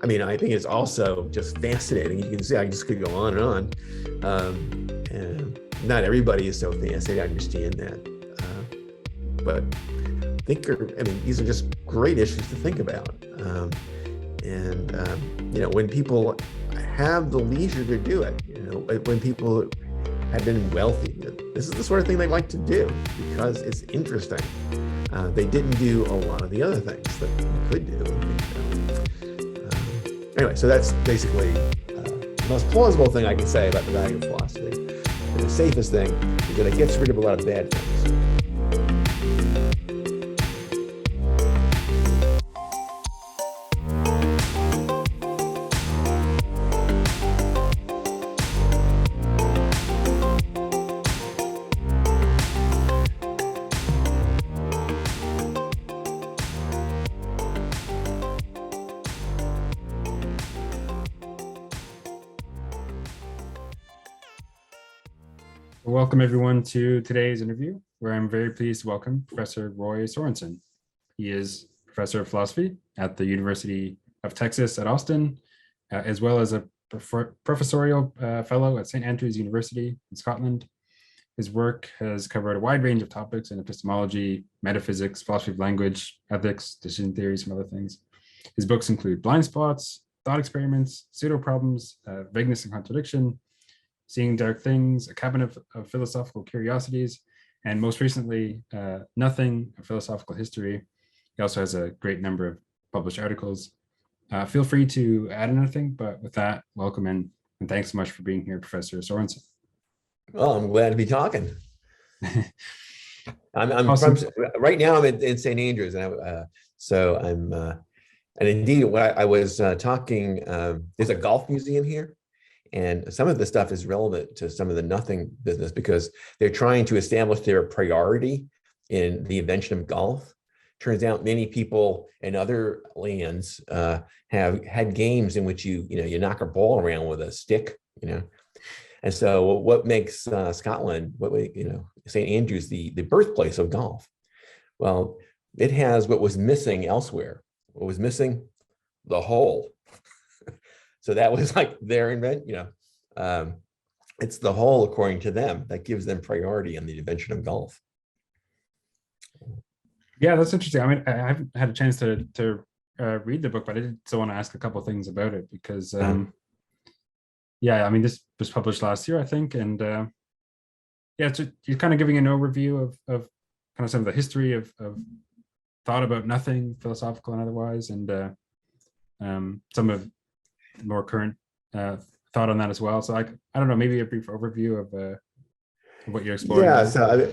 I mean, I think it's also just fascinating. You can see I just could go on and on. And not everybody is so fascinated. I understand that, but these are just great issues to think about. When people have the leisure to do it, when people have been wealthy, this is the sort of thing they like to do because it's interesting. They didn't do a lot of the other things that you could do. Anyway, so that's basically the most plausible thing I can say about the value of philosophy. And the safest thing is that it gets rid of a lot of bad things. Welcome everyone to today's interview, where I'm very pleased to welcome Professor Roy Sorensen. He is Professor of Philosophy at the University of Texas at Austin, as well as a Professorial Fellow at St. Andrews University in Scotland. His work has covered a wide range of topics in epistemology, metaphysics, philosophy of language, ethics, decision theory, some other things. His books include Blind Spots, Thought Experiments, Pseudo-Problems, Vagueness and Contradiction, Seeing Dark Things, A Cabinet of Philosophical Curiosities, and most recently, Nothing, A Philosophical History. He also has a great number of published articles. Feel free to add anything, but with that, welcome and thanks so much for being here, Professor Sorensen. Well, I'm glad to be talking. I'm Awesome. right now I'm in St. Andrews, and and indeed, what I was talking, there's a golf museum here. And some of the stuff is relevant to some of the nothing business because they're trying to establish their priority in the invention of golf. Turns out many people in other lands have had games in which you knock a ball around with a stick, And so what makes Scotland, St. Andrews, the birthplace of golf? Well, it has what was missing elsewhere. What was missing? The hole. So that was like their invention, it's the whole, according to them, that gives them priority in the invention of golf. Yeah, that's interesting. I mean, I haven't had a chance to read the book, but I did still want to ask a couple of things about it because, this was published last year, I think. And so you're kind of giving an overview of kind of some of the history of thought about nothing, philosophical and otherwise, and some of more current thought on that as well. So I don't know, maybe a brief overview of what you're exploring. Yeah, so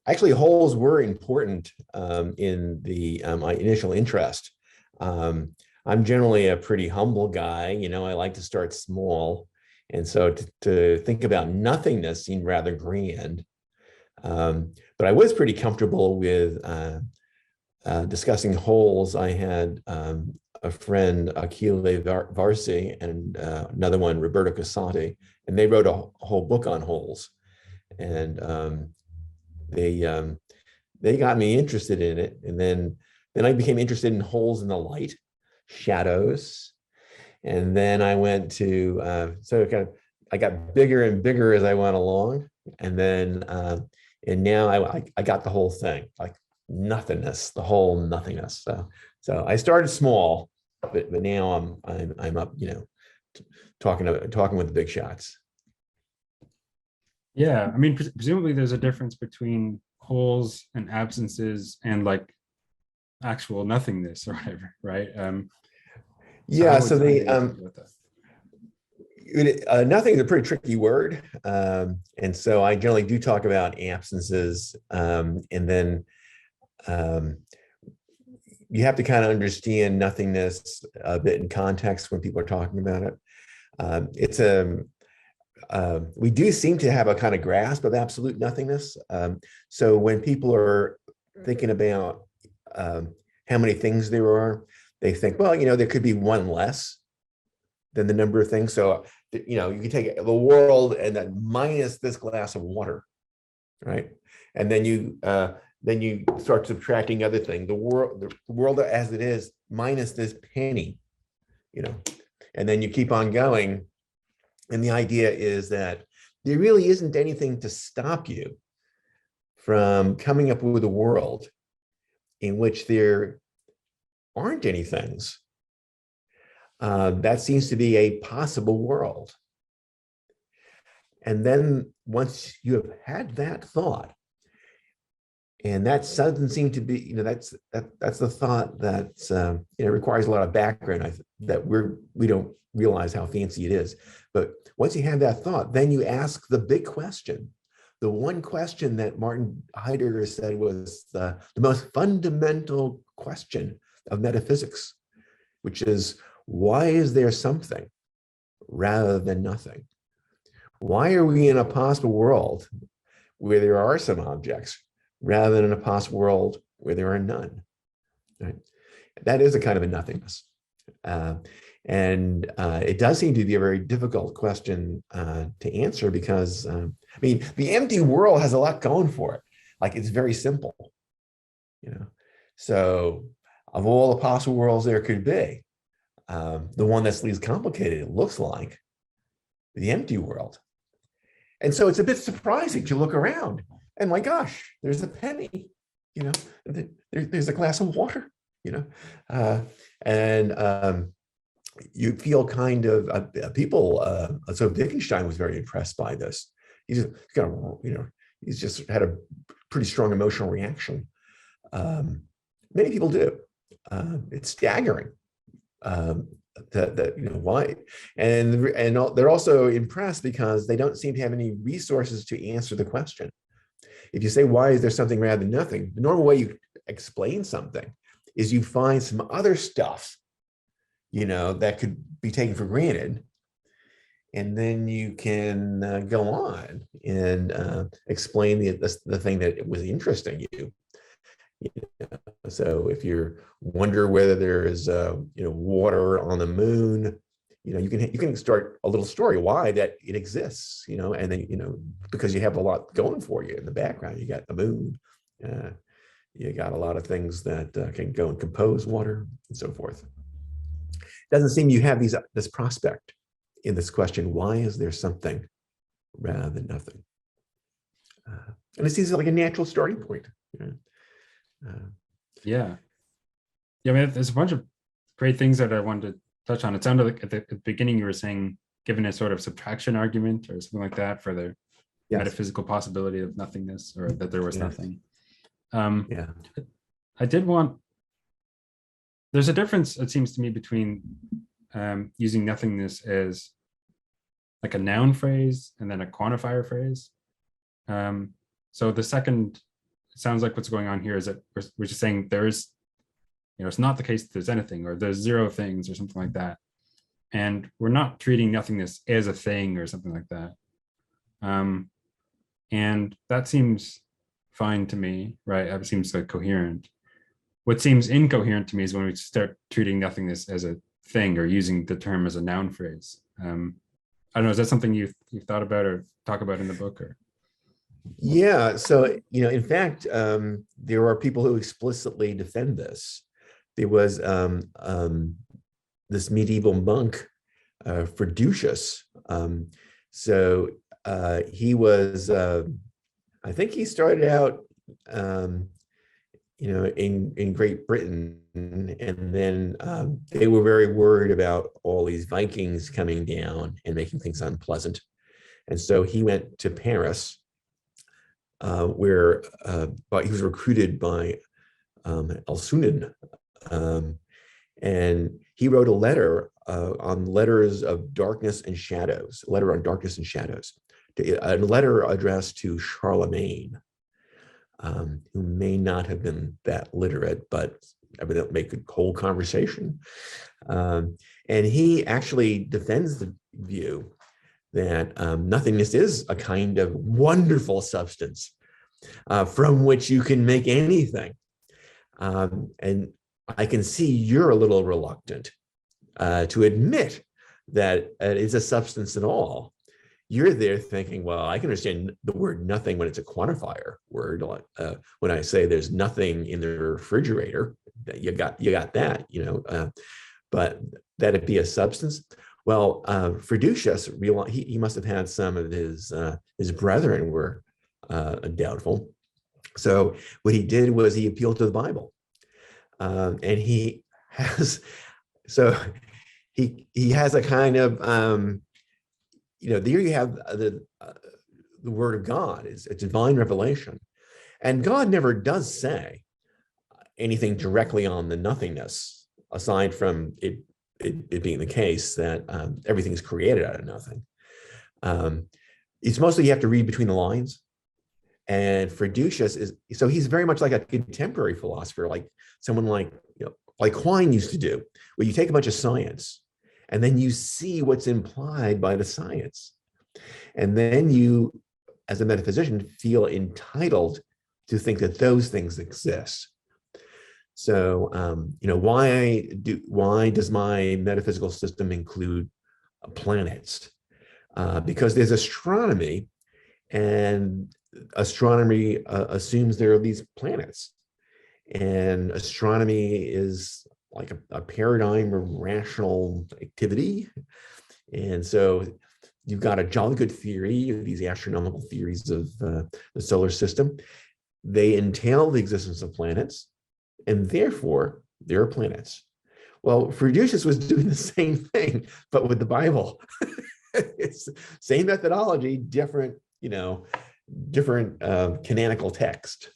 actually holes were important in the my initial interest. I'm generally a pretty humble guy, I like to start small. And so to think about nothingness seemed rather grand. But I was pretty comfortable with discussing holes. I had a friend, Achille Varsi, and another one, Roberto Casati, and they wrote a whole book on holes. And they got me interested in it. And then I became interested in holes in the light, shadows. And then I went to, I got bigger and bigger as I went along. And then, and now I got the whole thing, like nothingness, the whole nothingness. So I started small, but now I'm up, talking with the big shots. Yeah, I mean, presumably there's a difference between holes and absences and like actual nothingness or whatever, right? Nothing is a pretty tricky word, and so I generally do talk about absences, and then you have to kind of understand nothingness a bit in context when people are talking about it. We do seem to have a kind of grasp of absolute nothingness. So when people are thinking about how many things there are, they think, well, there could be one less than the number of things. So, you can take the world and then minus this glass of water, right? And then you start subtracting other things. The world as it is minus this penny, and then you keep on going. And the idea is that there really isn't anything to stop you from coming up with a world in which there aren't any things. That seems to be a possible world. And then once you have had that thought, and that doesn't seem to be, that's the thought that requires a lot of background that we don't realize how fancy it is. But once you have that thought, then you ask the big question, the one question that Martin Heidegger said was the most fundamental question of metaphysics, which is, why is there something rather than nothing? Why are we in a possible world where there are some objects rather than in a possible world where there are none? Right? That is a kind of a nothingness. And it does seem to be a very difficult question to answer because, the empty world has a lot going for it. Like, it's very simple, So of all the possible worlds there could be, the one that's least complicated, it looks like, the empty world. And so it's a bit surprising to look around and, my gosh, there's a penny, there's a glass of water, and you feel kind of people. So Wittgenstein was very impressed by this. He's just had a pretty strong emotional reaction. Many people do. It's staggering. Why, and they're also impressed because they don't seem to have any resources to answer the question. If you say, why is there something rather than nothing, the normal way you explain something is you find some other stuff that could be taken for granted, and then you can go on and explain the thing that was interesting you. So if you wonder whether there is water on the moon, you can start a little story why that it exists, and then because you have a lot going for you in the background. You got the moon, you got a lot of things that can go and compose water and so forth. Doesn't seem you have this prospect in this question, why is there something rather than nothing? And it seems like a natural starting point. Yeah, there's a bunch of great things that I wanted to touch on. It sounded like at the beginning you were saying, given a sort of subtraction argument or something like that for the metaphysical possibility of nothingness, or that there was nothing. I did want, there's a difference, it seems to me, between using nothingness as like a noun phrase and then a quantifier phrase. So the second, it sounds like what's going on here is that we're just saying there's, it's not the case that there's anything, or there's zero things or something like that. And we're not treating nothingness as a thing or something like that. And that seems fine to me, right? It seems like coherent. What seems incoherent to me is when we start treating nothingness as a thing or using the term as a noun phrase. I don't know, is that something you've thought about or talk about in the book? Or? Yeah, so, in fact, there are people who explicitly defend this. There was this medieval monk, Friducius. He was, I think he started out, in Great Britain, and then they were very worried about all these Vikings coming down and making things unpleasant. And so he went to Paris, where he was recruited by Alcuin, and he wrote a letter on letters of darkness and shadows, a letter on darkness and shadows, a letter addressed to Charlemagne, who may not have been that literate, but evidently make a whole conversation. And he actually defends the view that nothingness is a kind of wonderful substance from which you can make anything. And I can see you're a little reluctant to admit that it's a substance at all. You're there thinking, well, I can understand the word nothing when it's a quantifier word. When I say there's nothing in the refrigerator, you got that, but that it be a substance? Well, Freducius realized he must have had some of his brethren were doubtful. So what he did was he appealed to the Bible, and he has he has a kind of there you have the word of God is a divine revelation, and God never does say anything directly on the nothingness, aside from it being the case that everything's created out of nothing. It's mostly you have to read between the lines. And Freducius he's very much like a contemporary philosopher, like someone like Quine used to do, where you take a bunch of science and then you see what's implied by the science. And then you, as a metaphysician, feel entitled to think that those things exist. So, why does my metaphysical system include planets? Because there's astronomy, and astronomy assumes there are these planets, and astronomy is like a paradigm of rational activity. And so you've got a jolly good theory of these astronomical theories of the solar system. They entail the existence of planets, and therefore there are planets. Well, Freducius was doing the same thing, but with the Bible. It's same methodology, different canonical text.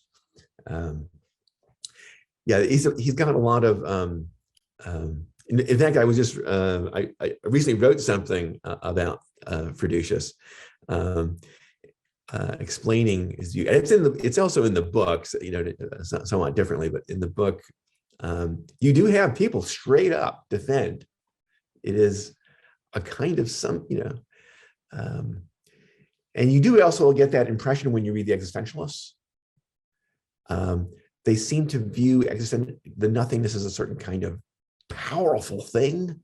He's got a lot of in fact, I was just I recently wrote something about Freducius, explaining his view, and it's also in the books, somewhat differently, but in the book you do have people straight up defend it is a kind of and you do also get that impression when you read the existentialists. They seem to view the nothingness as a certain kind of powerful thing,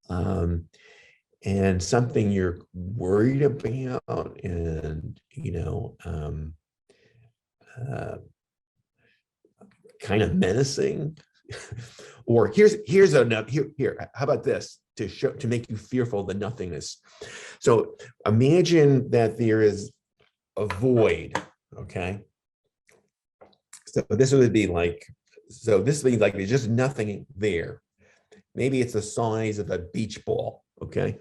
and something you're worried about, and kind of menacing. Or here's another here. How about this to make you fearful of the nothingness? So imagine that there is a void. Okay. So this would be like there's just nothing there. Maybe it's the size of a beach ball. Okay.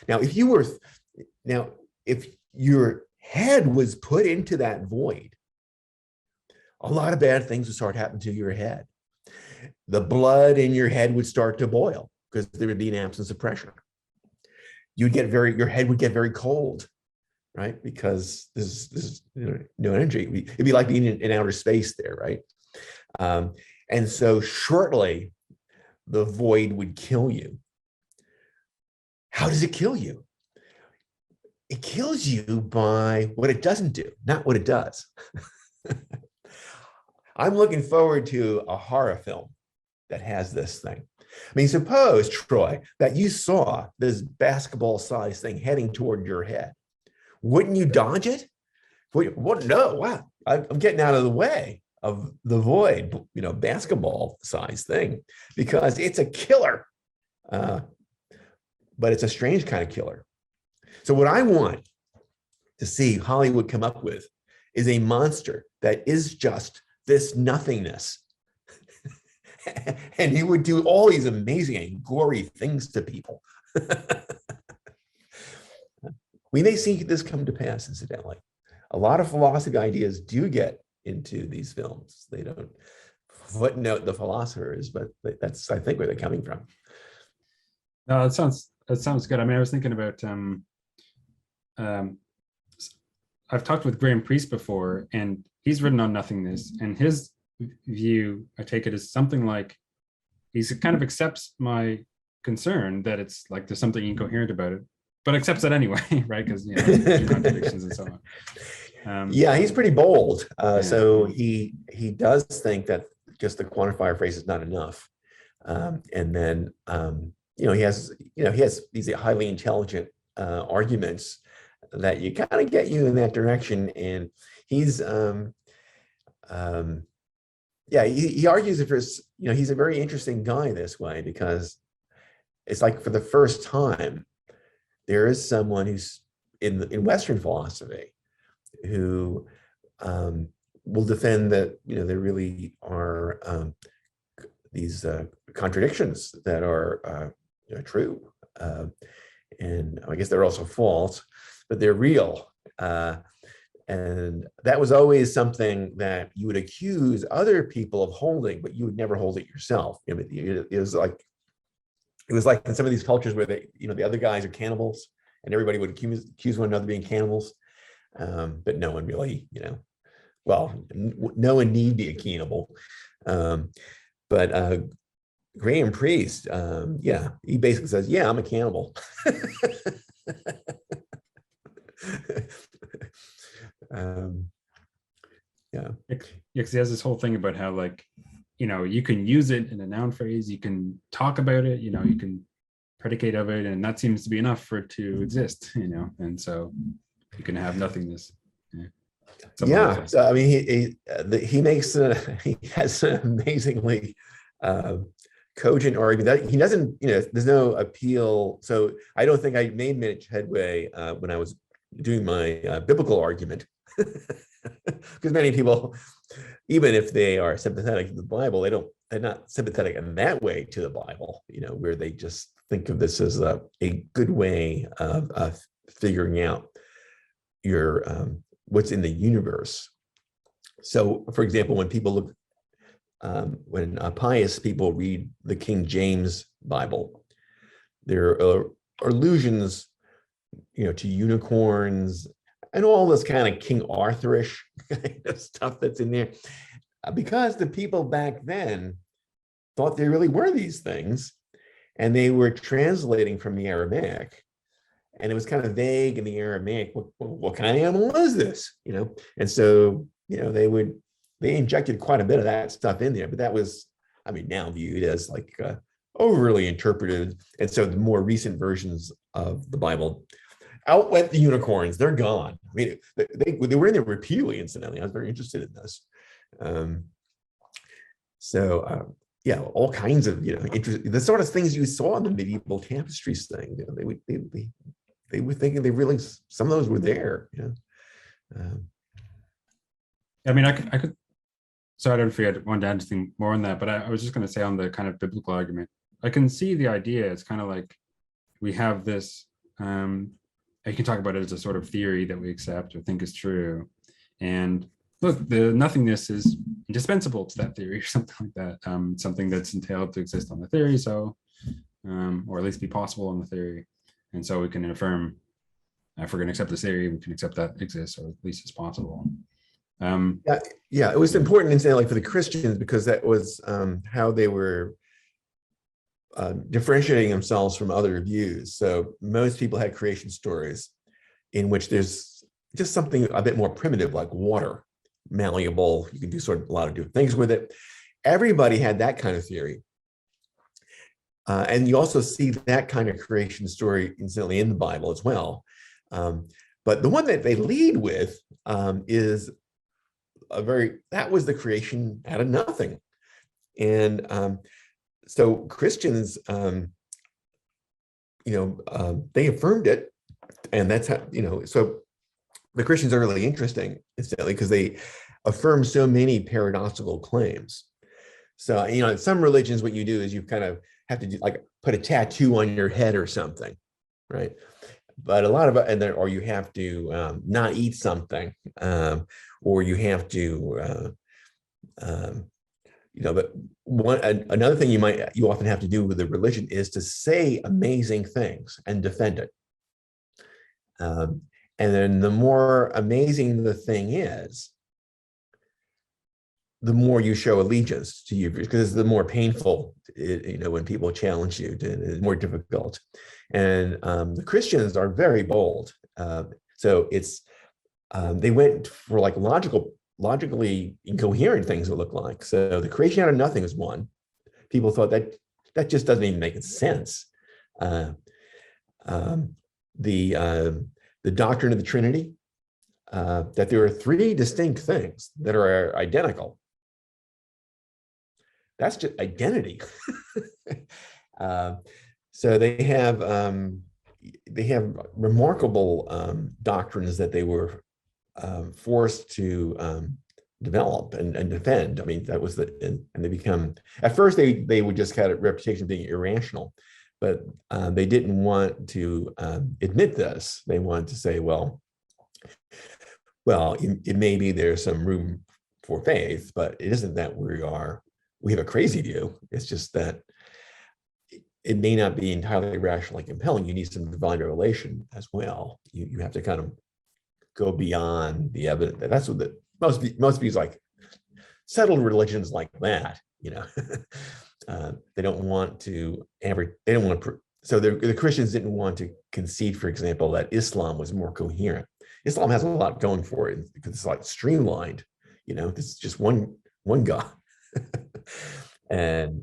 Now, if your head was put into that void, a lot of bad things would start happening to your head. The blood in your head would start to boil because there would be an absence of pressure. Your head would get very cold, right? Because there's no energy. It'd be like being in outer space there, right? And so shortly, the void would kill you. How does it kill you? It kills you by what it doesn't do, not what it does. I'm looking forward to a horror film that has this thing. I mean, suppose, Troy, that you saw this basketball-sized thing heading toward your head. Wouldn't you dodge it? What? No, wow, I'm getting out of the way of the void, basketball-sized thing, because it's a killer, but it's a strange kind of killer. So what I want to see Hollywood come up with is a monster that is just this nothingness. And he would do all these amazing and gory things to people. We may see this come to pass, incidentally. A lot of philosophy ideas do get into these films. They don't footnote the philosophers, but that's, I think, where they're coming from. No, that sounds good. I mean, I was thinking about I've talked with Graham Priest before, and he's written on nothingness, and his view, I take it, is something like he kind of accepts my concern that it's like there's something incoherent about it, but accepts it anyway, right? Because contradictions and so on. Yeah, he's pretty bold. So he does think that just the quantifier phrase is not enough, and then he has these highly intelligent arguments that you kind of get you in that direction, and he's he argues it for he's a very interesting guy this way, because it's like for the first time, there is someone who's in Western philosophy who will defend that, there really are these contradictions that are true. And I guess they're also false, but they're real. And that was always something that you would accuse other people of holding, but you would never hold it yourself. It was like in some of these cultures where the other guys are cannibals, and everybody would accuse one another of being cannibals, but no one really, no one need be a cannibal. But Graham Priest, he basically says, I'm a cannibal. Because he has this whole thing about how, like, you can use it in a noun phrase, you can talk about it, you can predicate of it, and that seems to be enough for it to exist, and so you can have nothingness. So I mean, he makes he has an amazingly cogent argument that he doesn't, there's no appeal. So I don't think I made much headway when I was doing my biblical argument, because many people, even if they are sympathetic to the Bible, they're not sympathetic in that way to the Bible, where they just think of this as a good way of figuring out your what's in the universe. So, for example, when people look, when pious people read the King James Bible, there are allusions, to unicorns and all this kind of King Arthurish kind of stuff that's in there, because the people back then thought there really were these things, and they were translating from the Aramaic, and it was kind of vague in the Aramaic. What kind of animal is this? And so they injected quite a bit of that stuff in there, but that was, now viewed as like overly interpreted. And so the more recent versions of the Bible, out went the unicorns. They're gone. They were in there repeatedly, incidentally. I was very interested in this. All kinds of, the sort of things you saw in the medieval tapestries thing. They were thinking some of those were there. I could. Sorry, I don't forget one down to think more on that, but I was just going to say on the kind of biblical argument, I can see the idea. It's kind of like we have this. I can talk about it as a sort of theory that we accept or think is true, and look, the nothingness is indispensable to that theory or something like that. Something that's entailed to exist on the theory, so or at least be possible on the theory, and so we can affirm. If we're going to accept this theory, we can accept that exists, or at least it's possible. It was important, incidentally, for the Christians, because that was how they were differentiating themselves from other views. So most people had creation stories in which there's just something a bit more primitive, like water, malleable. You can do sort of a lot of different things with it. Everybody had that kind of theory. And you also see that kind of creation story, incidentally, in the Bible as well. But the one that they lead with is that was the creation out of nothing. And so Christians, they affirmed it. And that's how, so the Christians are really interesting, incidentally, because they affirm so many paradoxical claims. So, in some religions, what you do is you kind of have to do, like, put a tattoo on your head or something, right? But a lot of it, or you have to not eat something, or you have to, but another thing you often have to do with the religion is to say amazing things and defend it. And then the more amazing the thing is, the more you show allegiance to you, because the more painful, when people challenge you, it's more difficult. And the Christians are very bold. So it's, they went for like logically incoherent things it looked like. So the creation out of nothing is one. People thought that just doesn't even make sense. The doctrine of the Trinity, that there are three distinct things that are identical. That's just identity. So they have remarkable doctrines that they were forced to develop and defend. I mean, that was and they become, at first they would just had a reputation of being irrational, but they didn't want to admit this. They wanted to say, well, it may be there's some room for faith, but it isn't that we have a crazy view. It's just that it may not be entirely rationally compelling. You need some divine revelation as well. You have to kind of go beyond the evidence. That's what most views, like settled religions like that, they don't want to so the Christians didn't want to concede, for example, that Islam was more coherent. Islam has a lot going for it because it's like streamlined, this is just one God. And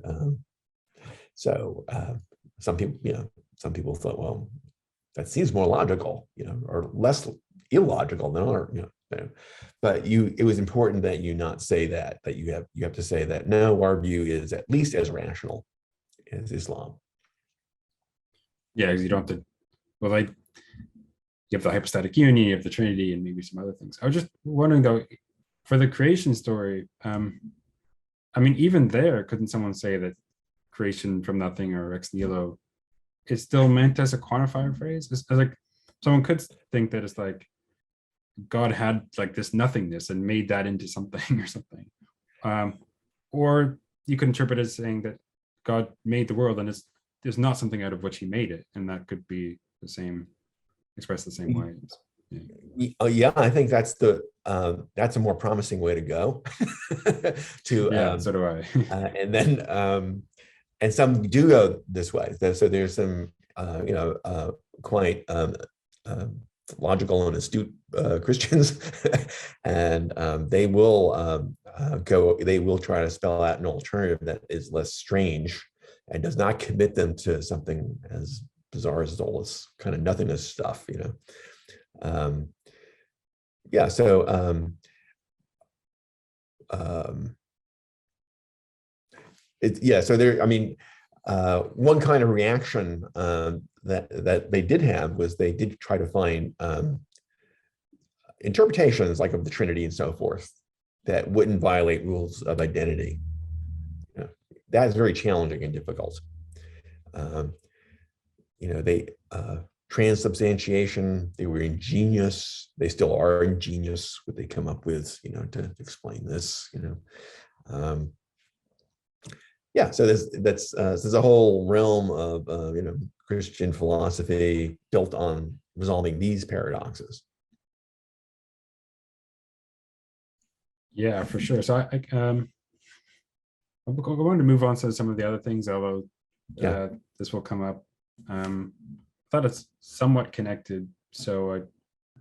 so some people thought, well, that seems more logical, or less illogical than our, but it was important that you not say that you have to say that no, our view is at least as rational as Islam. Yeah, because you don't have to, well, you have the hypostatic union, you have the Trinity, and maybe some other things. I was just wondering though, for the creation story, I mean, even there, couldn't someone say that creation from nothing or ex nihilo is still meant as a quantifier phrase? It's like someone could think that it's like God had like this nothingness and made that into something or something. Or you could interpret it as saying that God made the world and there's not something out of which he made it, and that could be the same, expressed the same way. Yeah, I think that's a more promising way to go. So do I. And then and some do go this way. So there's some quite logical and astute Christians, and they will try to spell out an alternative that is less strange and does not commit them to something as bizarre as all this kind of nothingness stuff, so there, I mean, one kind of reaction that they did have was they did try to find interpretations like of the Trinity and so forth that wouldn't violate rules of identity. That is very challenging and difficult. They transubstantiation, they were ingenious. They still are ingenious what they come up with, to explain this. So there's a whole realm of Christian philosophy built on resolving these paradoxes. Yeah, for sure. So I wanted to move on to some of the other things, although this will come up. I thought it's somewhat connected. So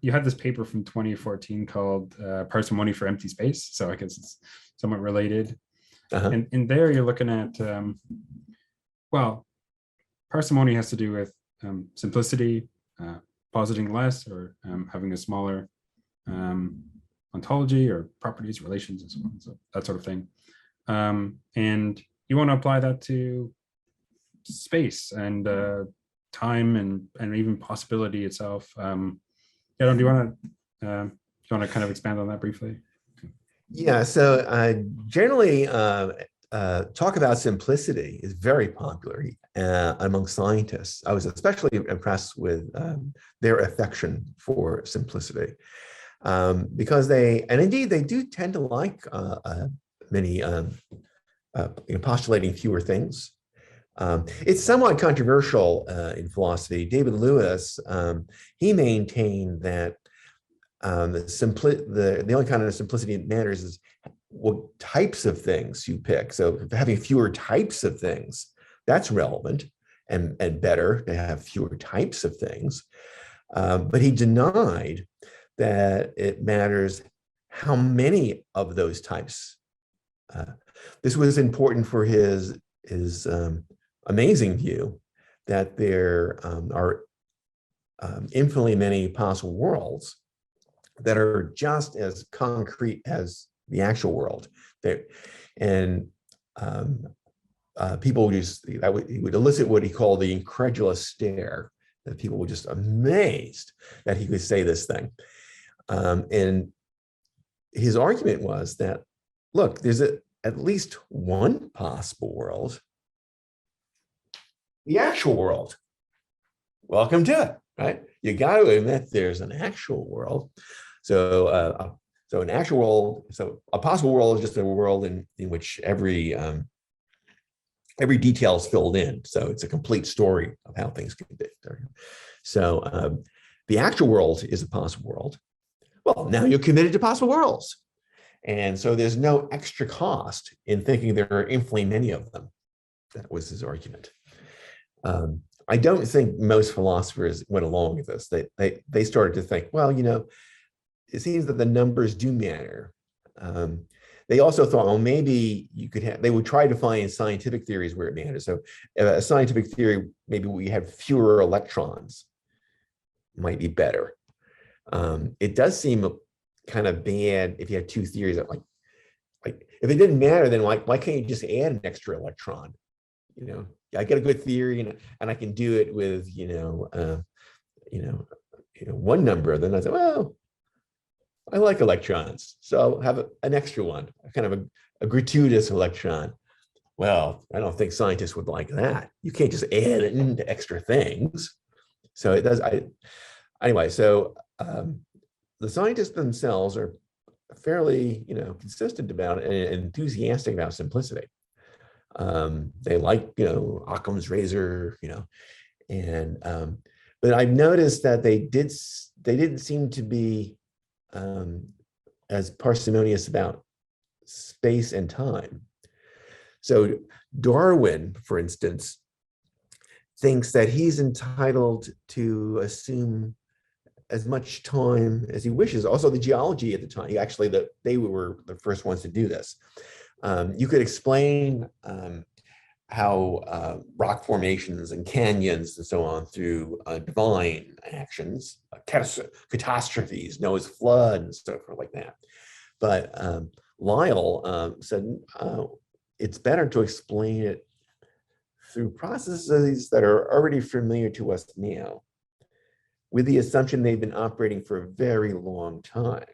you had this paper from 2014 called Parsimony for Empty Space. So I guess it's somewhat related. And in there, you're looking at, parsimony has to do with simplicity, positing less, or having a smaller ontology or properties, relations, and so on. So that sort of thing. And you want to apply that to space and time and even possibility itself. Do you want to kind of expand on that briefly? Yeah, so generally talk about simplicity is very popular among scientists. I was especially impressed with their affection for simplicity because they do tend to like many postulating fewer things. It's somewhat controversial in philosophy. David Lewis, he maintained that the only kind of simplicity that matters is what types of things you pick. So having fewer types of things, that's relevant and better to have fewer types of things. But he denied that it matters how many of those types. This was important for his amazing view that there are infinitely many possible worlds that are just as concrete as the actual world. people he would elicit what he called the incredulous stare, that people were just amazed that he could say this thing. And his argument was that, look, there's at least one possible world, the actual world. Welcome to it, right? You got to admit there's an actual world. So, so an actual world, so a possible world is just a world in which every detail is filled in. So it's a complete story of how things can be. So the actual world is a possible world. Well, now you're committed to possible worlds. And so there's no extra cost in thinking there are infinitely many of them. That was his argument. I don't think most philosophers went along with this. They started to think, well, you know, it seems that the numbers do matter. They also thought, well, maybe you could have, they would try to find scientific theories where it matters. So a scientific theory, maybe we have fewer electrons, might be better. It does seem kind of bad if you have two theories that like if it didn't matter, then why can't you just add an extra electron? You know, I get a good theory and I can do it with, one number. Then I say, well, I like electrons, so I'll have an extra one, kind of a gratuitous electron. Well, I don't think scientists would like that. You can't just add it into extra things. So it does. Anyway, so the scientists themselves are fairly, consistent about it and enthusiastic about simplicity. They like, Occam's razor, and but I've noticed that they didn't seem to be as parsimonious about space and time. So Darwin, for instance, thinks that he's entitled to assume as much time as he wishes. Also, the geology at the time, they were the first ones to do this. You could explain how rock formations and canyons and so on through divine actions, catastrophes, Noah's flood and stuff like that. But Lyell said it's better to explain it through processes that are already familiar to us now, with the assumption they've been operating for a very long time.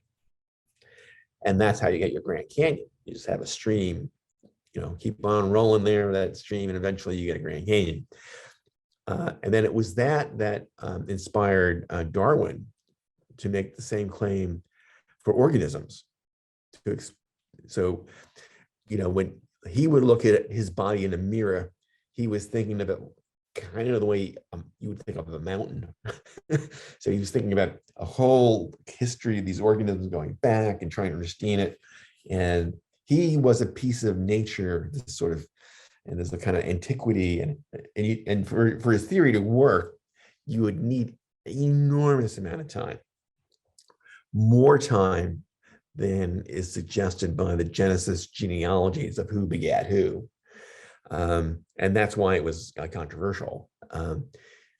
And that's how you get your Grand Canyon. You just have a stream, keep on rolling there, that stream, and eventually you get a Grand Canyon. And then it was that inspired Darwin to make the same claim for organisms. So, when he would look at his body in a mirror, he was thinking of it kind of the way you would think of a mountain. So he was thinking about a whole history of these organisms going back and trying to understand it. And he was a piece of nature, this sort of, and there's a kind of antiquity, and for his theory to work, you would need an enormous amount of time, more time than is suggested by the Genesis genealogies of who begat who. And that's why it was controversial.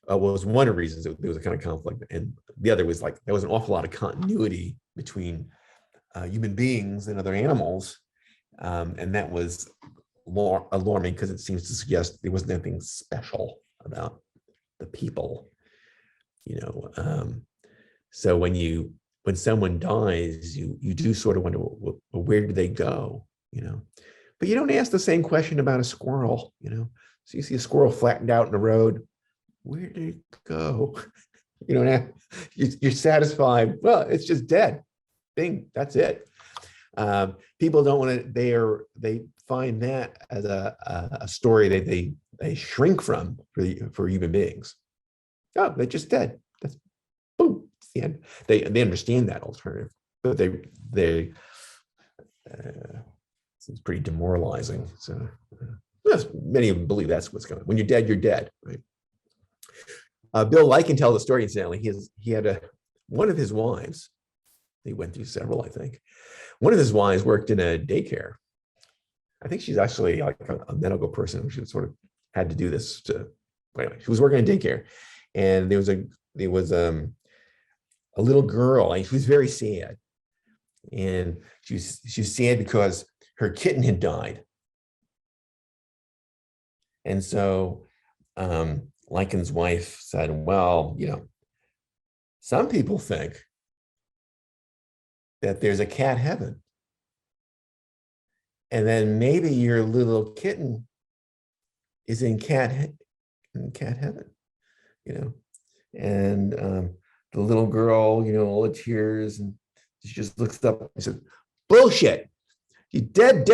Was one of the reasons there was a kind of conflict, and the other was like there was an awful lot of continuity between human beings and other animals, and that was more alarming because it seems to suggest there was nothing special about the people. So when someone dies, you do sort of wonder, well, where did they go? But you don't ask the same question about a squirrel. So you see a squirrel flattened out in the road, where did it go? You don't have, you're satisfied. Well, it's just dead. Bing, that's it. People don't want to. They find that as a story that they shrink from for human beings. Oh, they're just dead. That's boom. It's the end. They understand that alternative, but they it's pretty demoralizing. So yes, many of them believe that's what's going on. When you're dead, you're dead, right? Bill Light can tell the story, incidentally. He had one of his wives, he went through several, I think. One of his wives worked in a daycare. I think she's actually like a medical person. She sort of had to do this anyway, she was working in daycare. And there was a little girl, and she was very sad. And she was sad because her kitten had died. And so Lincoln's wife said, well, some people think that there's a cat heaven. And then maybe your little kitten is in cat heaven, And the little girl, all the tears, and she just looks up and says, bullshit, you dead.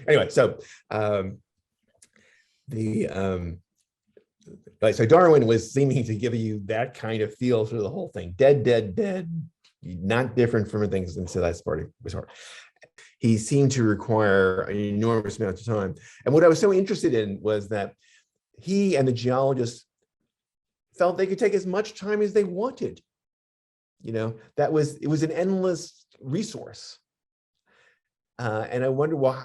Anyway, so so Darwin was seeming to give you that kind of feel through the whole thing. Dead, not different from things. And so that's part of it was hard. He seemed to require an enormous amount of time. And what I was so interested in was that he and the geologists felt they could take as much time as they wanted. It was an endless resource. And I wonder, well,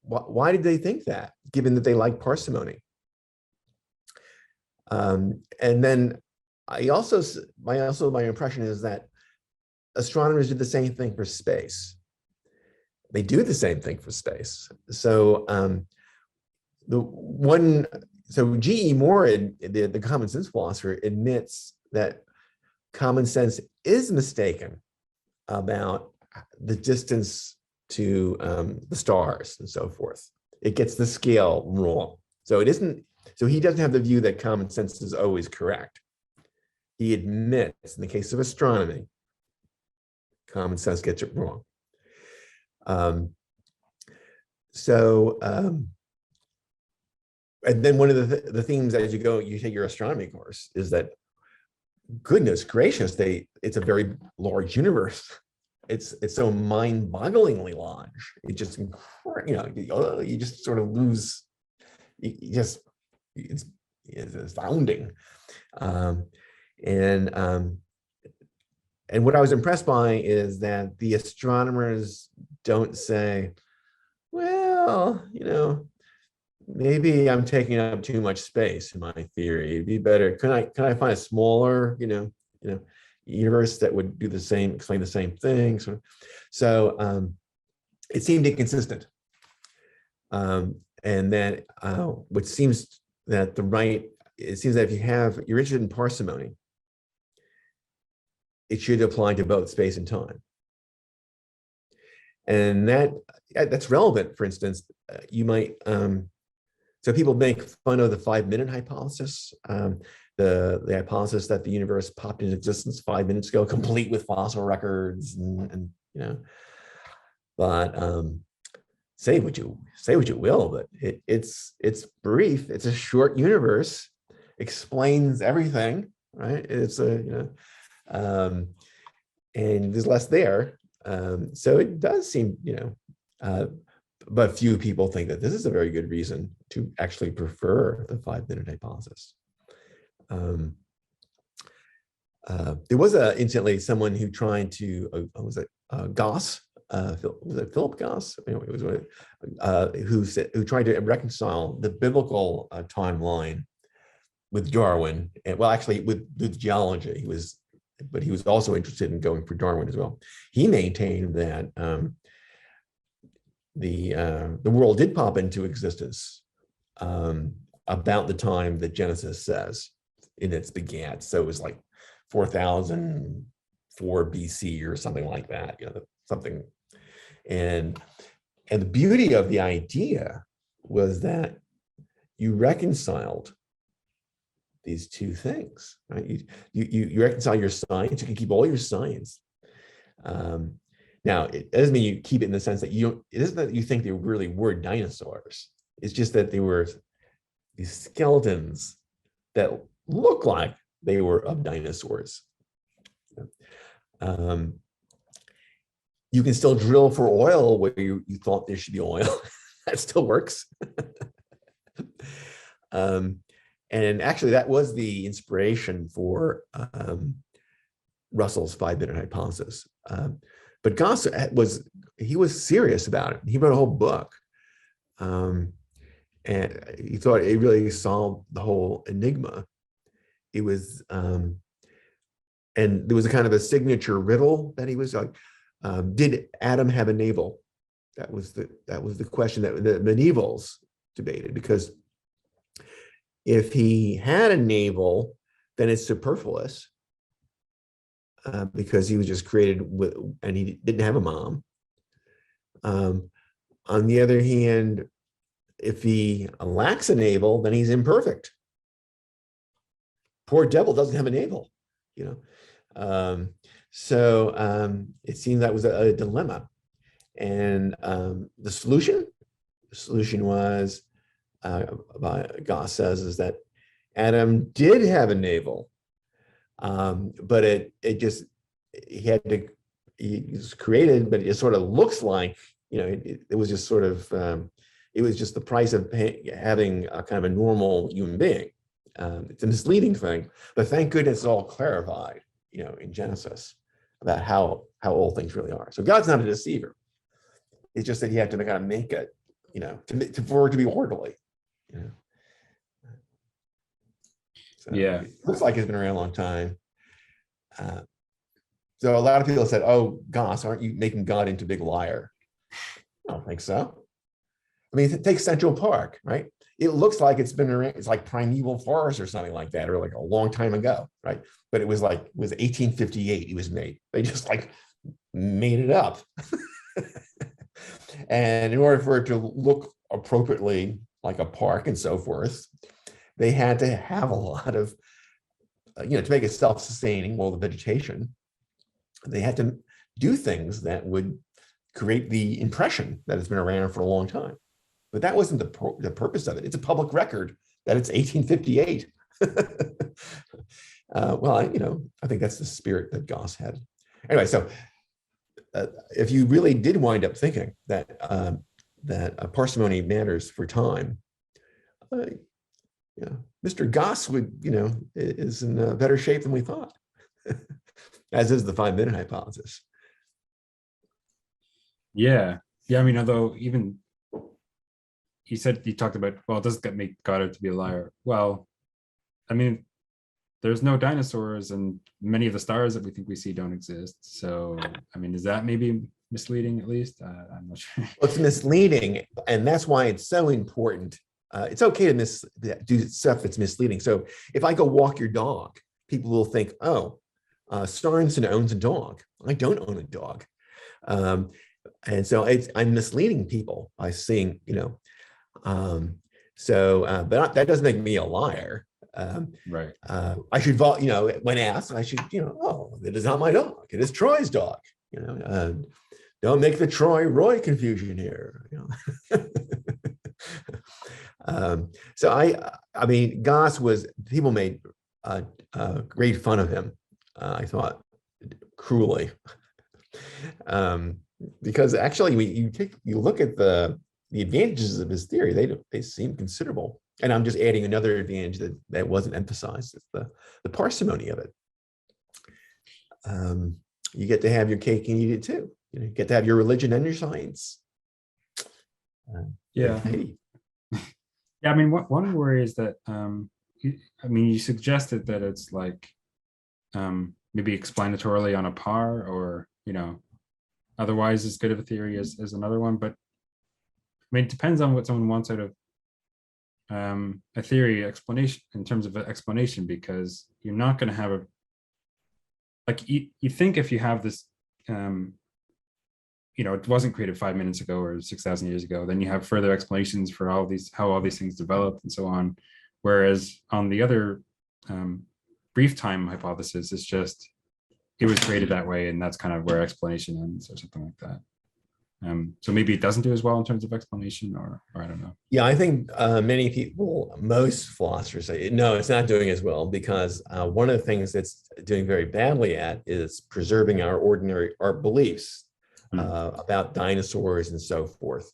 why did they think that, given that they like parsimony? And then my impression is that astronomers did the same thing for space. They do the same thing for space. So G.E. Moore, the common sense philosopher, admits that common sense is mistaken about the distance to the stars and so forth. It gets the scale wrong. So he doesn't have the view that common sense is always correct. He admits, in the case of astronomy, common sense gets it wrong. And then one of the themes as you take your astronomy course is that, goodness gracious, it's a very large universe. It's so mind-bogglingly large. It just, you just sort of lose. It's astounding. And what I was impressed by is that the astronomers don't say, well, maybe I'm taking up too much space in my theory. It'd be better. Can I find a smaller, universe that would do the same, explain the same thing? So it seemed inconsistent. And then what seems that it seems that if you're interested in parsimony, it should apply to both space and time. And that's relevant. For instance, you might, so people make fun of the 5-minute hypothesis, the hypothesis that the universe popped into existence 5 minutes ago, complete with fossil records, but say what you will, but it's brief. It's a short universe, explains everything, right? It's and there's less there. So it does seem, but few people think that this is a very good reason to actually prefer the 5-minute hypothesis. There was incidentally someone who tried to, Gauss, was it Philip Gauss? Anyway, it was who tried to reconcile the biblical timeline with Darwin, and well, actually with geology. But he was also interested in going for Darwin as well. He maintained that the world did pop into existence about the time that Genesis says in its begat. So it was like 4004 BC or something like that. Something, and the beauty of the idea was that you reconciled these two things, right? You reconcile your science. You can keep all your science. Now, it doesn't mean you keep it in the sense that it isn't that you think they really were dinosaurs. It's just that they were these skeletons that look like they were of dinosaurs. You can still drill for oil where you thought there should be oil. That still works. And actually, that was the inspiration for Russell's 5-minute hypothesis. But Gauss was serious about it. He wrote a whole book. And he thought it really solved the whole enigma. It was, and there was a kind of a signature riddle that he was like, did Adam have a navel? That was the question that the medievals debated, because if he had a navel, then it's superfluous, because he was just created with, and he didn't have a mom. On the other hand, if he lacks a navel, then he's imperfect. Poor devil doesn't have a navel, you know. So it seemed that was a dilemma. And the solution was, Goss says, is that Adam did have a navel, but he was created, but it sort of looks like, you know, it was just sort of, it was just the price of having a kind of a normal human being. It's a misleading thing, but thank goodness it's all clarified, you know, in Genesis about how old things really are. So God's not a deceiver. It's just that you have to kind of make it, you know, for it to be orderly, you know. So Yeah. it looks like it's been around a long time. So a lot of people said, "Oh, Goss, aren't you making God into a big liar?" I don't think so. I mean, take Central Park, right? It looks like it's been around, it's like primeval forest or something like that, or like a long time ago, right? But it was 1858 it was made. They just like made it up. And in order for it to look appropriately like a park and so forth, they had to have a lot of, you know, to make it self-sustaining, well, the vegetation, they had to do things that would create the impression that it's been around for a long time. But that wasn't the purpose of it. It's a public record that it's 1858. Well, you know, I think that's the spirit that Goss had. Anyway, so if you really did wind up thinking that parsimony matters for time, you know, Mr. Goss is in better shape than we thought, as is the 5-minute hypothesis. Yeah. I mean, although even he talked about, well, does that make God out to be a liar? Well, I mean, there's no dinosaurs, and many of the stars that we think we see don't exist. So, I mean, is that maybe misleading at least? I'm not sure. Well, it's misleading, and that's why it's so important. It's okay to do stuff that's misleading. So if I go walk your dog, people will think, "Oh, Sorensen owns a dog. I don't own a dog." And so I'm misleading people by saying, you know, but that doesn't make me a liar. Right. I should, you know, when asked, I should, you know, "Oh, it is not my dog. It is Troy's dog." You know, don't make the Troy Roy confusion here. You know. So I mean, Goss people made great fun of him. I thought cruelly, because actually, you look at the advantages of his theory, they seem considerable. And I'm just adding another advantage that wasn't emphasized. It's the parsimony of it. You get to have your cake and eat it too. You know, you get to have your religion and your science. Yeah. Yeah. I mean, one worry is that, you suggested that it's like maybe explanatorily on a par, or, you know, otherwise as good of a theory as another one. But I mean, it depends on what someone wants out of a theory explanation in terms of an explanation, because you're not going to have you think if you have this, you know, it wasn't created 5 minutes ago or 6,000 years ago, then you have further explanations for how all these things developed and so on. Whereas on the other brief time hypothesis, it's just, it was created that way, and that's kind of where explanation ends or something like that. So maybe it doesn't do as well in terms of explanation, or I don't know. Yeah, I think most philosophers say, no, it's not doing as well, because one of the things that's doing very badly at is preserving our beliefs about dinosaurs and so forth.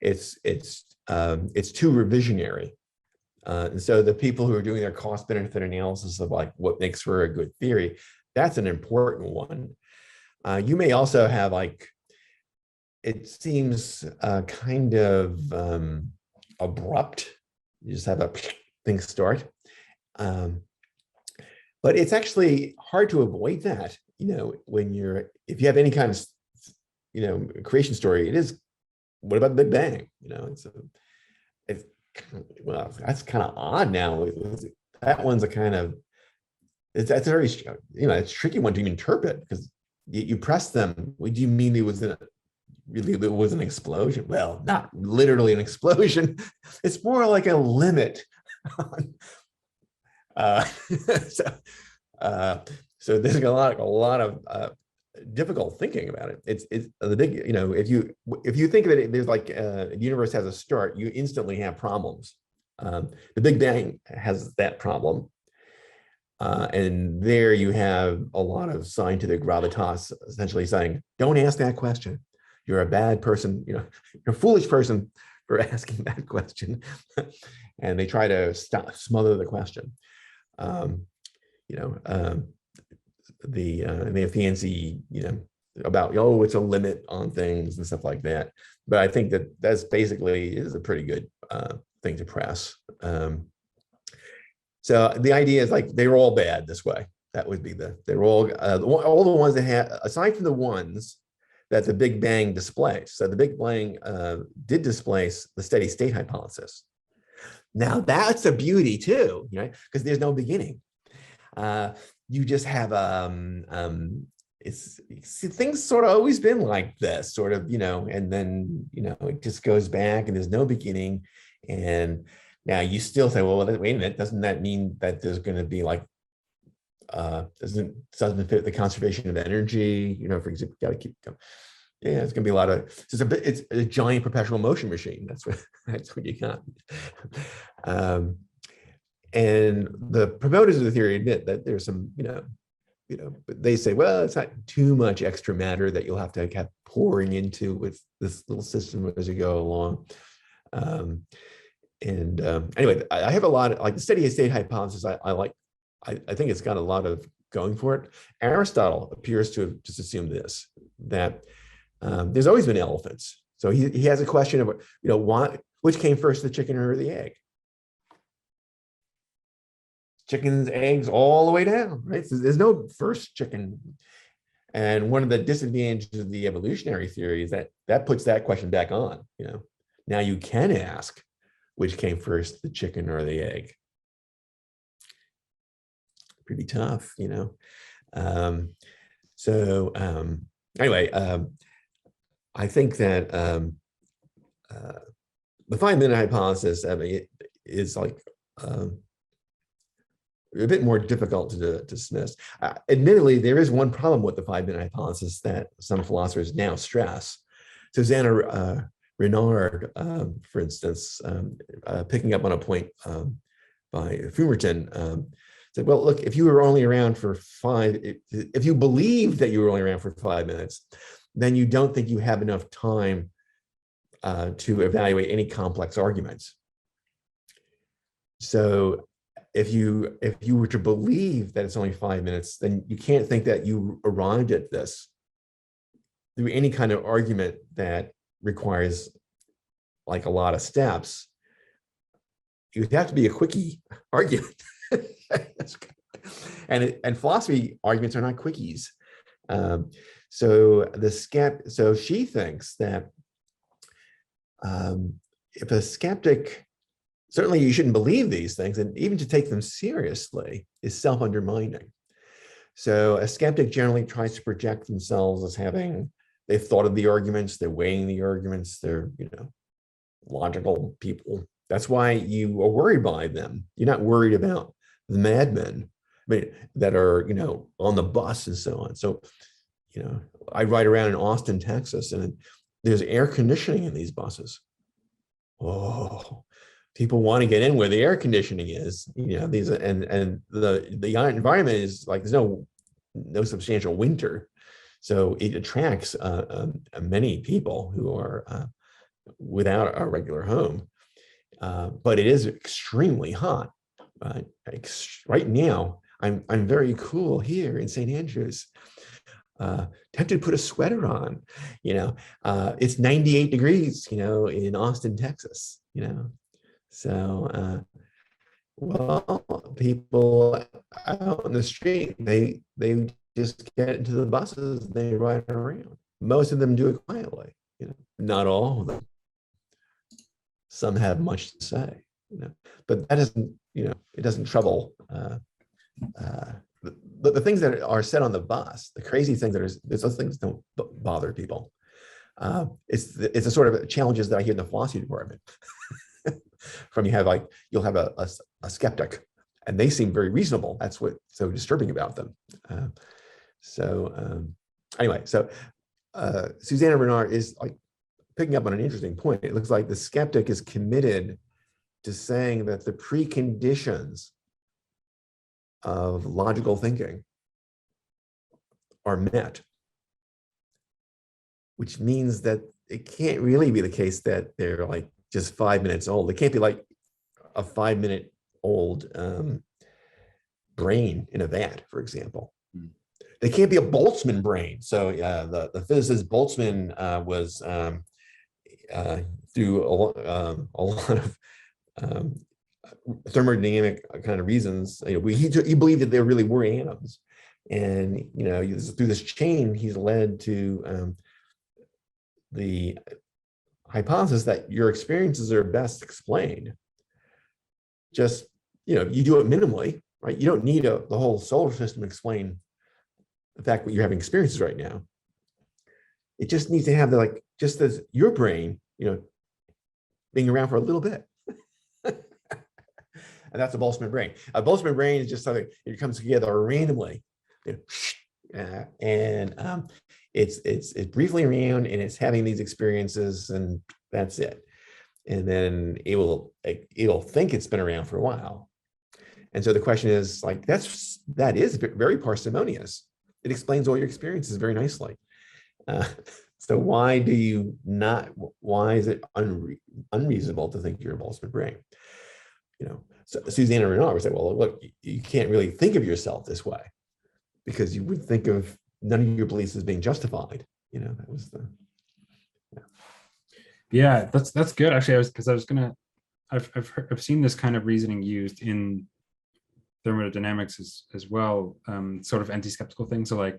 It's too revisionary. And so the people who are doing their cost-benefit analysis of like what makes for a good theory, that's an important one. You may also have it seems kind of abrupt. You just have a thing start. But it's actually hard to avoid that, you know, if you have any kind of, you know, creation story, it is what about the Big Bang? It's well, that's kind of odd now. That one's a kind of that's a very it's a tricky one to interpret because you press them. What do you mean it was an explosion? Well, not literally an explosion. It's more like a limit. uh, so, so there's a lot of difficult thinking about it. It's the big, if you think of it, there's like the universe has a start, you instantly have problems. The Big Bang has that problem. And there you have a lot of scientific gravitas essentially saying, don't ask that question. You're a bad person, you're a foolish person for asking that question. And they try to smother the question. They have fancy, about, it's a limit on things and stuff like that. But I think that's basically is a pretty good thing to press. So the idea is like they're all bad this way. That would be they're all the ones that have, aside from the ones that the Big Bang displays. So the Big Bang did displace the steady state hypothesis. Now that's a beauty too, because there's no beginning. You just have things sort of always been like this, sort of, and then it just goes back and there's no beginning. And now you still say, well, wait a minute, doesn't that mean that there's going to be like doesn't fit the conservation of energy? For example, got to keep going. Yeah, it's going to be a lot of. It's a giant perpetual motion machine. That's what you got. And the promoters of the theory admit that there's some, but they say, well, it's not too much extra matter that you'll have to keep pouring into with this little system as you go along. Anyway, I have a lot of, like the steady state hypothesis. I like. I think it's got a lot of going for it. Aristotle appears to have just assumed this, that there's always been elephants. So he has a question of, which came first, the chicken or the egg? Chickens, eggs, all the way down, right? So there's no first chicken. And one of the disadvantages of the evolutionary theory is that puts that question back on. Now you can ask, which came first, the chicken or the egg? Pretty tough, Anyway, I think that the 5-minute hypothesis is like a bit more difficult to dismiss. Admittedly, there is one problem with the 5-minute hypothesis that some philosophers now stress. Susanna Renard, for instance, picking up on a point by Fumerton, said, well, look, if you were only around for if you believe that you were only around for 5 minutes, then you don't think you have enough time to evaluate any complex arguments. So if you were to believe that it's only 5 minutes, then you can't think that you arrived at this through any kind of argument that requires like a lot of steps. You'd have to be a quickie argument. And philosophy arguments are not quickies. So she thinks that if a skeptic, certainly you shouldn't believe these things, and even to take them seriously is self-undermining. So a skeptic generally tries to project themselves as they've thought of the arguments, they're weighing the arguments, they're logical people. That's why you are worried by them. You're not worried about the madmen, that are, on the bus and so on. So, I ride around in Austin, Texas, and there's air conditioning in these buses. Oh, people want to get in where the air conditioning is. These and the environment is like there's no substantial winter, so it attracts many people who are without a regular home. But it is extremely hot. Right now, I'm very cool here in St. Andrews. Tempted to put a sweater on. It's 98 degrees. In Austin, Texas. So people out on the street, they just get into the buses, they ride around. Most of them do it quietly. not all of them. Some have much to say, but that doesn't, it doesn't trouble the things that are said on the bus, the crazy things those things don't bother people. It's the sort of challenges that I hear in the philosophy department. You'll have a skeptic, and they seem very reasonable. That's what's so disturbing about them. Anyway, Susanna Renard is picking up on an interesting point. It looks like the skeptic is committed to saying that the preconditions of logical thinking are met, which means that it can't really be the case that they're just 5 minutes old. It can't be like a 5 minute old brain in a vat, for example. They can't be a Boltzmann brain. So the physicist Boltzmann was through a lot of thermodynamic kind of reasons. He believed that there really were atoms, and through this chain, he's led to the hypothesis that your experiences are best explained. Just you do it minimally, right? You don't need the whole solar system to explain the fact that you're having experiences right now. It just needs to have just as your brain, being around for a little bit. And that's a Boltzmann brain. A Boltzmann brain is just something that comes together randomly, and it's briefly around, and it's having these experiences, and that's it. And then it'll think it's been around for a while. And so the question is that is very parsimonious. It explains all your experiences very nicely. So why is it unreasonable to think you're a Boltzmann brain? So Susanna Renard would say, well, look, you can't really think of yourself this way, because you would think of none of your beliefs as being justified. That was that's good. Actually, I've seen this kind of reasoning used in thermodynamics as well, sort of anti-skeptical thing. So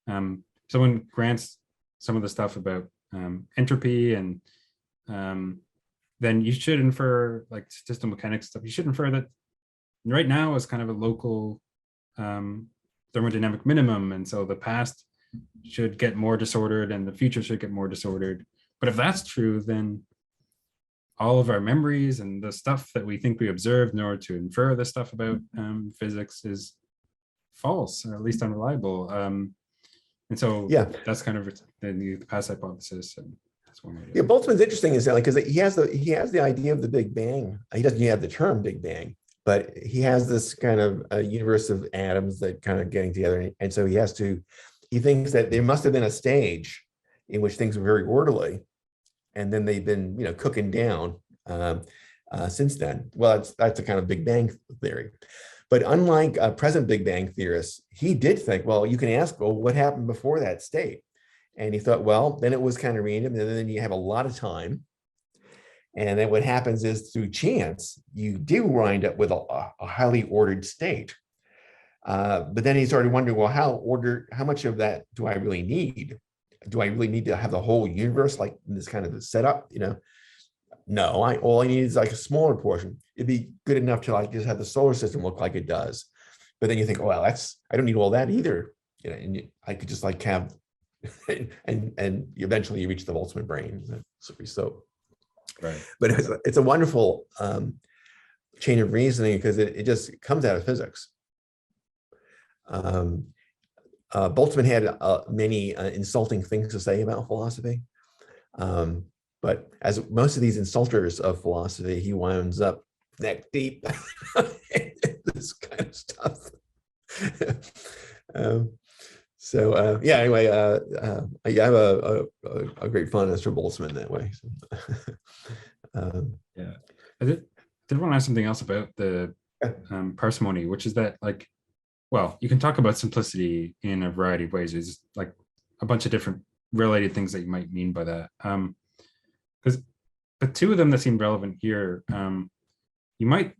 someone grants some of the stuff about entropy, and then you should infer statistical mechanics stuff. You should infer that right now is kind of a local thermodynamic minimum, and so the past should get more disordered and the future should get more disordered. But if that's true, then all of our memories and the stuff that we think we observed in order to infer this stuff about physics is false, or at least unreliable. And so that's kind of the past hypothesis. And that's one idea. Boltzmann's interesting is that because he has the idea of the Big Bang. He doesn't have the term Big Bang, but he has this kind of a universe of atoms that kind of getting together. And so he thinks that there must have been a stage in which things were very orderly, and then they've been cooking down since then. Well, that's a kind of Big Bang theory. But unlike present Big Bang theorists, he did think, well, you can ask, well, what happened before that state? And he thought, well, then it was kind of random, and then you have a lot of time. And then what happens is, through chance, you do wind up with a highly ordered state. But then he started wondering, well, how much of that do I really need? Do I really need to have the whole universe like this kind of setup? No, all I need is a smaller portion. It'd be good enough to just have the solar system look like it does. But then you think, oh, well, I don't need all that either. And I could just have, and eventually you reach the Boltzmann brain. So, right. But it's a wonderful chain of reasoning, because it just comes out of physics. Boltzmann had many insulting things to say about philosophy. But as most of these insulters of philosophy, he winds up neck deep in this kind of stuff. Anyway, I have a great fondness for Boltzmann that way. I did want to ask something else about the parsimony, which is that well, you can talk about simplicity in a variety of ways. There's a bunch of different related things that you might mean by that. But two of them that seem relevant here, you might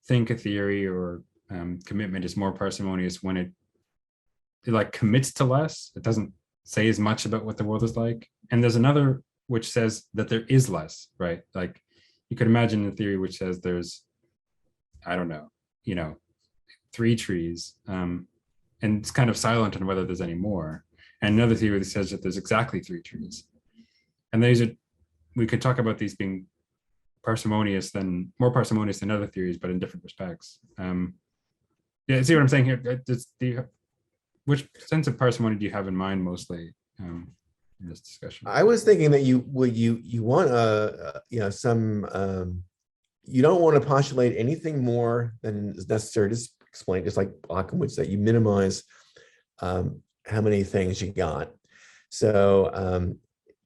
think a theory or commitment is more parsimonious when it commits to less. It doesn't say as much about what the world is like. And there's another which says that there is less, right? Like you could imagine a theory which says there's, I don't know, 3 trees, and it's kind of silent on whether there's any more. And another theory that says that there's exactly 3 trees. And we could talk about these being more parsimonious than other theories, but in different respects. Yeah, see what I'm saying here? Which sense of parsimony do you have in mind mostly in this discussion? I was thinking that you want you don't want to postulate anything more than is necessary to explain, just like Occam's, that you minimize how many things you got. So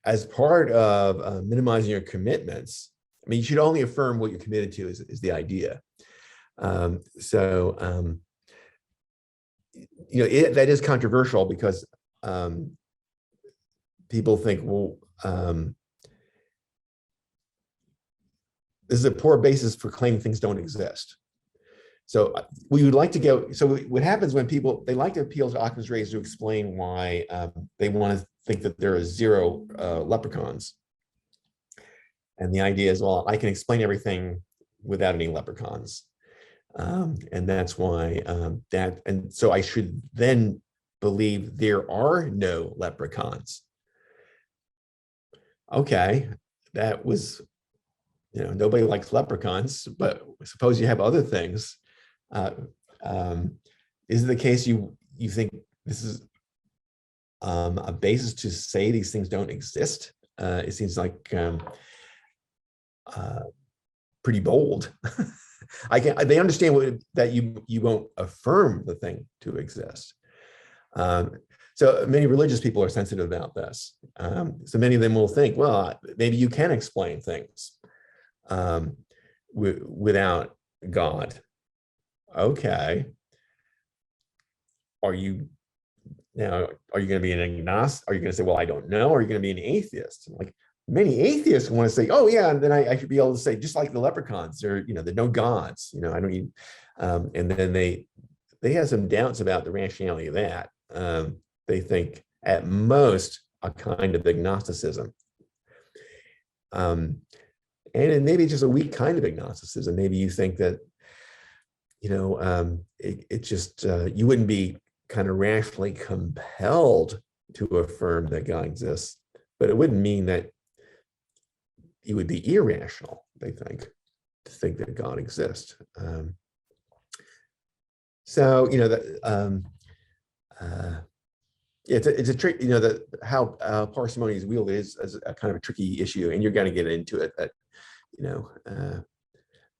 as part of minimizing your commitments, I mean, you should only affirm what you're committed to is the idea. That is controversial because people think, well, this is a poor basis for claiming things don't exist. So we would like to go. So what happens when they like to appeal to Occam's razor to explain why they want to think that there are 0 leprechauns. And the idea is, well, I can explain everything without any leprechauns. And that's why and so I should then believe there are no leprechauns. Okay, that was, nobody likes leprechauns, but suppose you have other things. Is it the case you think this is a basis to say these things don't exist? It seems like pretty bold. They understand that you won't affirm the thing to exist. So many religious people are sensitive about this. So many of them will think, well, maybe you can explain things without God. Okay. Are you going to be an agnostic? Are you going to say, well, I don't know? Or are you going to be an atheist? Like many atheists want to say, oh yeah, and then I should be able to say, just like the leprechauns, they're no gods. I don't need. And then they have some doubts about the rationality of that. They think at most a kind of agnosticism. And maybe just a weak kind of agnosticism. Maybe you think that, it just, you wouldn't be kind of rationally compelled to affirm that God exists, but it wouldn't mean that you would be irrational, they think, to think that God exists. It's a trick, how parsimony is wielded is a kind of a tricky issue, and you're going to get into it. That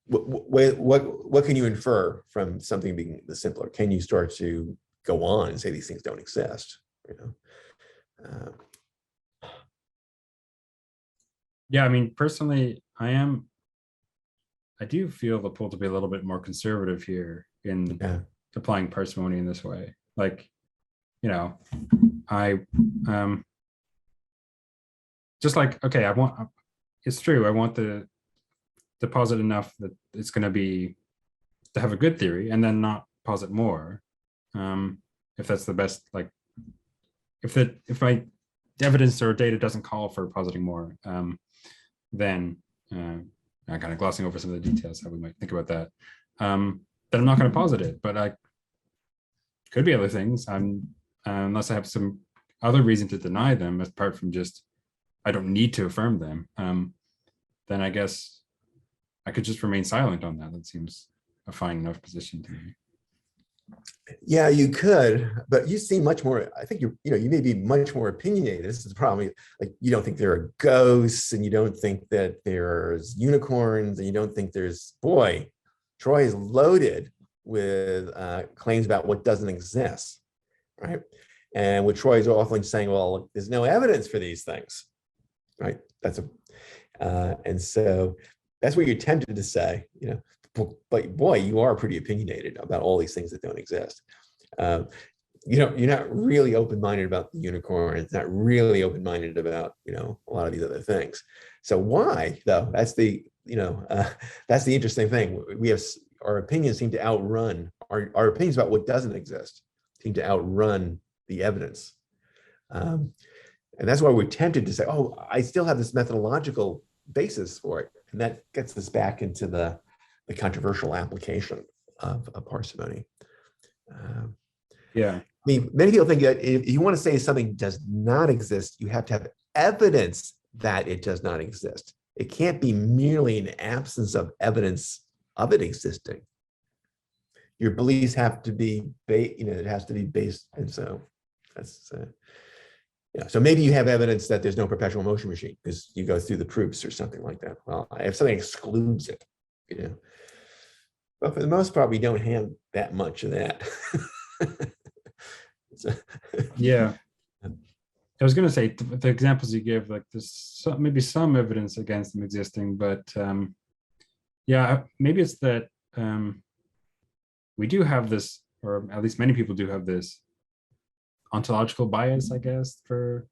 what can you infer from something being the simpler? Can you start to go on and say these things don't exist? Yeah, I mean, personally, I do feel the pull to be a little bit more conservative here in applying parsimony in this way. Like, I just like, okay, it's true, I want the deposit enough that it's going to have a good theory, and then not posit more, if that's the best, like if my evidence or data doesn't call for positing more, then I'm kind of glossing over some of the details, how we might think about that, then I'm not going to posit it. But could be other things, unless I have some other reason to deny them, apart from just I don't need to affirm them, then I guess I could just remain silent on that. That seems a fine enough position to me. Yeah, you could, but you seem much more, I think you may be much more opinionated. This is the problem. Like, you don't think there are ghosts, and you don't think that there's unicorns, and you don't think boy, Troy is loaded with claims about what doesn't exist, right? And what Troy is often saying, well, there's no evidence for these things, right? And so that's what you're tempted to say, but boy, you are pretty opinionated about all these things that don't exist. You're not really open-minded about the unicorn. It's not really open-minded about, a lot of these other things. So why, though? That's the interesting thing. Our opinions seem to outrun our opinions about what doesn't exist seem to outrun the evidence. And that's why we're tempted to say, oh, I still have this methodological basis for it. And that gets us back into the controversial application of parsimony. Yeah. I mean, many people think that if you want to say something does not exist, you have to have evidence that it does not exist. It can't be merely an absence of evidence of it existing. Your beliefs have to be, it has to be based. And so that's, yeah. So maybe you have evidence that there's no perpetual motion machine because you go through the proofs or something like that. Well, if something excludes it, but for the most part, we don't have that much of that. Yeah. I was going to say the examples you give, like there's maybe some evidence against them existing, but yeah, maybe it's that we do have this, or at least many people do have this ontological bias, I guess, for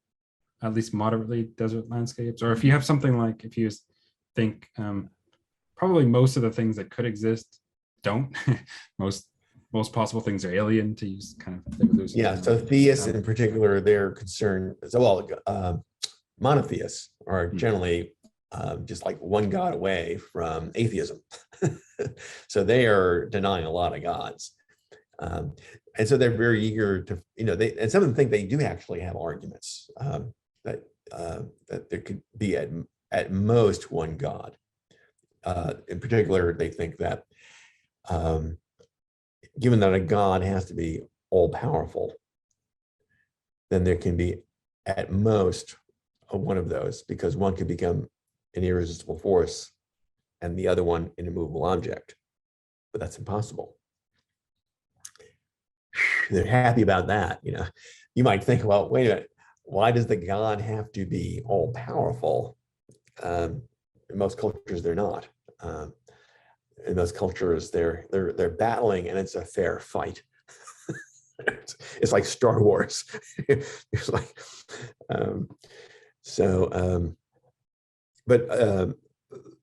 at least moderately desert landscapes. Or if you have something like, if you think probably most of the things that could exist don't. most possible things are alien, to use kind of evolution. Yeah, so theists in particular, they're concerned, monotheists are generally just like one God away from atheism. So they are denying a lot of gods. And so they're very eager to, and some of them think they do actually have arguments that there could be at most one God. In particular, they think that given that a God has to be all-powerful, then there can be at most one of those, because one could become an irresistible force and the other one an immovable object. But that's impossible. They're happy about that. You might think, well, wait a minute, why does the God have to be all-powerful? In most cultures, they're not. In those cultures, they're battling, and it's a fair fight. It's like Star Wars. It's like,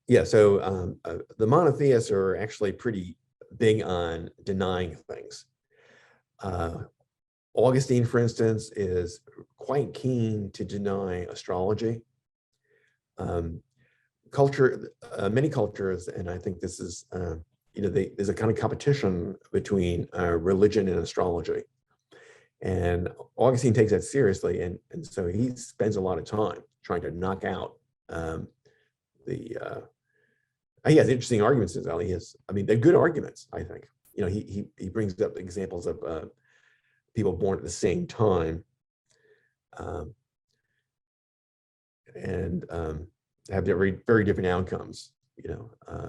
yeah. So the monotheists are actually pretty big on denying things. Augustine, for instance, is quite keen to deny astrology. Many cultures, and I think this is, there's a kind of competition between religion and astrology. And Augustine takes that seriously, and so he spends a lot of time trying to knock out he has interesting arguments as well. They're good arguments, I think. He brings up examples of people born at the same time and have very, very different outcomes,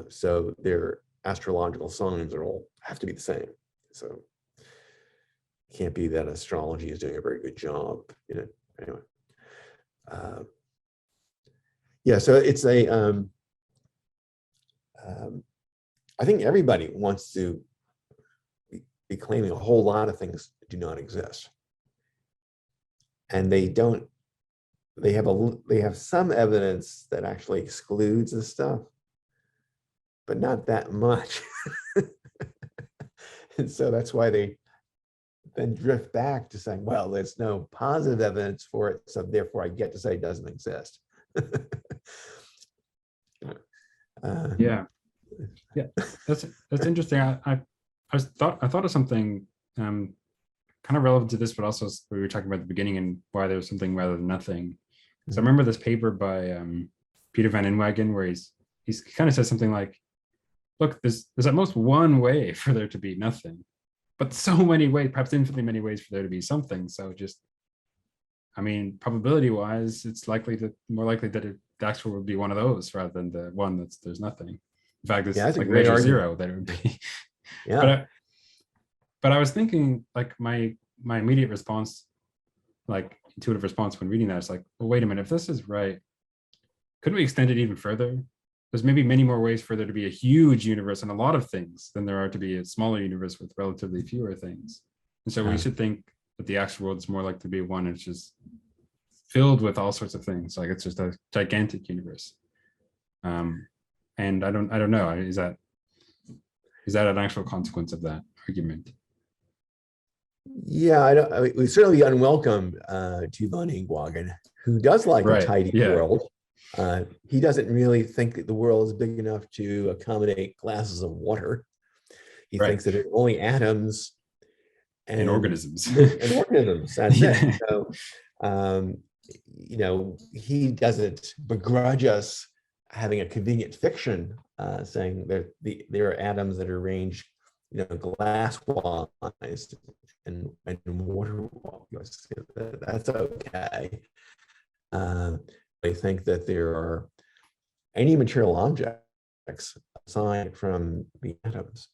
so their astrological signs have to be the same. So it can't be that astrology is doing a very good job, anyway. Yeah, so it's I think everybody wants to be claiming a whole lot of things do not exist. And they don't. They have some evidence that actually excludes this stuff, but not that much. And so that's why they then drift back to saying, well, there's no positive evidence for it, so therefore I get to say it doesn't exist. Yeah, that's interesting. I thought of something kind of relevant to this, but also we were talking about at the beginning and why there's something rather than nothing. So I remember this paper by Peter van Inwagen, where he kind of says something like, look, there's at most one way for there to be nothing, but so many ways, perhaps infinitely many ways for there to be something. So just, probability wise, it's more likely that the actual would be one of those rather than the one there's nothing. In fact, it's like measure zero that it would be. Yeah. But I was thinking, like, my immediate response, like intuitive response when reading that, is like, well, wait a minute, if this is right, couldn't we extend it even further? There's maybe many more ways for there to be a huge universe and a lot of things than there are to be a smaller universe with relatively fewer things. And so we should think that the actual world is more likely to be one that's just filled with all sorts of things. Like it's just a gigantic universe. And I don't know, is that an actual consequence of that argument? Yeah, I mean, it would certainly be unwelcome to von Inwagen, who does like a Right. tidy Yeah. world. He doesn't really think that the world is big enough to accommodate glasses of water. He Right. thinks that it's only atoms And and organisms. and organisms. That's it. Yeah. So, um, he doesn't begrudge us having a convenient fiction, saying that there are atoms that are arranged, glass-wise and water-wise. That's okay. They think that there are any material objects aside from the atoms.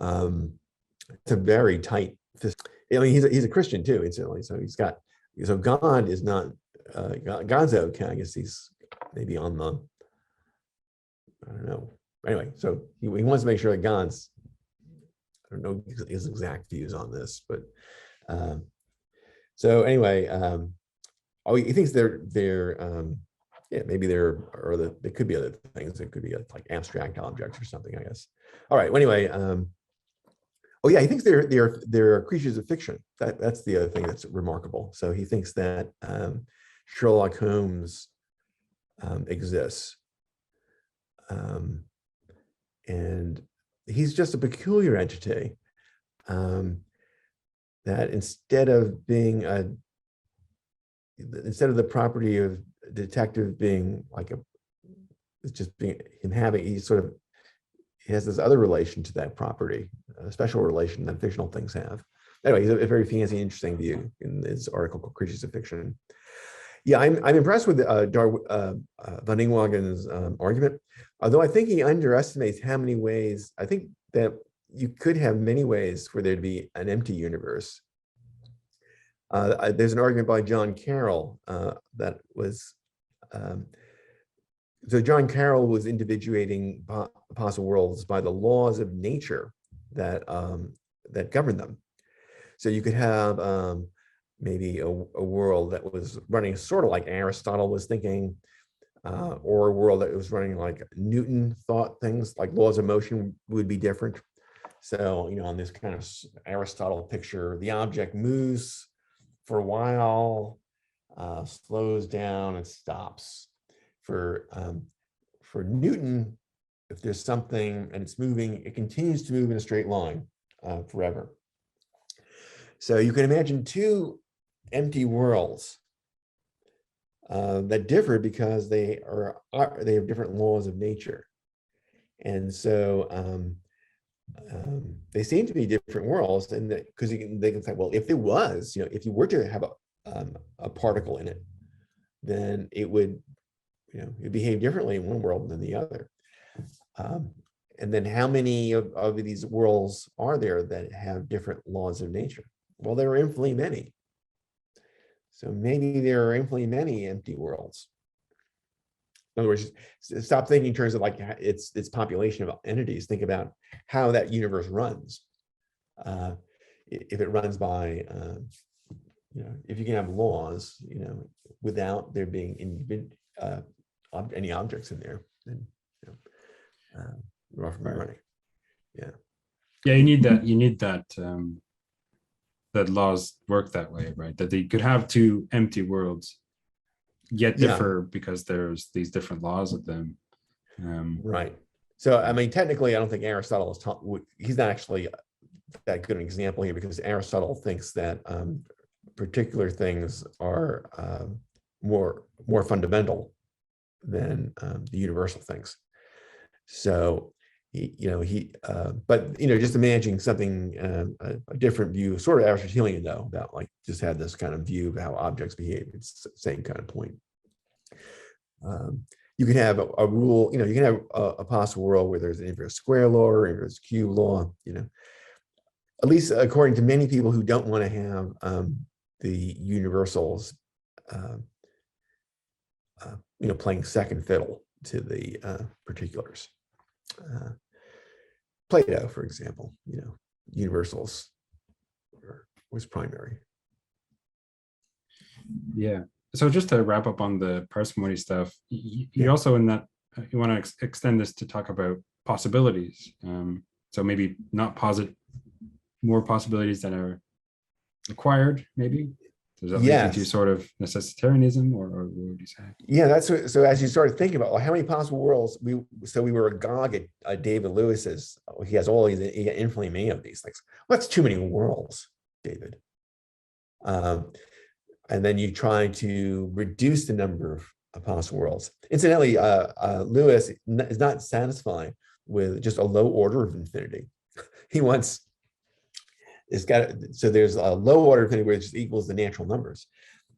It's a very tight. I mean, he's a Christian too, incidentally. So God is not. God's okay. I guess he's maybe on the. I don't know. Anyway, so he wants to make sure that God's. I don't know his exact views on this, but so anyway, he thinks yeah, maybe there could be other things. It could be like abstract objects or something, I guess. All right. Well, anyway, oh yeah, he thinks they're creatures of fiction. That's the other thing that's remarkable. So he thinks that Sherlock Holmes exists, and he's just a peculiar entity. That instead of the property of detective being like it's just being him having, he has this other relation to that property, a special relation that fictional things have. Anyway, he's a very fancy, interesting view in his article called Creatures of Fiction. Yeah, I'm impressed with von Inwagen's argument, although I think he underestimates how many ways. I think that you could have many ways for there to be an empty universe. There's an argument by John Carroll that was, so John Carroll was individuating possible worlds by the laws of nature that govern them. So you could have maybe a world that was running sort of like Aristotle was thinking, or a world that was running like Newton thought things, like laws of motion would be different. So, on this kind of Aristotle picture, the object moves for a while, slows down and stops. For Newton, if there's something and it's moving, it continues to move in a straight line forever. So you can imagine two empty worlds that differ because they have different laws of nature, and so they seem to be different worlds, and because they can say, well, if there was, if you were to have a particle in it, then it would, it behave differently in one world than the other. And then how many of these worlds are there that have different laws of nature? Well, there are infinitely many. So maybe there are infinitely many empty worlds. In other words, stop thinking in terms of like its population of entities. Think about how that universe runs. If it runs by, if you can have laws, without there being any objects in there, then we're off and running. Yeah. Yeah, you need that that laws work that way, right? That they could have two empty worlds yet differ because there's these different laws of them. Right. So, I mean, technically, I don't think Aristotle he's not actually that good an example here, because Aristotle thinks that particular things are more fundamental than the universal things. So, but just imagining something, a different view, sort of Aristotelian though, about like just had this kind of view of how objects behave. It's the same kind of point. You can have a rule, you can have a possible world where there's an inverse square law or inverse cube law, at least according to many people who don't want to have the universals, playing second fiddle to the particulars. Plato, for example, universals was primary. Yeah. So just to wrap up on the parsimony stuff, you also in that you want to extend this to talk about possibilities. So maybe not posit more possibilities than are required, maybe? Does that lead Yes. you to sort of necessitarianism, or what would you say? Yeah, that's what, so as you started thinking about, well, how many possible worlds, we were agog at David Lewis's, he has all these, he got infinitely many of these things. Well, that's too many worlds, David. And then you try to reduce the number of possible worlds. Incidentally, Lewis is not satisfied with just a low order of infinity. He wants, so there's a low order of infinity which equals the natural numbers.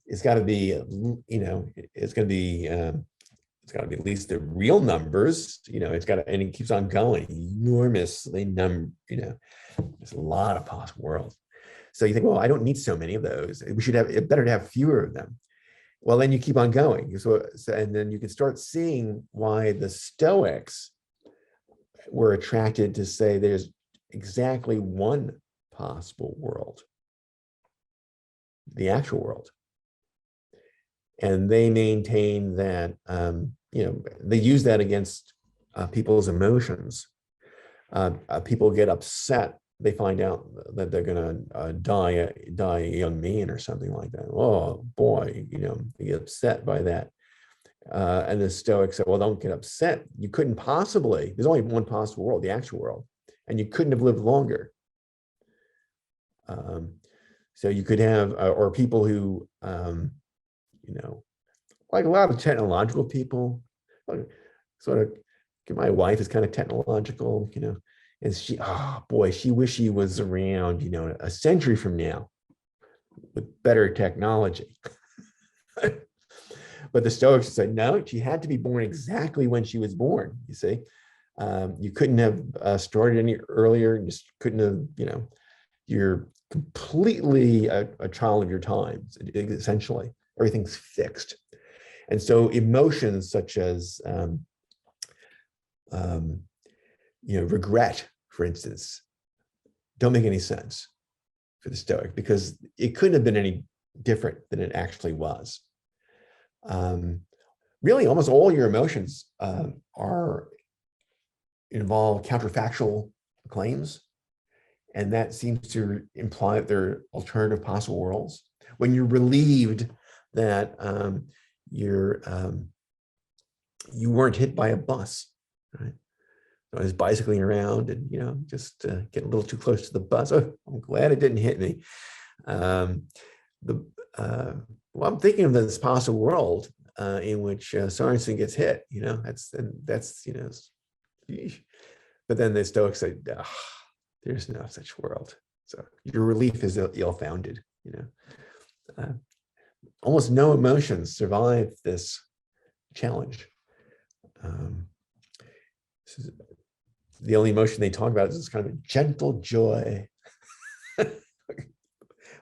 It's got to be, it's going to be at least the real numbers, it's got to, and it keeps on going enormously there's a lot of possible worlds. So you think, well, I don't need so many of those. We should have, it better to have fewer of them. Well, then you keep on going. So and then you can start seeing why the Stoics were attracted to say there's exactly one possible world, the actual world. And they maintain that, they use that against people's emotions. People get upset. They find out that they're going to die a young man or something like that. Oh boy, they get upset by that. And the Stoics said, well, don't get upset. You couldn't possibly, there's only one possible world, the actual world, and you couldn't have lived longer. So you could have, or people who, like a lot of technological people, sort of, my wife is kind of technological, and she, oh boy, she wish she was around, a century from now with better technology. But the Stoics said, no, she had to be born exactly when she was born, you see. You couldn't have started any earlier, you just couldn't have, you're completely a child of your times, essentially. Everything's fixed. And so emotions such as, regret, for instance, don't make any sense for the Stoic because it couldn't have been any different than it actually was. Really, almost all your emotions involve counterfactual claims, and that seems to imply that there are alternative possible worlds. When you're relieved that you weren't hit by a bus, right? So I was bicycling around and just get a little too close to the bus. Oh, I'm glad it didn't hit me. Well, I'm thinking of this possible world in which Sorensen gets hit. That's but then the Stoics say, there's no such world. So your relief is ill-founded. Almost no emotions survive this challenge. The only emotion they talk about is this kind of a gentle joy. I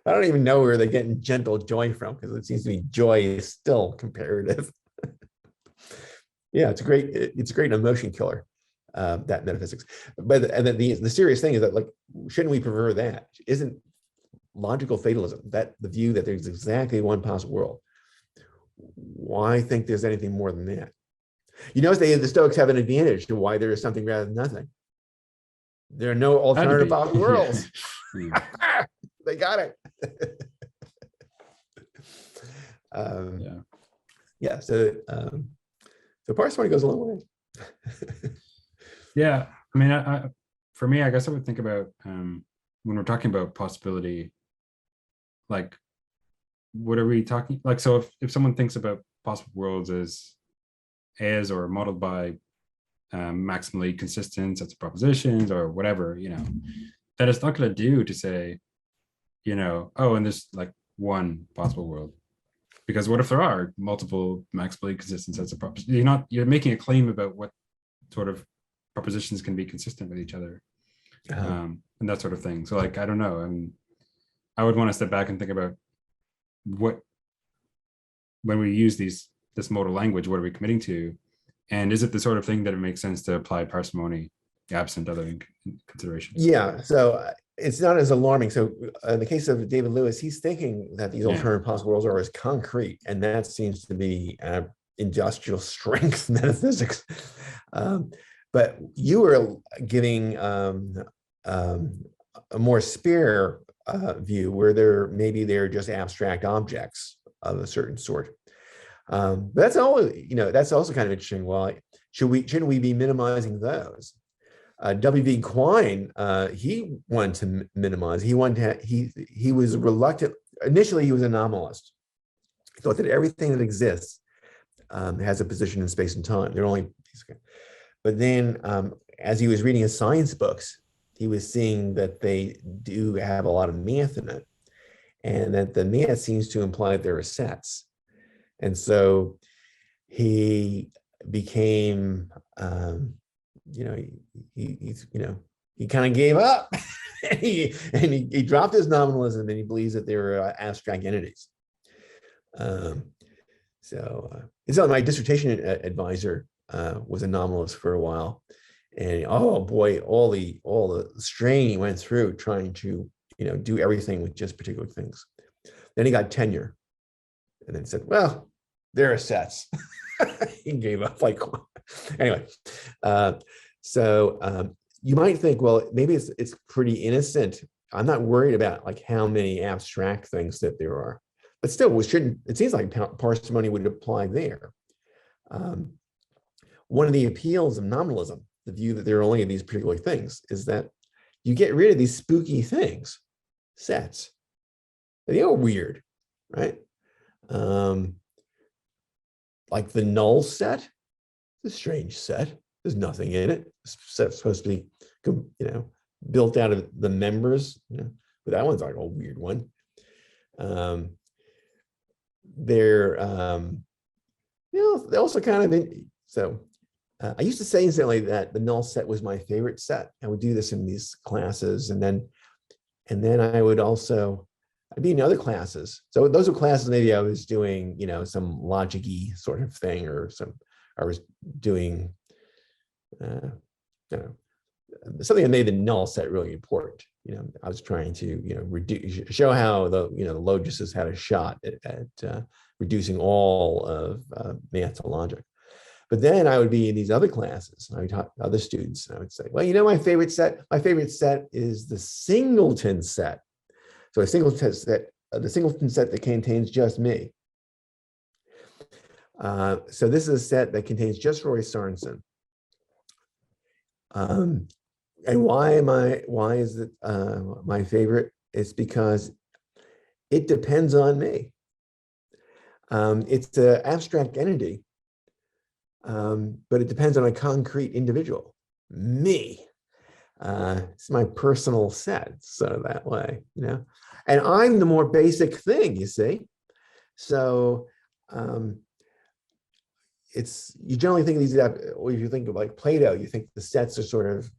don't even know where they're getting gentle joy from because it seems to me joy is still comparative. Yeah, it's a great emotion killer, that metaphysics. But and then the serious thing is that, like, shouldn't we prefer that? Isn't logical fatalism that the view that there's exactly one possible world? Why think there's anything more than that? The Stoics have an advantage to why there is something rather than nothing. There are no alternative possible worlds. They got it. So parsimony goes a long way. Yeah, I mean, for me, I guess I would think about when we're talking about possibility, like, what are we talking, like, so if someone thinks about possible worlds as or modeled by maximally consistent sets of propositions or whatever, that it's not going to do to say, oh, and there's like one possible world, because what if there are multiple maximally consistent sets of propositions? You're making a claim about what sort of propositions can be consistent with each other, and that sort of thing. So, like, I don't know. I mean, I would want to step back and think about when we use this modal language, what are we committing to? And is it the sort of thing that it makes sense to apply parsimony absent other considerations? Yeah, so it's not as alarming. So in the case of David Lewis, he's thinking that these alternative possible worlds are as concrete, and that seems to be industrial strength metaphysics. But you were giving a more spare view where they're just abstract objects of a certain sort. But that's also kind of interesting. Well, shouldn't we be minimizing those? W.V. Quine, he wanted to minimize. He was reluctant. Initially, he was a nominalist. He thought that everything that exists has a position in space and time. But then, as he was reading his science books, he was seeing that they do have a lot of math in it, and that the math seems to imply there are sets. And so he became, he kind of gave up, and he dropped his nominalism, and he believes that they were abstract entities. So my dissertation advisor was a nominalist for a while, and oh boy, all the strain he went through trying to do everything with just particular things. Then he got tenure, and then said, "Well, there are sets." He gave up. Anyway, so you might think, well, maybe it's pretty innocent. I'm not worried about how many abstract things that there are, but still, it seems like parsimony would apply there. One of the appeals of nominalism, the view that there are only these particular things, is that you get rid of these spooky things, sets. They are weird, right? Like the null set, it's a strange set. There's nothing in it. It's supposed to be, built out of the members. But that one's like a weird one. They're also kind of so. I used to say instantly that the null set was my favorite set. I would do this in these classes, and then I'd be in other classes. So those were classes maybe I was doing, some logic-y sort of thing, or I was doing, something that made the null set really important. I was trying to, show how the logists had a shot at reducing all of math to logic. But then I would be in these other classes, and I would talk to other students, and I would say, well, my favorite set is the singleton set. So a singleton set, the singleton set that contains just me. So this is a set that contains just Roy Sorensen. And why is it my favorite? It's because it depends on me. It's an abstract entity, but it depends on a concrete individual, me. It's my personal set, so that way, and I'm the more basic thing, you see. So you generally think of these, or if you think of Plato, you think the sets are sort of,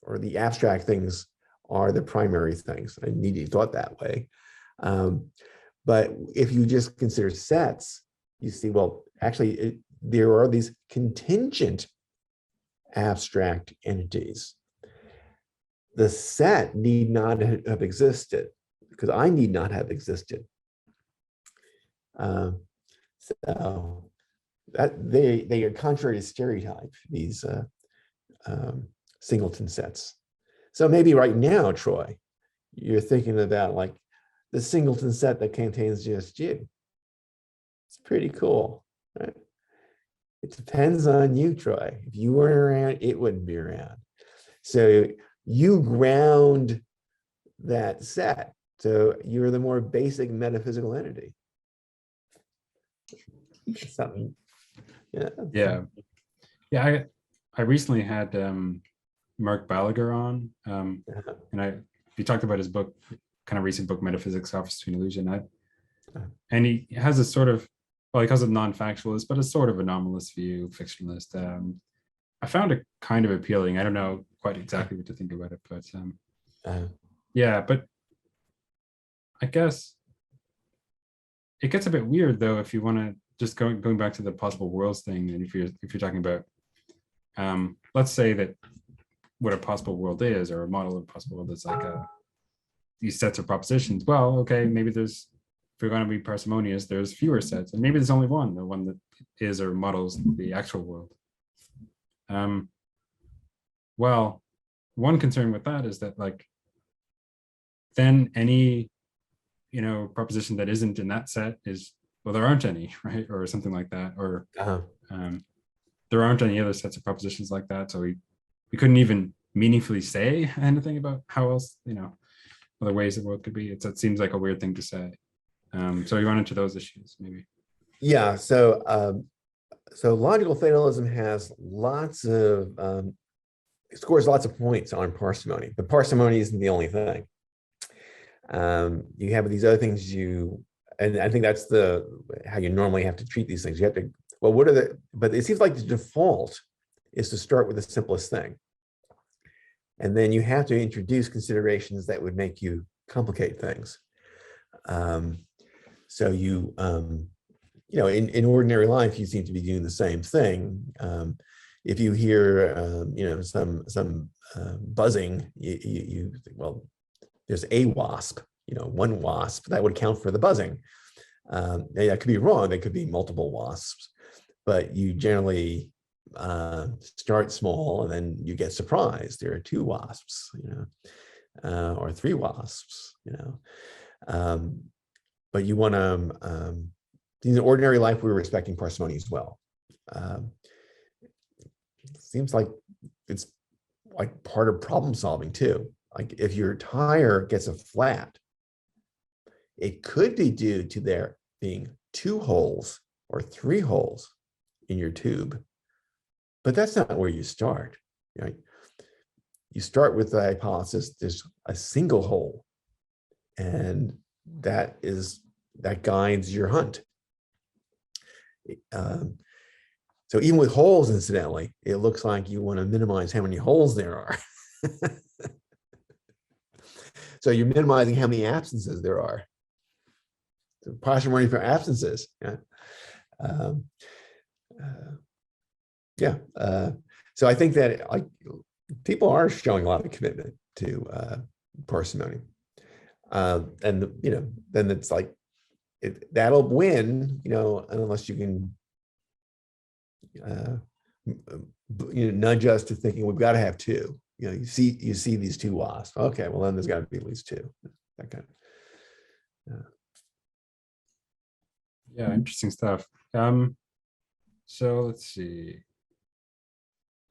or the abstract things are the primary things. I need to thought that way. But if you just consider sets, you see, well, actually, there are these contingent abstract entities. The set need not have existed, because I need not have existed. So that they are contrary to stereotype, these singleton sets. So maybe right now, Troy, you're thinking about the singleton set that contains just you. It's pretty cool, right? It depends on you, Troy. If you weren't around, it wouldn't be around. So you ground that set. So you're the more basic metaphysical entity. Something. Yeah. I recently had Mark Balaguer on, and he talked about his book, kind of recent book, Metaphysics, Office to an Illusion. And he has a sort of, well, he calls it non-factualist, but a sort of anomalous view, fictionalist. I found it kind of appealing. I don't know quite exactly what to think about it, but but I guess it gets a bit weird though if you want to just going back to the possible worlds thing, and if you're talking about, let's say that what a possible world is, or a model of a possible world is these sets of propositions. Well, okay, maybe if we're going to be parsimonious, there's fewer sets, and maybe there's only one, the one that is or models the actual world. Well, one concern with that is that like, then any, proposition that isn't in that set is, well, there aren't any, right? Or something like that. Or there aren't any other sets of propositions like that. So we couldn't even meaningfully say anything about how else, other ways the world could be. It seems like a weird thing to say. So we run into those issues maybe. Yeah. So logical fatalism has lots of it scores lots of points on parsimony, but parsimony isn't the only thing. You have these other things and I think that's how you normally have to treat these things. You have to, well, but it seems like the default is to start with the simplest thing. And then you have to introduce considerations that would make you complicate things. So in ordinary life, you seem to be doing the same thing. If you hear, some buzzing, you think, well, there's a wasp, one wasp that would count for the buzzing. That could be wrong. There could be multiple wasps, but you generally start small and then you get surprised. There are two wasps, or three wasps, but you want to, in ordinary life, we're respecting parsimony as well. Seems like it's like part of problem solving too. Like if your tire gets a flat, it could be due to there being two holes or three holes in your tube, but that's not where you start, right? You start with the hypothesis there's a single hole, and that guides your hunt. So even with holes, incidentally, it looks like you want to minimize how many holes there are. So you're minimizing how many absences there are. So parsimony for absences. So I think that people are showing a lot of commitment to parsimony, and then it's like that'll win, unless you can nudge us to thinking we've got to have two. You see these two wasps. Okay, well then there's got to be at least two. That kind of. Yeah, interesting stuff. So let's see. I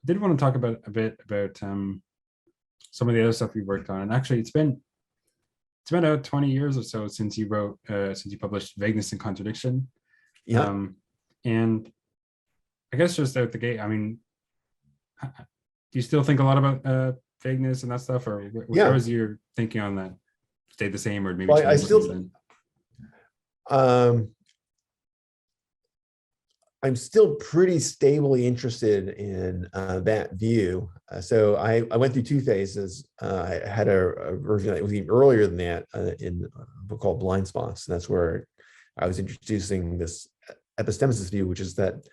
did want to talk a bit about some of the other stuff we worked on. And actually, it's been about 20 years or so since you published Vagueness and Contradiction. Yeah. And I guess just out the gate, I mean, do you still think a lot about vagueness and that stuff, or how is your thinking on that? Stay the same, or maybe? Well, I still. I'm still pretty stably interested in that view. So I went through two phases. I had a version that was even earlier than that in a book called Blind Spots. And that's where I was introducing this epistemicist view, which is that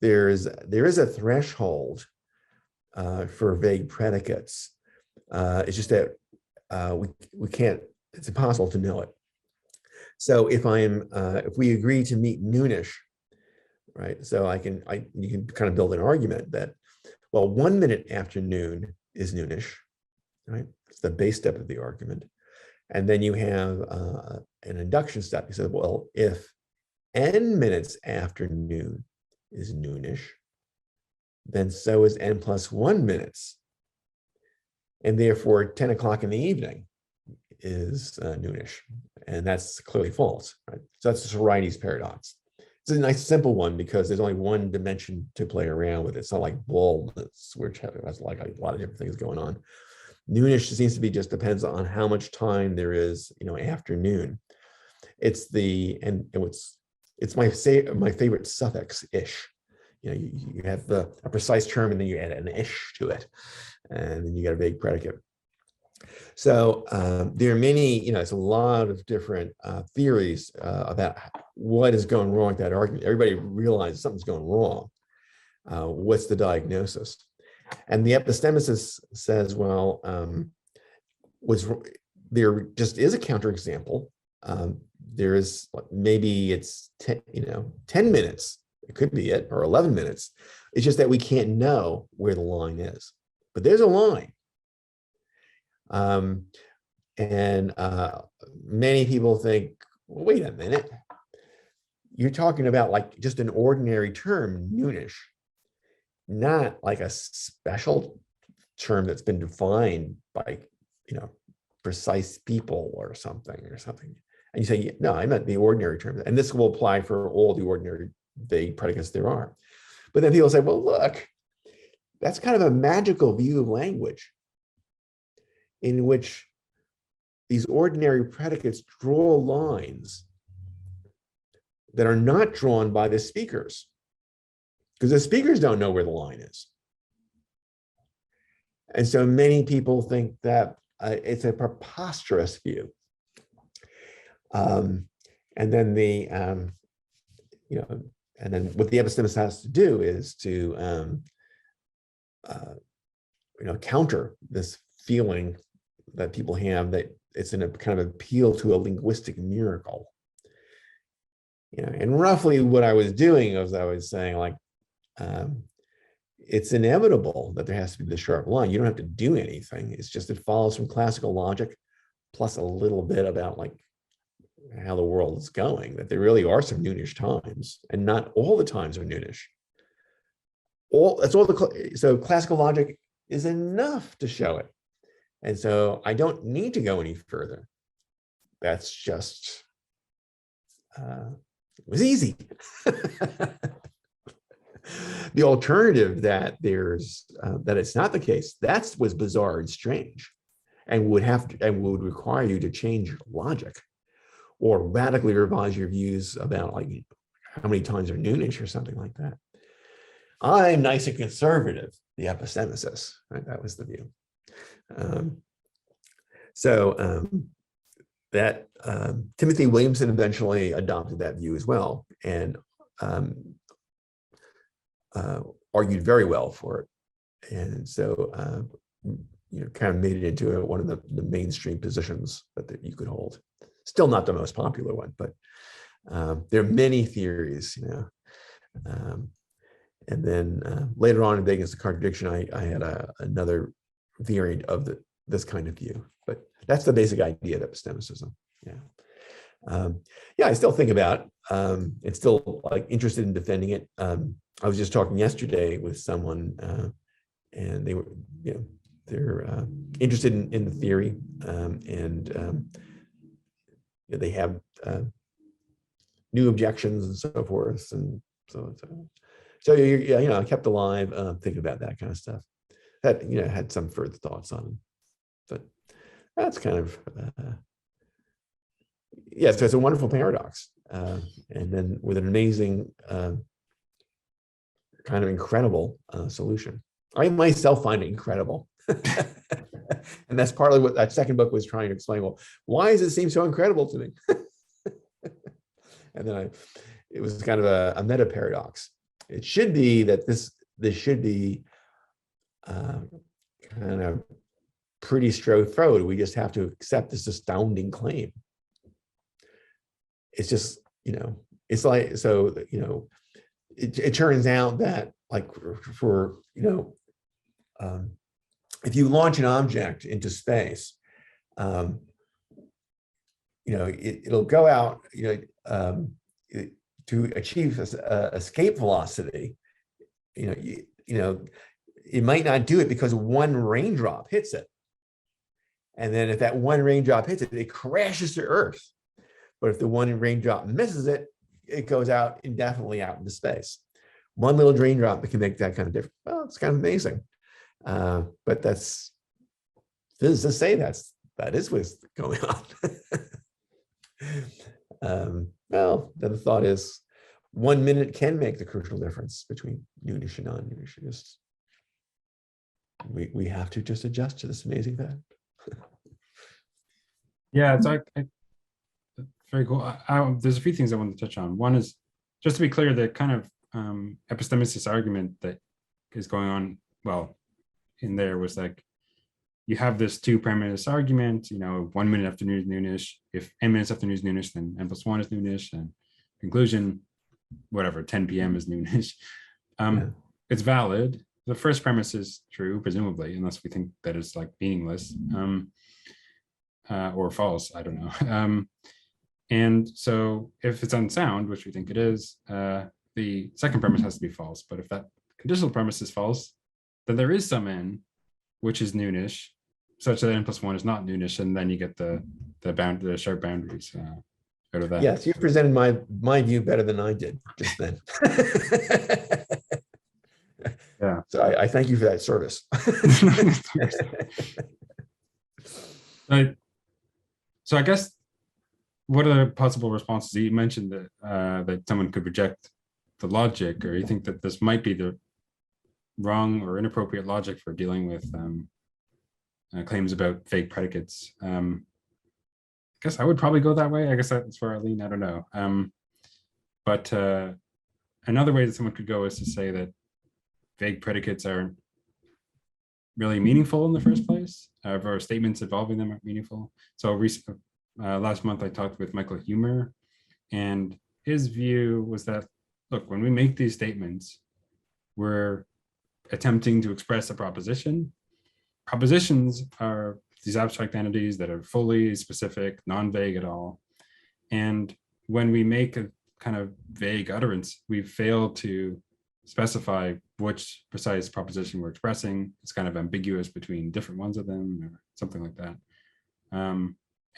there is a threshold for vague predicates. It's just that we can't. It's impossible to know it. So if we agree to meet noonish, right? So you can kind of build an argument that, well, 1 minute after noon is noonish, right? It's the base step of the argument. And then you have an induction step. You said, well, if n minutes after noon is noonish, then so is n plus 1 minutes. And therefore 10 o'clock in the evening is noonish. And that's clearly false, right? So that's the Sorites paradox. It's a nice simple one because there's only one dimension to play around with. It's not like baldness, which has like a lot of different things going on. Noonish seems to be just depends on how much time there is, afternoon. It's my favorite suffix ish. You have a precise term and then you add an ish to it, and then you get a vague predicate. So there are many, it's a lot of different theories about what is going wrong with that argument. Everybody realizes something's going wrong. What's the diagnosis? And the epistemicist says, well, there just is a counterexample. There is maybe it's 10 minutes. It could be it, or 11 minutes. It's just that we can't know where the line is. But there's a line. And many people think, well, wait a minute, you're talking about like just an ordinary term, noonish, not like a special term that's been defined by, precise people or something. And you say, no, I meant the ordinary term. And this will apply for all the ordinary vague predicates there are. But then people say, well, look, that's kind of a magical view of language in which these ordinary predicates draw lines that are not drawn by the speakers, because the speakers don't know where the line is. And so many people think that it's a preposterous view. And then and then what the epistemist has to do is to counter this feeling that people have that it's in a kind of appeal to a linguistic miracle. And roughly what I was doing was I was saying, like, it's inevitable that there has to be the sharp line. You don't have to do anything. It's just it follows from classical logic plus a little bit about like how the world is going, that there really are some noonish times, and not all the times are noonish. So classical logic is enough to show it. And so I don't need to go any further. That's just, it was easy. The alternative that that it's not the case, that was bizarre and strange, and would require you to change your logic or radically revise your views about like how many times are noonish or something like that. I'm nice and conservative, the epistemicist, right? That was the view. That Timothy Williamson eventually adopted that view as well, and argued very well for it, and so kind of made it into one of the mainstream positions that you could hold. Still not the most popular one, but there are many theories, and then later on in Vagueness and Contradiction, I had another variant of this kind of view, but that's the basic idea of epistemicism. I still think about it's still like interested in defending it. I was just talking yesterday with someone, and they were, they're interested in the theory, and they have new objections and so forth, and so I kept alive thinking about that kind of stuff. That had some further thoughts on it, but that's kind of so it's a wonderful paradox, and then with an amazing kind of incredible solution. I myself find it incredible. And that's partly what that second book was trying to explain. Well, why does it seem so incredible to me? And then it was kind of a meta paradox. It should be that this should be kind of pretty straightforward. We just have to accept this astounding claim. It's just, it's like, so, it turns out that like for if you launch an object into space, it'll go out, to achieve escape velocity. It might not do it because one raindrop hits it, and then if that one raindrop hits it, it crashes to Earth. But if the one raindrop misses it, it goes out indefinitely out into space. One little raindrop that can make that kind of difference. Well, it's kind of amazing. But that's physicists say that is what's going on. Well, then the thought is 1 minute can make the crucial difference between noonish and non-noonish. We have to just adjust to this amazing fact. Yeah, it's like very cool. There's a few things I want to touch on. One is, just to be clear, the kind of epistemicist argument that is going on, well, in there was like, you have this two premise argument, 1 minute after noon is noonish. If n minutes after noon is noonish, then n plus 1 is noonish. And conclusion, whatever, 10 p.m. is noonish. It's valid. the first premise is true, presumably, unless we think that it's like meaningless or false. I don't know. And so if it's unsound, which we think it is, the second premise has to be false. But if that conditional premise is false, then there is some n, which is noonish, such that n+1 is not noonish, and then you get the sharp boundaries out of that. Yes, you presented my view better than I did just then. Yeah. So I thank you for that service. So I guess what are the possible responses? You mentioned that that someone could reject the logic, or you think that this might be the wrong or inappropriate logic for dealing with claims about fake predicates. I guess I would probably go that way. I guess that's where I lean. I don't know. But another way that someone could go is to say that vague predicates aren't really meaningful in the first place, or statements involving them aren't meaningful. So last month I talked with Michael Huemer, and his view was that, look, when we make these statements, we're attempting to express a proposition. Propositions are these abstract entities that are fully specific, non-vague at all. And when we make a kind of vague utterance, we fail to specify which precise proposition we're expressing. It's kind of ambiguous between different ones of them or something like that.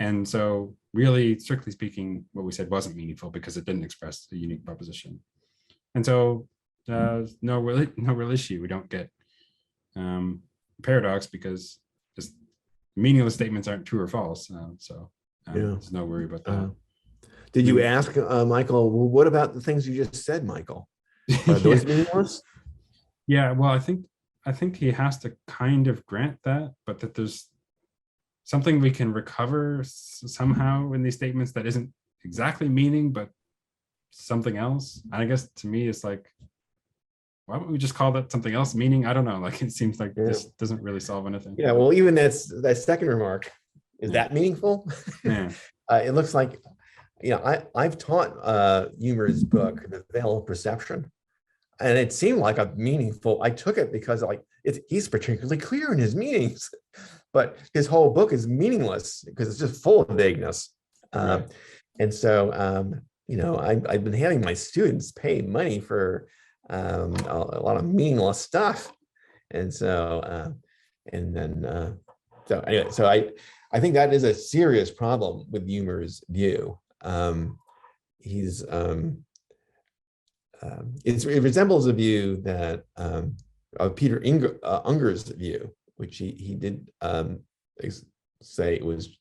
And so really, strictly speaking, what we said wasn't meaningful because it didn't express a unique proposition. And so no real issue. We don't get paradox because just meaningless statements aren't true or false. There's no worry about that. Did you ask Michael, well, what about the things you just said, Michael? Are those meaningless? Yeah, well, I think he has to kind of grant that, but that there's something we can recover somehow in these statements that isn't exactly meaning, but something else. And I guess to me, it's like, why don't we just call that something else meaning? I don't know. Like, it seems like this doesn't really solve anything. Yeah, well, even that second remark, is that meaningful? Yeah. It looks like, I've taught Huemer's book, The Veil of Perception, and it seemed like a meaningful. I took it because he's particularly clear in his meanings, but his whole book is meaningless because it's just full of vagueness. Right. And so, I've been having my students pay money for a lot of meaningless stuff, and so, I think that is a serious problem with Huemer's view. It resembles a view that of Peter Unger's view, which he did say it was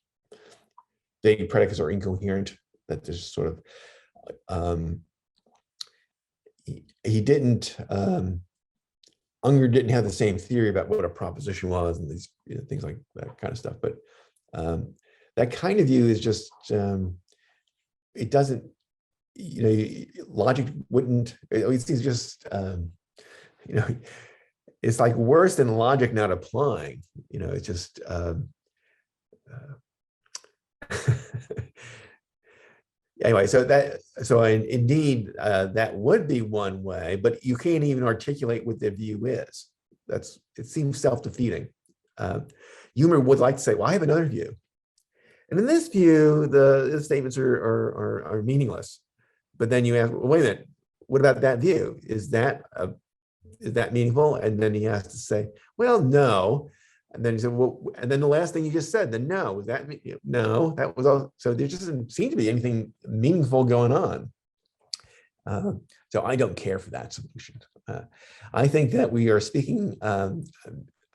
vague predicates are incoherent, that there's sort of he didn't Unger didn't have the same theory about what a proposition was and these things like that kind of stuff, but that kind of view is just it doesn't, logic wouldn't, it's just it's like worse than logic not applying, it's just anyway, indeed that would be one way, but you can't even articulate what the view is. It seems self-defeating. Huemer would like to say, well, I have another view, and in this view the statements are meaningless. But then you ask, well, wait a minute, what about that view? Is that meaningful? And then he has to say, well, no. And then he said, well, and then the last thing you just said, the no, was that no? That was all. So there just doesn't seem to be anything meaningful going on. So I don't care for that solution. I think that we are speaking.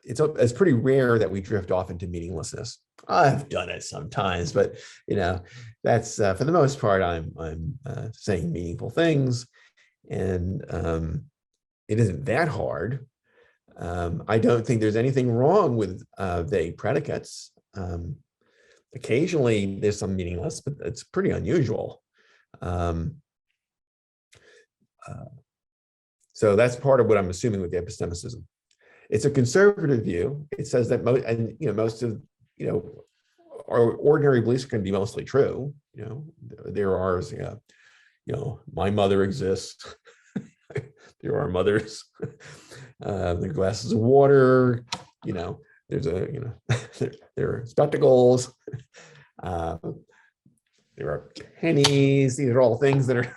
It's pretty rare that we drift off into meaninglessness. I've done it sometimes, but that's for the most part, I'm saying meaningful things, and it isn't that hard. I don't think there's anything wrong with vague predicates. Occasionally there's some meaningless, but it's pretty unusual. So that's part of what I'm assuming with the epistemicism. It's a conservative view. It says that most of our ordinary beliefs can be mostly true. There are, my mother exists. There are mothers. There are glasses of water. There's there are spectacles. There are pennies. These are all things that are.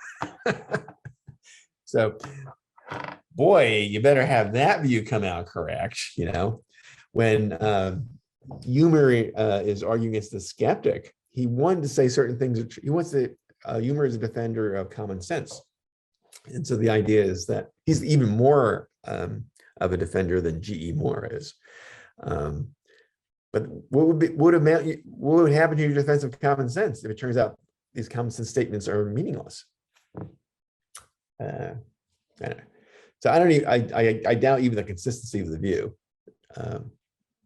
So, boy, you better have that view come out correct. When Huemer is arguing against the skeptic, he wanted to say certain things. He wants to. Huemer is a defender of common sense, and so the idea is that he's even more of a defender than G.E. Moore is. But what would happen to your defense of common sense if it turns out these common sense statements are meaningless? I don't know. So I doubt even the consistency of the view.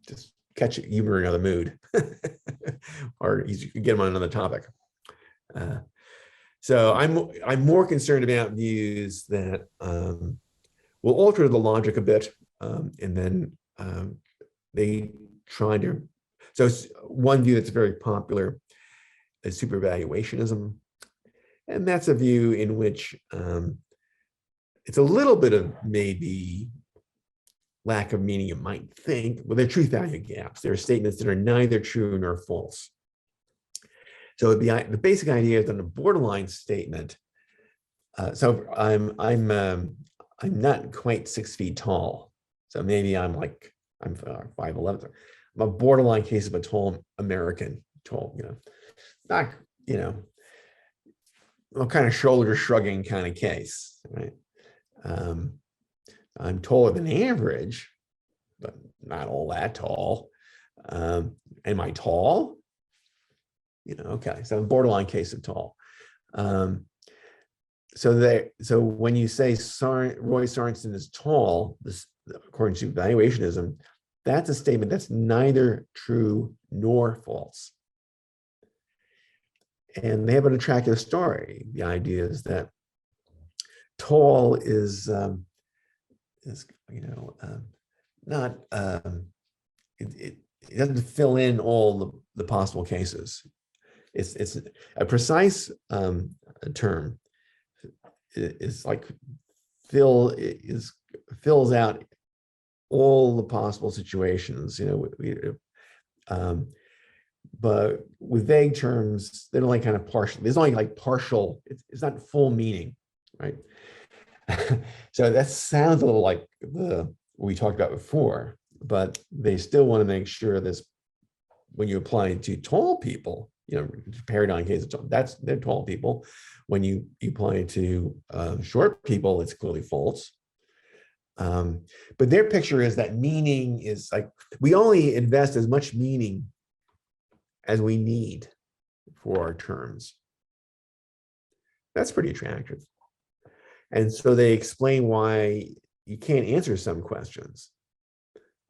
Just catch Huemer in another mood, or you can get him on another topic. So I'm more concerned about views that will alter the logic a bit, and then they try to. So one view that's very popular is supervaluationism, and that's a view in which it's a little bit of maybe lack of meaning, you might think. Well, they're truth value gaps. There are statements that are neither true nor false. So the basic idea is that a borderline statement. So I'm not quite 6 feet tall. So maybe I'm 5'11". I'm a borderline case of a tall American, not a kind of shoulder shrugging kind of case, right? I'm taller than average, but not all that tall. Am I tall? Okay, so I'm borderline case of tall. So when you say Roy Sorensen is tall, according to valuationism, that's a statement that's neither true nor false. And they have an attractive story. The idea is that tall is not it doesn't fill in all the possible cases. It's a precise term. Is like fills out all the possible situations. But with vague terms, they're only kind of partial. There's only like partial. It's not full meaning, right? So that sounds a little like what we talked about before, but they still want to make sure this, when you apply it to tall people, paradigm case, they're tall people. When you apply it to short people, it's clearly false. But their picture is that meaning is like, we only invest as much meaning as we need for our terms. That's pretty attractive. And so they explain why you can't answer some questions.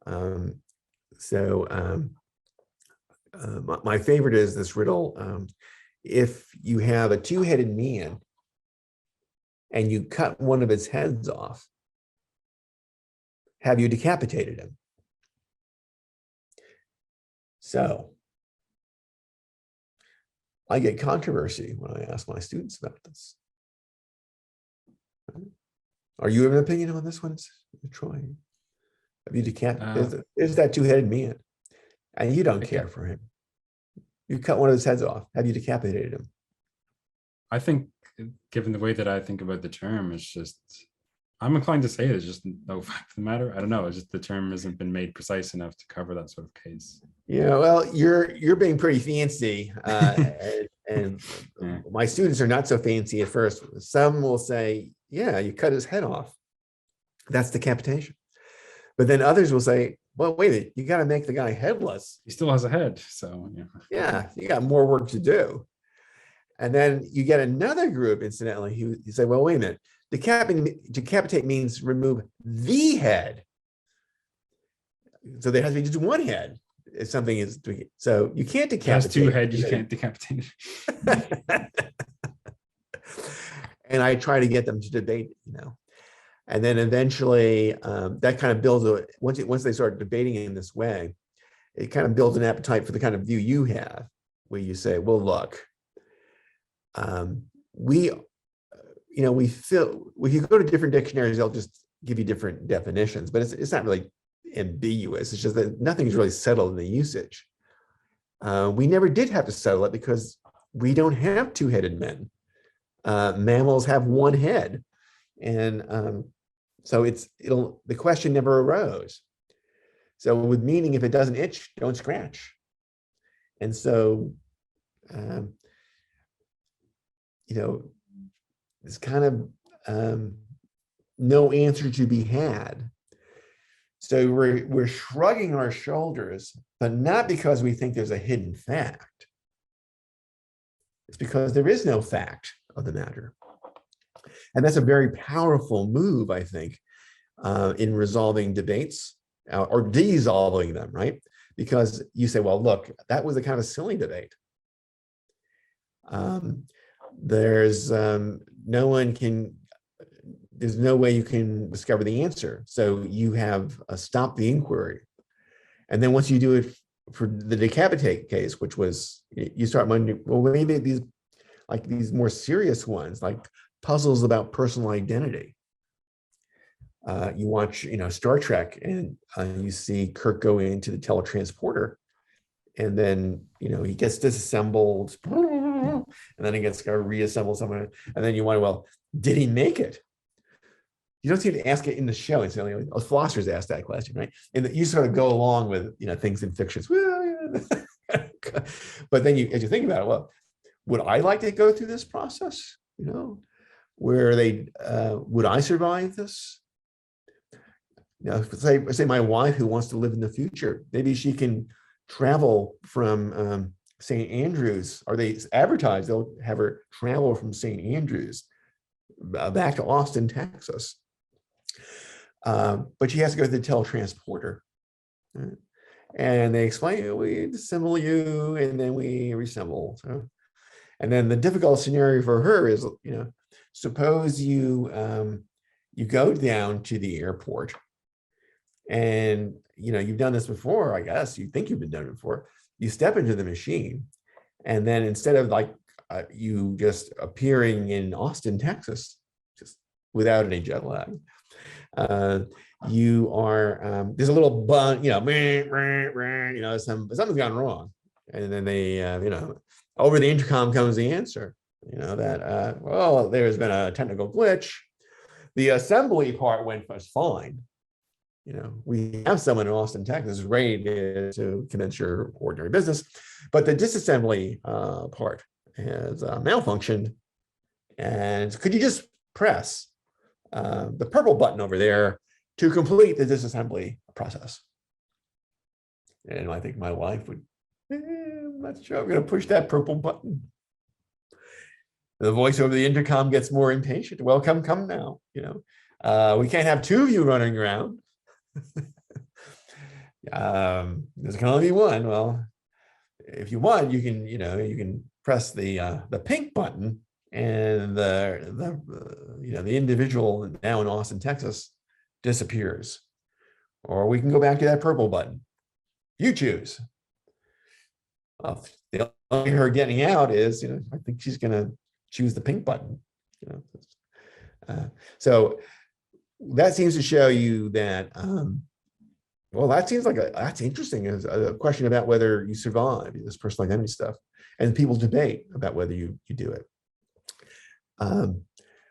My favorite is this riddle. If you have a two-headed man and you cut one of his heads off, have you decapitated him? So I get controversy when I ask my students about this. Are you of an opinion on this one, Troy? Have you decapitated? There's that two-headed man, and you don't care for him. You cut one of his heads off. Have you decapitated him? I think, given the way that I think about the term, it's just, I'm inclined to say there's just no fact of the matter. I don't know. It's just the term hasn't been made precise enough to cover that sort of case. Yeah, well, you're being pretty fancy, and yeah. My students are not so fancy at first. Some will say, "Yeah, you cut his head off. That's decapitation." But then others will say, "Well, wait a minute. You got to make the guy headless. He still has a head, so yeah. Yeah, you got more work to do." And then you get another group, incidentally, who you say, "Well, wait a minute. Decapitate means remove the head. So there has to be just one head. If something is so you can't decapitate. Has two heads, you can't decapitate." And I try to get them to debate, and then eventually that kind of builds once they start debating in this way, it kind of builds an appetite for the kind of view you have, where you say, "Well, look, we feel, if you go to different dictionaries, they'll just give you different definitions, but it's not really ambiguous. It's just that nothing's really settled in the usage. We never did have to settle it because we don't have two-headed men. Mammals have one head, and so the question never arose. So with meaning, if it doesn't itch, don't scratch. And so, it's kind of no answer to be had. So we're shrugging our shoulders, but not because we think there's a hidden fact. It's because there is no fact of the matter. And that's a very powerful move, I think, in resolving debates or dissolving them, right? Because you say, well, look, that was a kind of silly debate. There's no way you can discover the answer. So you have stopped the inquiry. And then once you do it for the decapitate case, which was, you start wondering, well, maybe these more serious ones, like puzzles about personal identity. You watch, Star Trek, and you see Kirk go into the teletransporter, and then, he gets disassembled, and then he gets reassembled somewhere, and then you wonder, well, did he make it? You don't seem to ask it in the show. It's only philosophers ask that question, right? And you sort of go along with, things in fictions. Well, but then as you think about it, well, would I like to go through this process? Where would I survive this? Say my wife who wants to live in the future, maybe she can travel from St. Andrews, or they advertise they'll have her travel from St. Andrews back to Austin, Texas. But she has to go to the teletransporter. Right? And they explain, we disassemble you, and then we reassemble. So, and then the difficult scenario for her is, suppose you go down to the airport, and you've done this before, I guess. You think you've been done it before. You step into the machine, and then instead of you just appearing in Austin, Texas, just without any jet lag, you are there's a little bun, something's gone wrong, and then they over the intercom comes the answer, that well, there's been a technical glitch. The assembly part went just fine. We have someone in Austin, Texas, ready to commence your ordinary business, but the disassembly part has malfunctioned. And could you just press the purple button over there to complete the disassembly process? And I think my wife would, I'm not sure I'm going to push that purple button. The voice over the intercom gets more impatient. Well, come now. We can't have two of you running around. There's can only be one. Well, if you want, you can press the pink button, and the individual now in Austin, Texas, disappears. Or we can go back to that purple button. You choose. The only her getting out is, I think she's going to choose the pink button. So that seems to show you that, well, that seems like that's interesting. Is a question about whether you survive this personal identity stuff, and people debate about whether you do it.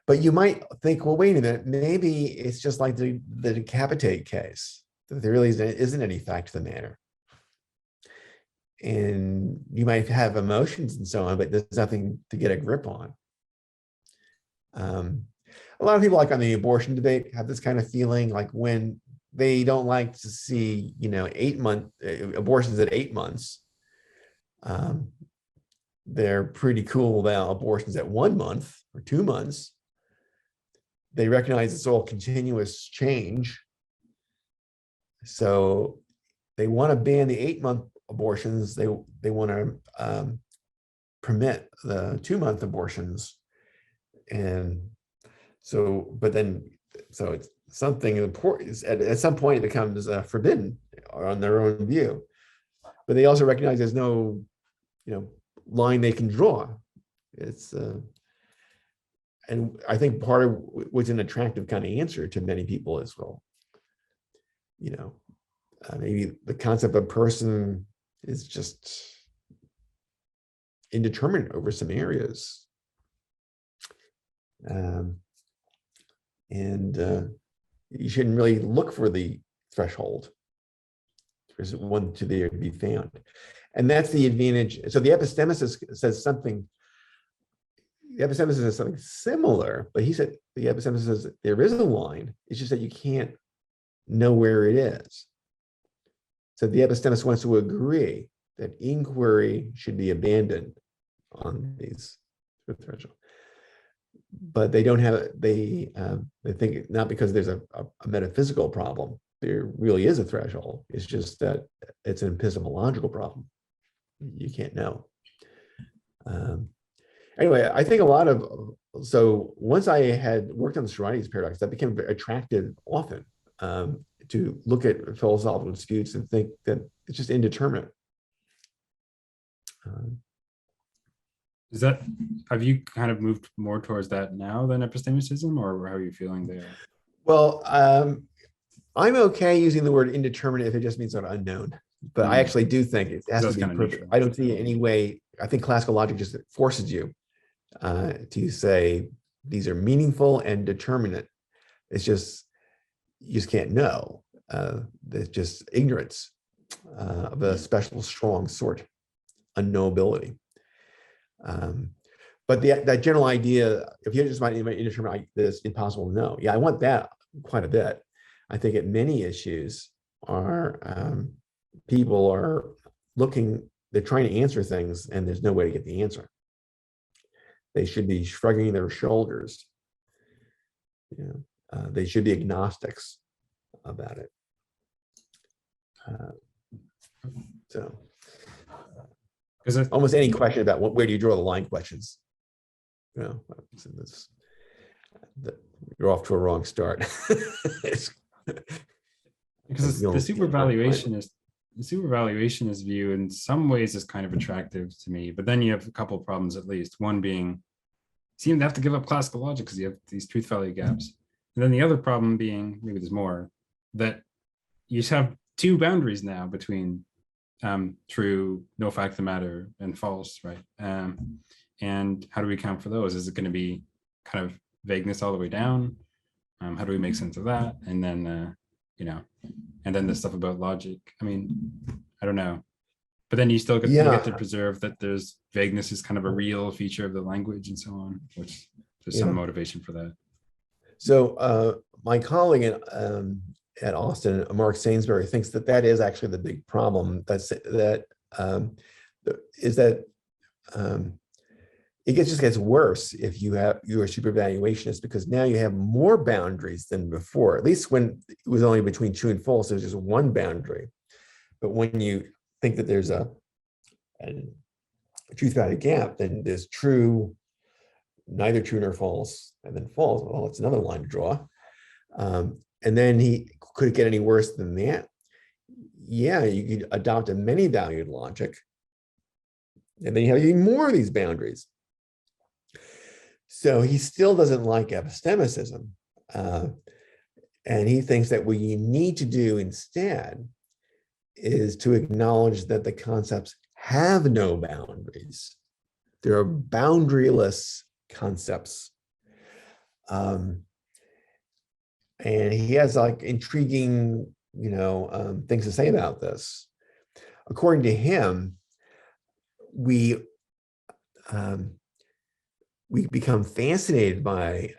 But you might think, well, wait a minute, maybe it's just like the decapitate case, that there really isn't any fact to the matter. And you might have emotions and so on, but there's nothing to get a grip on. A lot of people, like on the abortion debate, have this kind of feeling, like when they don't like to see, 8-month abortions at 8 months. They're pretty cool about abortions at 1 month or 2 months. They recognize it's all continuous change. So they want to ban the 8-month abortions. They want to permit the 2-month abortions. And so, so it's something important. At some point, it becomes forbidden on their own view. But they also recognize there's no, line they can draw. It's and I think part of what's an attractive kind of answer to many people is, well, maybe the concept of person is just indeterminate over some areas. And you shouldn't really look for the threshold. There's one to there to be found. And that's the advantage. So the epistemicist says something, similar, but he said, the epistemicist says there is a line, it's just that you can't know where it is. So the epistemicist wants to agree that inquiry should be abandoned on these thresholds. But they don't have, they think not because there's a metaphysical problem, there really is a threshold. It's just that it's an epistemological problem. You can't know. Anyway, I think so once I had worked on the Socrates paradox, that became attractive often to look at philosophical disputes and think that it's just indeterminate. Have you kind of moved more towards that now than epistemicism, or how are you feeling there? Well, I'm okay using the word indeterminate if it just means unknown, but I actually do think it has to be perfect. I don't see any way. I think classical logic just forces you to say these are meaningful and determinate. It's just, you just can't know. It's just ignorance of a special strong sort, unknowability. But that general idea, if you just might indeterminate, this impossible to know. Yeah, I want that quite a bit. I think at many issues people are looking, they're trying to answer things and there's no way to get the answer. They should be shrugging their shoulders. They should be agnostics about it. So almost any question about where do you draw the line questions, you're off to a wrong start. Because the supervaluationist view in some ways is kind of attractive to me, but then you have a couple of problems, at least one being you seem to have to give up classical logic because you have these truth value gaps, and then the other problem being, maybe there's more, that you just have two boundaries now between true, no fact of the matter, and false, right? And how do we account for those? Is it going to be kind of vagueness all the way down? How do we make sense of that? And then and then the stuff about logic. I mean, I don't know. But then you still get, you get to preserve that there's vagueness is kind of a real feature of the language and so on, which there's some motivation for that. So my colleague at Austin, Mark Sainsbury, thinks that is actually the big problem. It just gets worse if you are supervaluationist, because now you have more boundaries than before. At least when it was only between true and false, there's just one boundary. But when you think that there's a truth value gap, then there's true, neither true nor false, and then false. Well, it's another line to draw. And then could it get any worse than that? Yeah, you could adopt a many valued logic, and then you have even more of these boundaries. So he still doesn't like epistemicism. And he thinks that what you need to do instead is to acknowledge that the concepts have no boundaries. There are boundaryless concepts. And he has like intriguing, things to say about this. According to him, we become fascinated by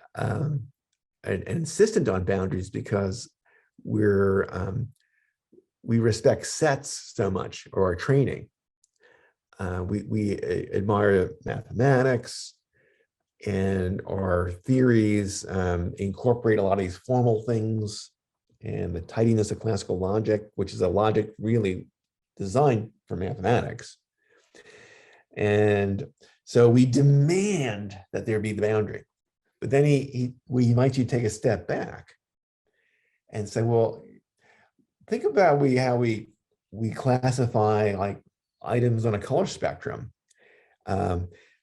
and insistent on boundaries because we respect sets so much, or our training. We admire mathematics, and our theories incorporate a lot of these formal things and the tidiness of classical logic, which is a logic really designed for mathematics. And so we demand that there be the boundary. But then we might take a step back and say, well, think about how we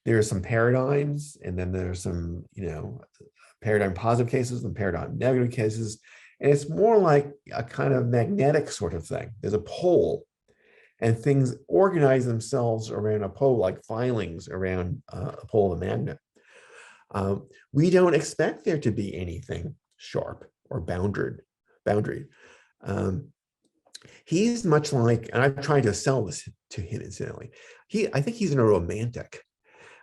there are some paradigms, and then there's some, paradigm positive cases and paradigm negative cases. And it's more like a kind of magnetic sort of thing. There's a pole, and things organize themselves around a pole, like filings around a pole of a magnet. We don't expect there to be anything sharp or boundary. He's much like, and I'm trying to sell this to him incidentally. I think he's a romantic.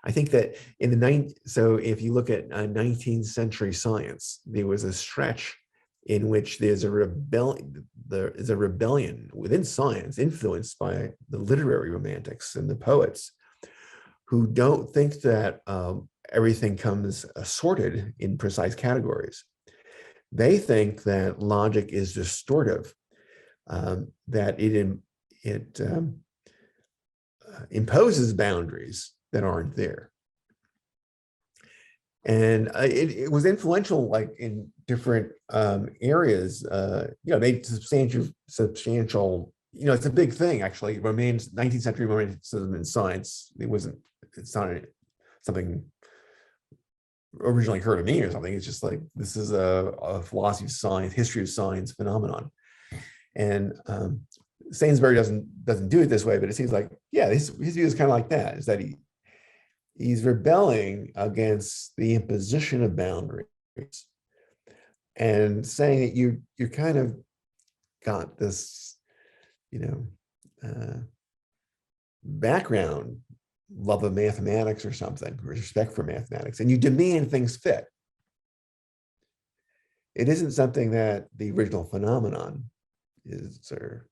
I think that so if you look at 19th century science, there was a stretch in which there's a rebellion within science influenced by the literary romantics and the poets who don't think that everything comes sorted in precise categories. They think that logic is distortive, that it imposes boundaries that aren't there. And it was influential, like in different areas. Made substantial. It's a big thing actually. 19th century romanticism in science. It's not something originally heard of me or something. It's just like this is a philosophy of science, history of science phenomenon. And Sainsbury doesn't do it this way, but it seems like his view is kind of like that. Is that he's rebelling against the imposition of boundaries and saying that you kind of got this, background love of mathematics or something, respect for mathematics, and you demand things fit. It isn't something that the original phenomenon is, or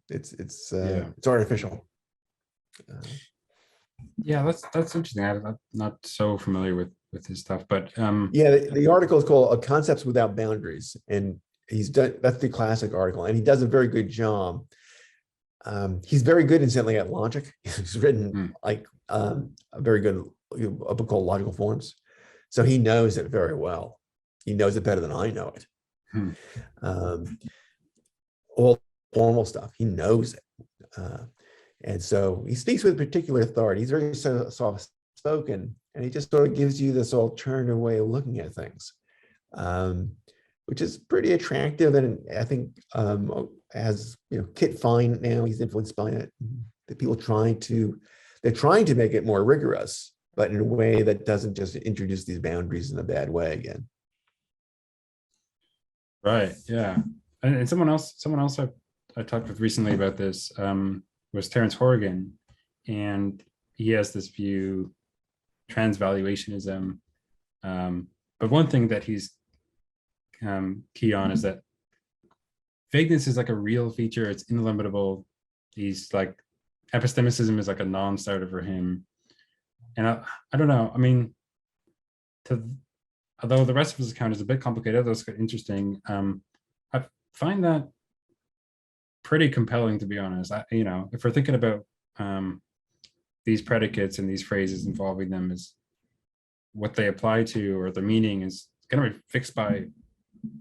it's artificial. That's interesting. I'm not so familiar with his stuff, but the article is called "Concepts Without Boundaries," and that's the classic article, and he does a very good job. He's very good, incidentally, at logic. He's written a very good a book called Logical Forms, so he knows it very well. He knows it better than I know it. All formal stuff, he knows it. And so he speaks with particular authority. He's very soft-spoken, and he just sort of gives you this alternative way of looking at things, which is pretty attractive. And I think as Kit Fine now, he's influenced by it. The people they're trying to make it more rigorous, but in a way that doesn't just introduce these boundaries in a bad way again. Right. Yeah. And someone else I talked with recently about this was Terence Horgan, and he has this view, transvaluationism. But one thing that he's key on is that vagueness is like a real feature. It's illimitable. He's like, epistemicism is like a non-starter for him. And I don't know. I mean, although the rest of his account is a bit complicated, although it's quite interesting, I find that pretty compelling, to be honest. If we're thinking about these predicates and these phrases involving them, is what they apply to or their meaning is going to be fixed by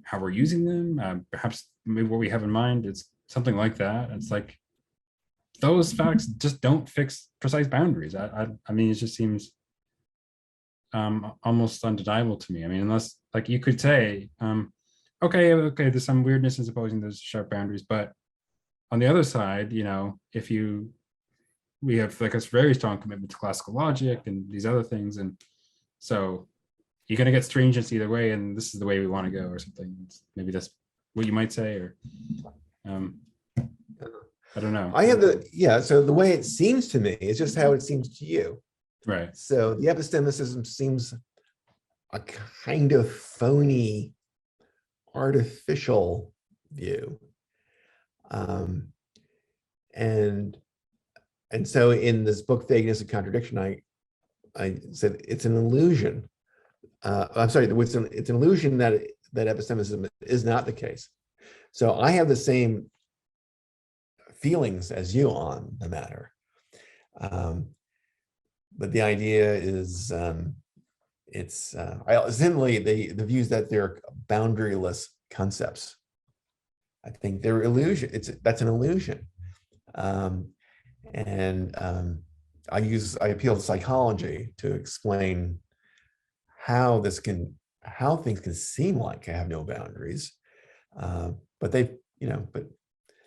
how we're using them. Perhaps maybe what we have in mind is something like that. It's like those facts just don't fix precise boundaries. I mean, it just seems almost undeniable to me. I mean, unless, like, you could say, okay, there's some weirdness in supposing there's sharp boundaries, but on the other side, if we have like a very strong commitment to classical logic and these other things, and so you're going to get strangeness either way, and this is the way we want to go, or something. Maybe that's what you might say, or I don't know. So the way it seems to me is just how it seems to you. Right. So the epistemicism seems a kind of phony, artificial view. And so in this book, Vagueness and Contradiction, I said it's an illusion. I'm sorry, it's an illusion that epistemicism is not the case. So I have the same feelings as you on the matter. But the idea is, simply the views that they're boundaryless concepts. I think they're illusion. That's an illusion. And I appeal to psychology to explain how things can seem like have no boundaries, but but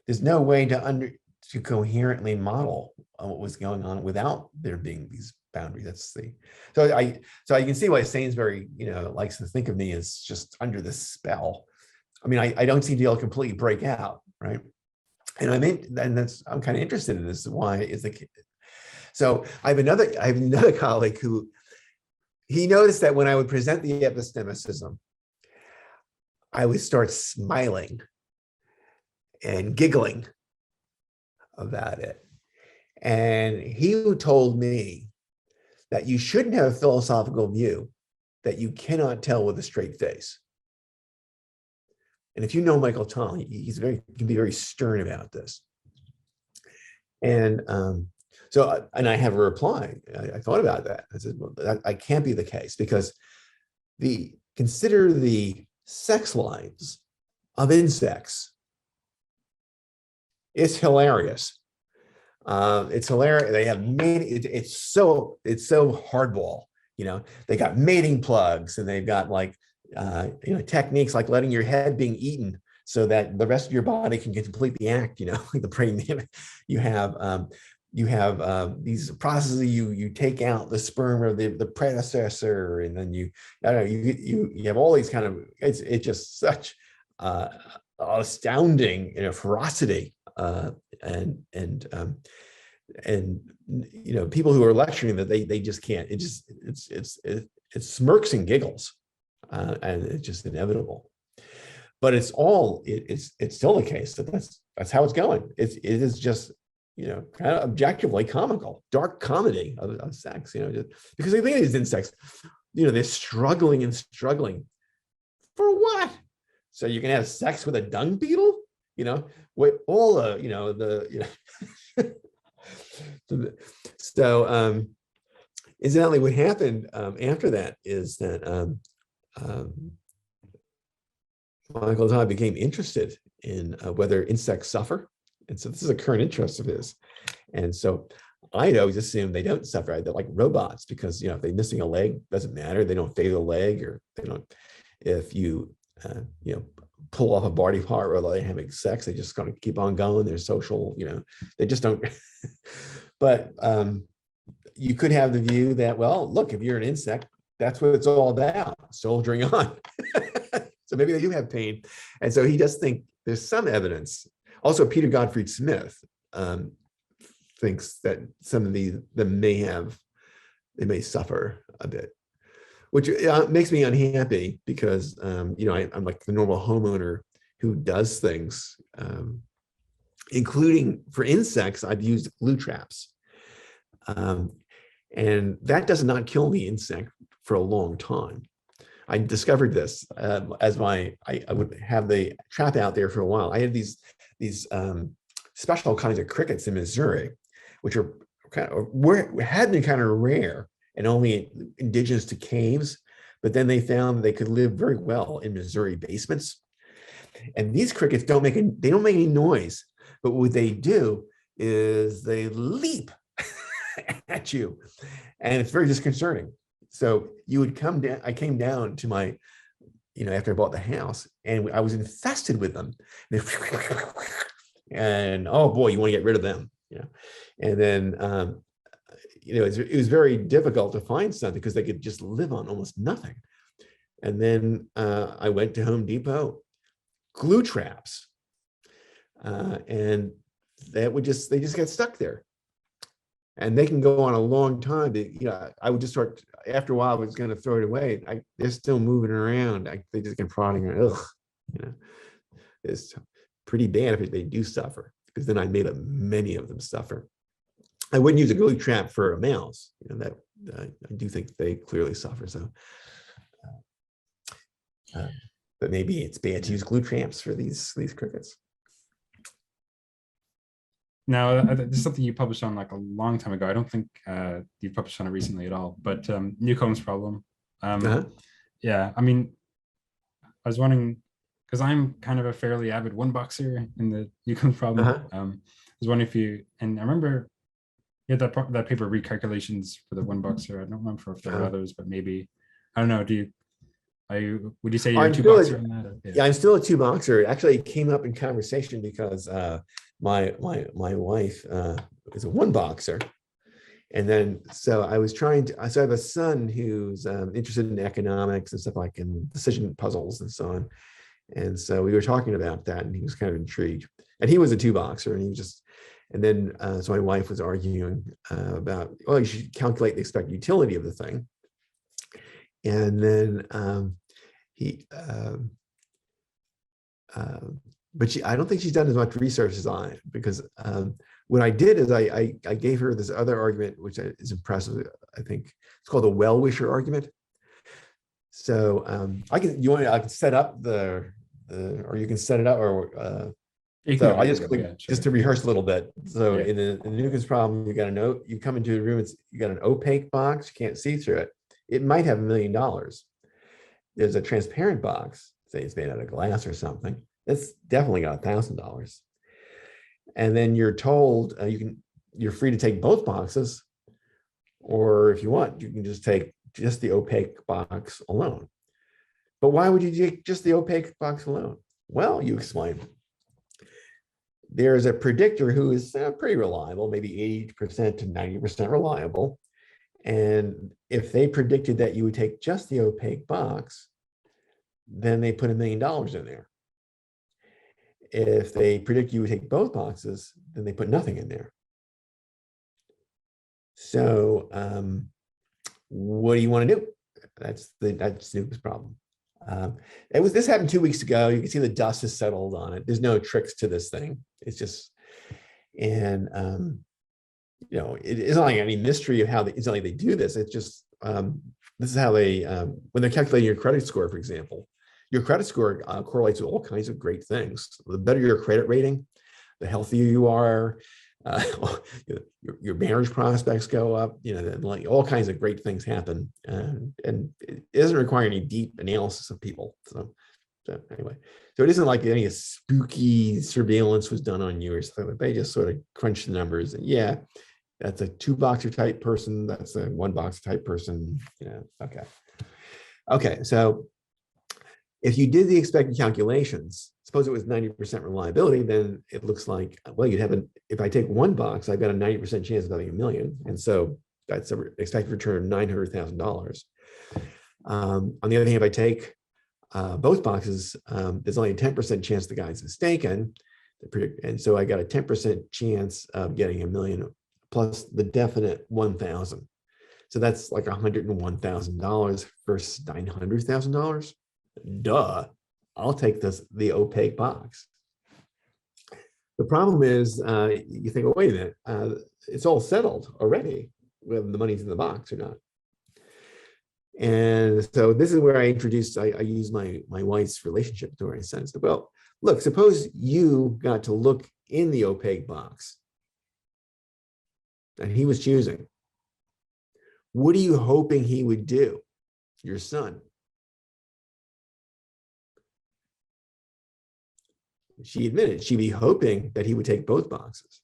there's no way to coherently model what was going on without there being these boundaries. So you can see why Sainsbury likes to think of me as just under this spell. I mean, I don't seem to be able to completely break out, right? And I'm kind of interested in this. Why is the so I have another colleague who he noticed that when I would present the epistemicism, I would start smiling and giggling about it. And he told me that you shouldn't have a philosophical view that you cannot tell with a straight face. And if you know Michael Toll, he can be very stern about this. And and I have a reply. I thought about that. I said, well, that can't be the case, because consider the sex lives of insects. It's hilarious. It's hilarious. They have it's so hardball. They got mating plugs, and they've got techniques like letting your head being eaten so that the rest of your body can complete the act. Like the brain. You have these processes. You take out the sperm of the predecessor, and then you have all these kind of. It's just such astounding ferocity. And people who are lecturing that they just can't. It smirks and giggles, and it's just inevitable. But it's still the case that's how it's going. It is just kind of objectively comical, dark comedy of sex. Because the thing is, insects, they're struggling for what? So you can have sex with a dung beetle? With all so incidentally, what happened after that is that Michael Todd became interested in whether insects suffer, and so this is a current interest of his. And so I'd always assume they don't suffer. They're like robots, because if they're missing a leg, doesn't matter. They don't fade a leg, or they don't. If you pull off a body part while they're having sex, they just kind of keep on going. They're social, they just don't. But you could have the view that, well, look, if you're an insect, that's what it's all about, soldiering on. So maybe they do have pain. And so he does think there's some evidence. Also, Peter Gottfried Smith thinks that some of them may suffer a bit, which makes me unhappy, because I'm like the normal homeowner who does things, including for insects. I've used glue traps, and that does not kill the insect for a long time. I discovered this as I would have the trap out there for a while. I had these special kinds of crickets in Missouri, which had been kind of rare and only indigenous to caves. But then they found they could live very well in Missouri basements. And these crickets don't make any noise, but what they do is they leap at you, and it's very disconcerting. So you would come down. I came down to my, after I bought the house, and I was infested with them. And oh boy, you want to get rid of them, And then it was very difficult to find something, because they could just live on almost nothing. And then I went to Home Depot, glue traps, and they just get stuck there, and they can go on a long time. I would just start, after a while, I was going to throw it away. They're still moving around. They just get prodding around. It's pretty bad if they do suffer, because then I made many of them suffer. I wouldn't use a glue trap for a mouse. That I do think they clearly suffer. So, but maybe it's bad to use glue traps for these crickets. Now, this is something you published on like a long time ago. I don't think you published on it recently at all. But Newcomb's problem. Yeah, I mean, I was wondering, because I'm kind of a fairly avid one boxer in the Newcomb problem. I was wondering if and I remember Yeah, that paper recalculations for the one boxer. I don't remember if there were others, but maybe I don't know. Would you say you're a two boxer on that? Yeah, I'm still a two boxer. Actually, it came up in conversation because my wife is a one boxer. And then, so I was trying to, so I have a son who's interested in economics and stuff like in decision puzzles and so on. And so we were talking about that and he was kind of intrigued. And he was a two boxer and he was just, and then, so my wife was arguing about, well, you should calculate the expected utility of the thing. And then but I don't think she's done as much research as I, because what I did is I gave her this other argument, which is impressive. I think it's called the well-wisher argument. So I can set up or you can set it up, or so I just click, just to rehearse a little bit. So in the Newcomb's problem, you got a note, you come into a room, you got an opaque box, you can't see through it. It might have $1 million. There's a transparent box, say it's made out of glass or something. It's definitely got $1,000. And then you're told you're free to take both boxes, or if you want, you can just take just the opaque box alone. But why would you take just the opaque box alone? Well, you explain. There's a predictor who is pretty reliable, maybe 80% to 90% reliable. And if they predicted that you would take just the opaque box, then they put $1 million in there. If they predict you would take both boxes, then they put nothing in there. So what do you want to do? That's Snoop's problem. This happened 2 weeks ago. You can see the dust has settled on it. There's no tricks to this thing. It's just, and it isn't like any mystery of how it's not like they do this. It's just this is how they when they're calculating your credit score, for example. Your credit score correlates with all kinds of great things. The better your credit rating, the healthier you are. Your marriage prospects go up. Like all kinds of great things happen, and it doesn't require any deep analysis of people. So anyway, so it isn't like any spooky surveillance was done on you or something. They just sort of crunch the numbers, and yeah, that's a two boxer type person. That's a one boxer type person. Okay. So if you did the expected calculations, suppose it was 90% reliability, then it looks like, well, you'd have if I take one box, I've got a 90% chance of having $1 million. And so that's an expected return of $900,000. On the other hand, if I take both boxes, there's only a 10% chance the guy's mistaken. And so I got a 10% chance of getting $1 million plus the definite 1,000. So that's like $101,000 versus $900,000. Duh, I'll take the opaque box. The problem is, you think, oh, wait a minute, it's all settled already, whether the money's in the box or not. And so this is where I use my wife's relationship story sense. Well, look, suppose you got to look in the opaque box and he was choosing. What are you hoping he would do, your son? She admitted she'd be hoping that he would take both boxes.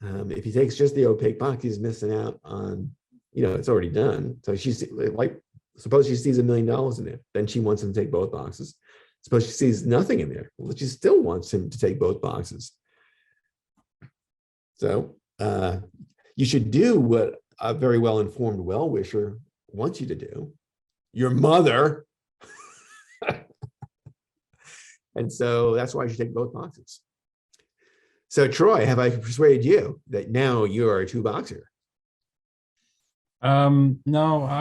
If he takes just the opaque box, he's missing out on, it's already done. So she's like, suppose she sees $1 million in there, then she wants him to take both boxes. Suppose she sees nothing in there, well, she still wants him to take both boxes. So you should do what a very well-informed well-wisher wants you to do. Your mother. And so that's why you should take both boxes. So Troy, have I persuaded you that now you are a two boxer? No, I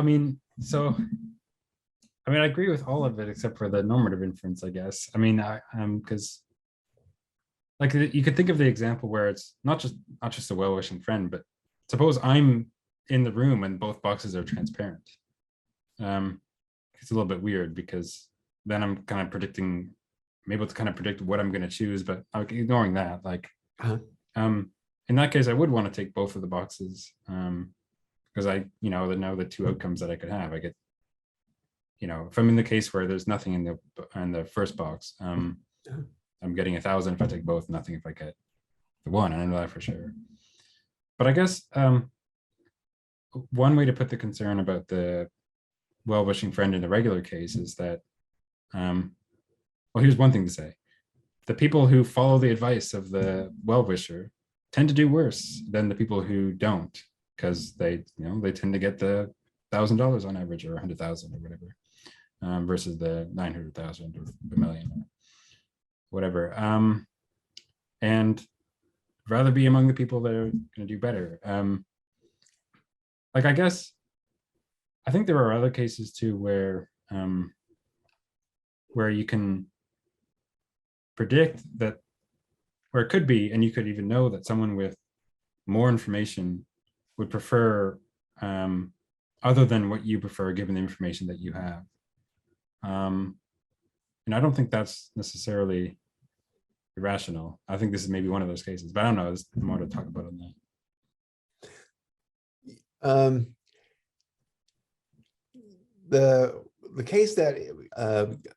agree with all of it except for the normative inference, I guess. Because like you could think of the example where it's not just a well-wishing friend, but suppose I'm in the room and both boxes are transparent. It's a little bit weird because then I'm kind of predicting. I'm able to kind of predict what I'm going to choose, but ignoring that, in that case, I would want to take both of the boxes because I know the two outcomes that I could have. I get, if I'm in the case where there's nothing in the first box, I'm getting 1,000 if I take both, nothing if I get the one. I know that for sure. But I guess one way to put the concern about the well-wishing friend in the regular case is that, well, here's one thing to say. The people who follow the advice of the well-wisher tend to do worse than the people who don't, because they tend to get the $1,000 on average, or 100,000 or whatever, versus the 900,000 or a million or whatever. And rather be among the people that are going to do better. Like, I think there are other cases too where you can predict that, or it could be, and you could even know that someone with more information would prefer other than what you prefer, given the information that you have. And I don't think that's necessarily irrational. I think this is maybe one of those cases, but I don't know. There's more to talk about on that. The case that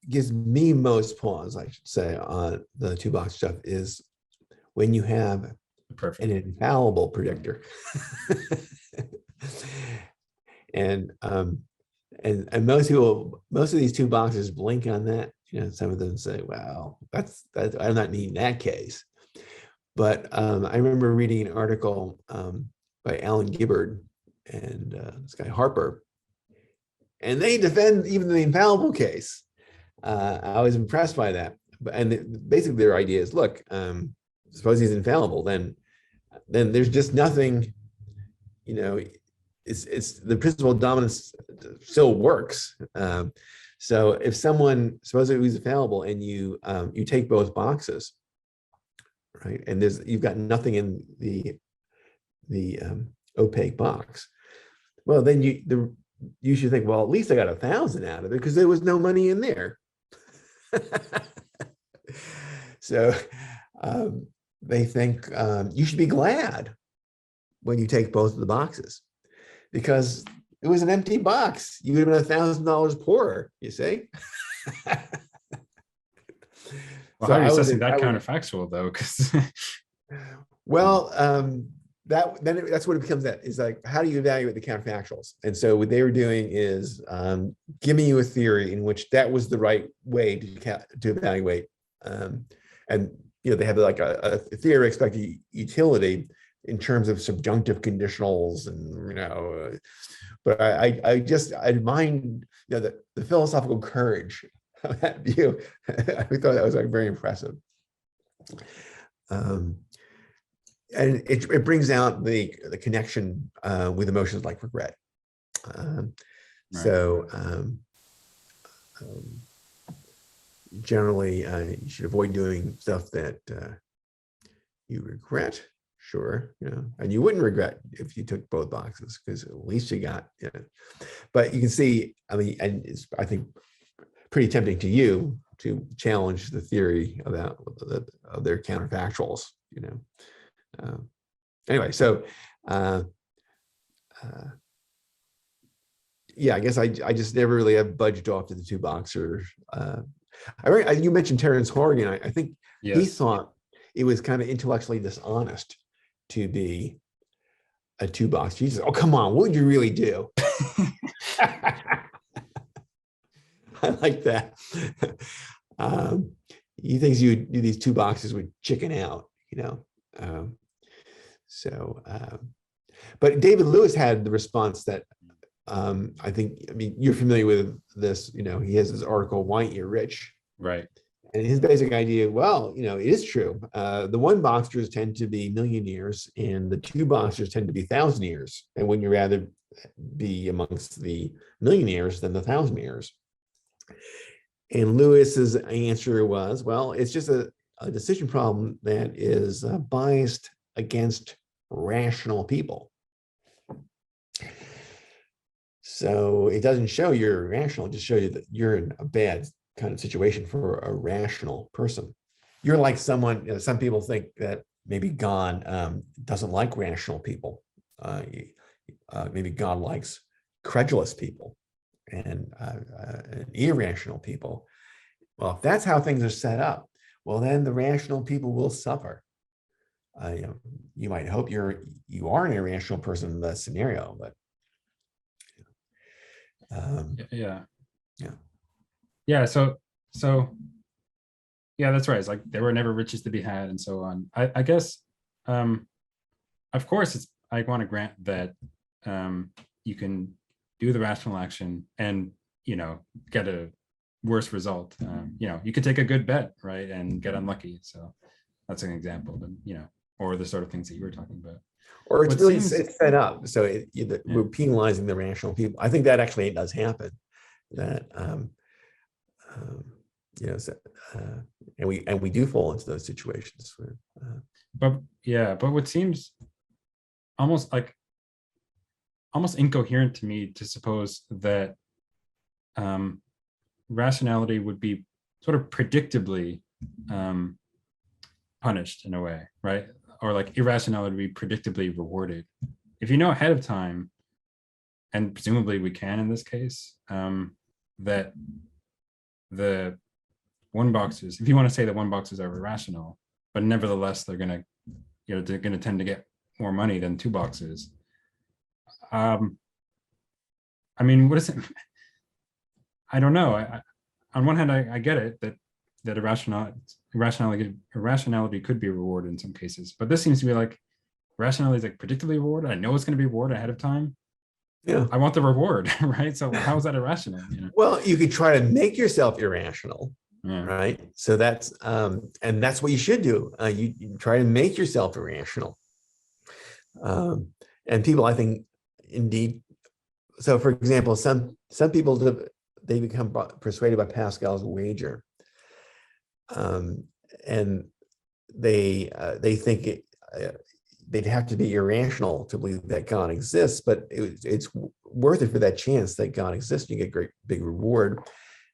gives me most pause, I should say, on the two-box stuff is when you have an infallible predictor. and most people, most of these two boxes blink on that. Some of them say, "Well, that's I'm not meaning that case." But I remember reading an article by Alan Gibbard and this guy Harper, and they defend even the infallible case. I was impressed by that. And basically their idea is, look, suppose he's infallible, then there's just nothing, it's the principle of dominance still works. So if someone, suppose he's infallible, and you take both boxes, right, and you've got nothing in the opaque box, well, then you should think, well, at least I got 1,000 out of it because there was no money in there. So they think you should be glad when you take both of the boxes, because it was an empty box. You would have been $1,000 poorer, you see. Well, how are you assessing that counterfactual, though? Because well, that's what it becomes. That is like, how do you evaluate the counterfactuals? And so what they were doing is giving you a theory in which that was the right way to evaluate. And they have like a theory of expected utility in terms of subjunctive conditionals, and but I mind the philosophical courage of that view. I thought that was like very impressive. And it brings out the connection with emotions like regret. Right. So generally, you should avoid doing stuff that you regret. Sure, and you wouldn't regret if you took both boxes, because at least you got. But you can see, I mean, and it's, I think, pretty tempting to you to challenge the theory about of their counterfactuals. Anyway, so yeah, I guess I just never really have budged off to the two boxers. You mentioned Terence Horgan. I think yes. He thought it was kind of intellectually dishonest to be a two box. He said, "Oh, come on, what would you really do?" I like that. He thinks you do these two boxes with chicken out, but David Lewis had the response that I mean, you're familiar with this, he has this article, "Why Ain't You Rich?" Right. And his basic idea, well, it is true. The one boxers tend to be millionaires and the two boxers tend to be thousandaires. And when you rather be amongst the millionaires than the thousandaires. And Lewis's answer was, well, it's just a decision problem that is biased against rational people. So it doesn't show you're irrational, it just shows you that you're in a bad kind of situation for a rational person. You're like someone, some people think that maybe God doesn't like rational people. Maybe God likes credulous people and irrational people. Well, if that's how things are set up, well, then the rational people will suffer. you might hope you are an irrational person in that scenario, but yeah. Yeah. Yeah. So yeah, that's right. It's like there were never riches to be had and so on. I guess, of course, I want to grant that you can do the rational action and, get a worse result. You could take a good bet, right, and get unlucky. So that's an example, but, or the sort of things that you were talking about. Or it's What really seems- it's set up. So we're penalizing the rational people. I think that actually does happen. That and we do fall into those situations. Where, but what seems almost incoherent to me to suppose that rationality would be sort of predictably punished in a way, right? Or like irrationality would be predictably rewarded. If you know ahead of time, and presumably we can in this case, that the one boxes, if you want to say that one boxes are irrational, but nevertheless they're gonna tend to get more money than two boxes. I mean, what is it? I don't know. On one hand, I get it that irrationality could be rewarded in some cases, but this seems to be like rationality is like predictably rewarded. I know it's going to be rewarded ahead of time. Yeah, I want the reward, right? So how is that irrational? Well, you could try to make yourself irrational, Yeah. right? So that's and that's what you should do. You try to make yourself irrational. And people, I think, indeed. So, for example, some people they become persuaded by Pascal's wager, and they think they'd have to be irrational to believe that God exists, but it's worth it for that chance that God exists. You get great big reward.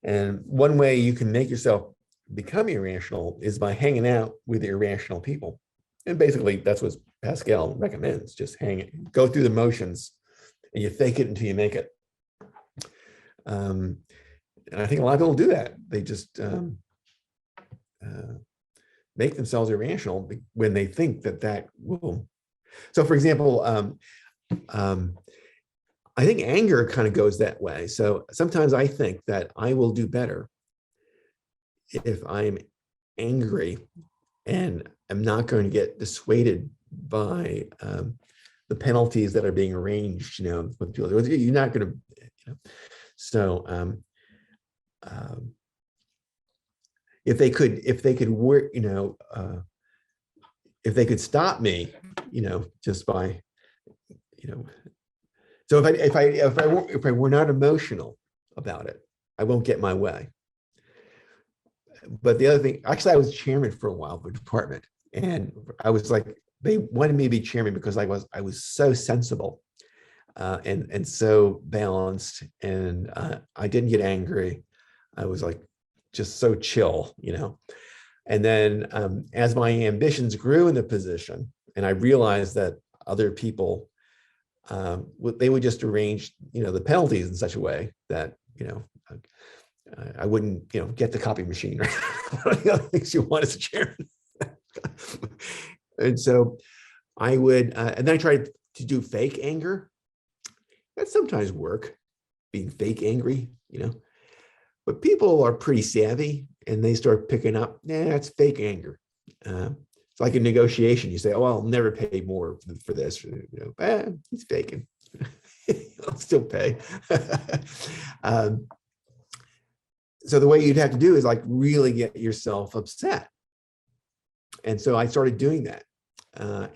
And one way you can make yourself become irrational is by hanging out with irrational people. And basically, that's what Pascal recommends: just go through the motions, and you fake it until you make it. And I think a lot of people do that. They just make themselves irrational when they think that will. So, for example, I think anger kind of goes that way. So sometimes I think that I will do better if I'm angry and I'm not going to get dissuaded by the penalties that are being arranged, with people. You're not going to, So if they could work, if they could stop me, just by, so if I were not emotional about it, I won't get my way. But the other thing, actually, I was chairman for a while of a department, and I was like, they wanted me to be chairman because I was so sensible and so balanced, and I didn't get angry. I was like just so chill, And then as my ambitions grew in the position, and I realized that other people, they would just arrange, the penalties in such a way that, I wouldn't, get the copy machine or one of the other things you want as a chairman. And so I would, and then I tried to do fake anger. That sometimes work, being fake angry, But people are pretty savvy, and they start picking up, that's fake anger. It's like a negotiation. You say, oh, I'll never pay more for this. He's faking. I'll still pay. So the way you'd have to do is like really get yourself upset. And so I started doing that.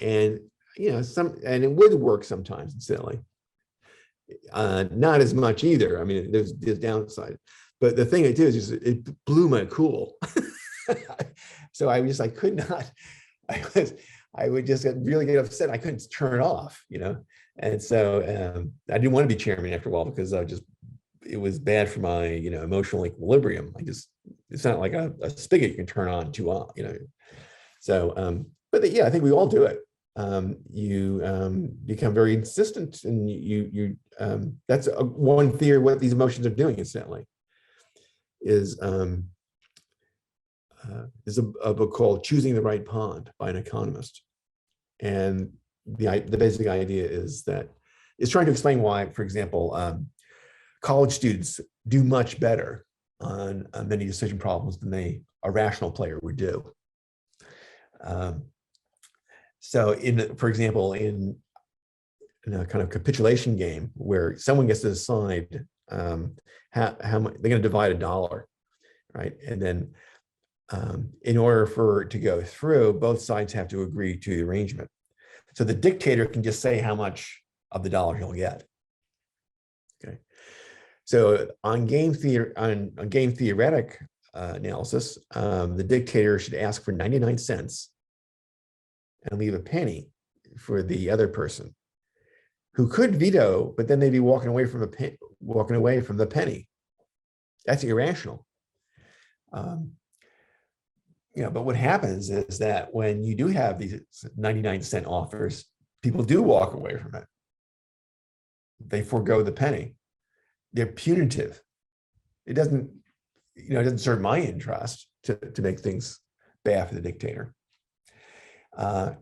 And it would work sometimes, incidentally. Not as much either. I mean, there's downside. But the thing I did is just, it blew my cool. So I could not, I would just really get upset. I couldn't turn it off, And so I didn't want to be chairman after a while because it was bad for my, emotional equilibrium. It's not like a spigot you can turn on too on, So, but I think we all do it. You become very insistent, and you that's one theory what these emotions are doing, incidentally. Is a book called Choosing the Right Pond by an economist. And the basic idea is that it's trying to explain why, for example, college students do much better on many decision problems than a rational player would do. So for example, in a kind of capitulation game where someone gets to decide how much they're going to divide $1, right? And then in order for it to go through, both sides have to agree to the arrangement. So the dictator can just say how much of the dollar he'll get. Okay. So on game theoretic analysis, the dictator should ask for 99 cents and leave a penny for the other person, who could veto, but then they'd be walking away from the penny. That's irrational. But what happens is that when you do have these 99-cent offers, people do walk away from it. They forego the penny. They're punitive. It doesn't serve my interest to make things bad for the dictator. And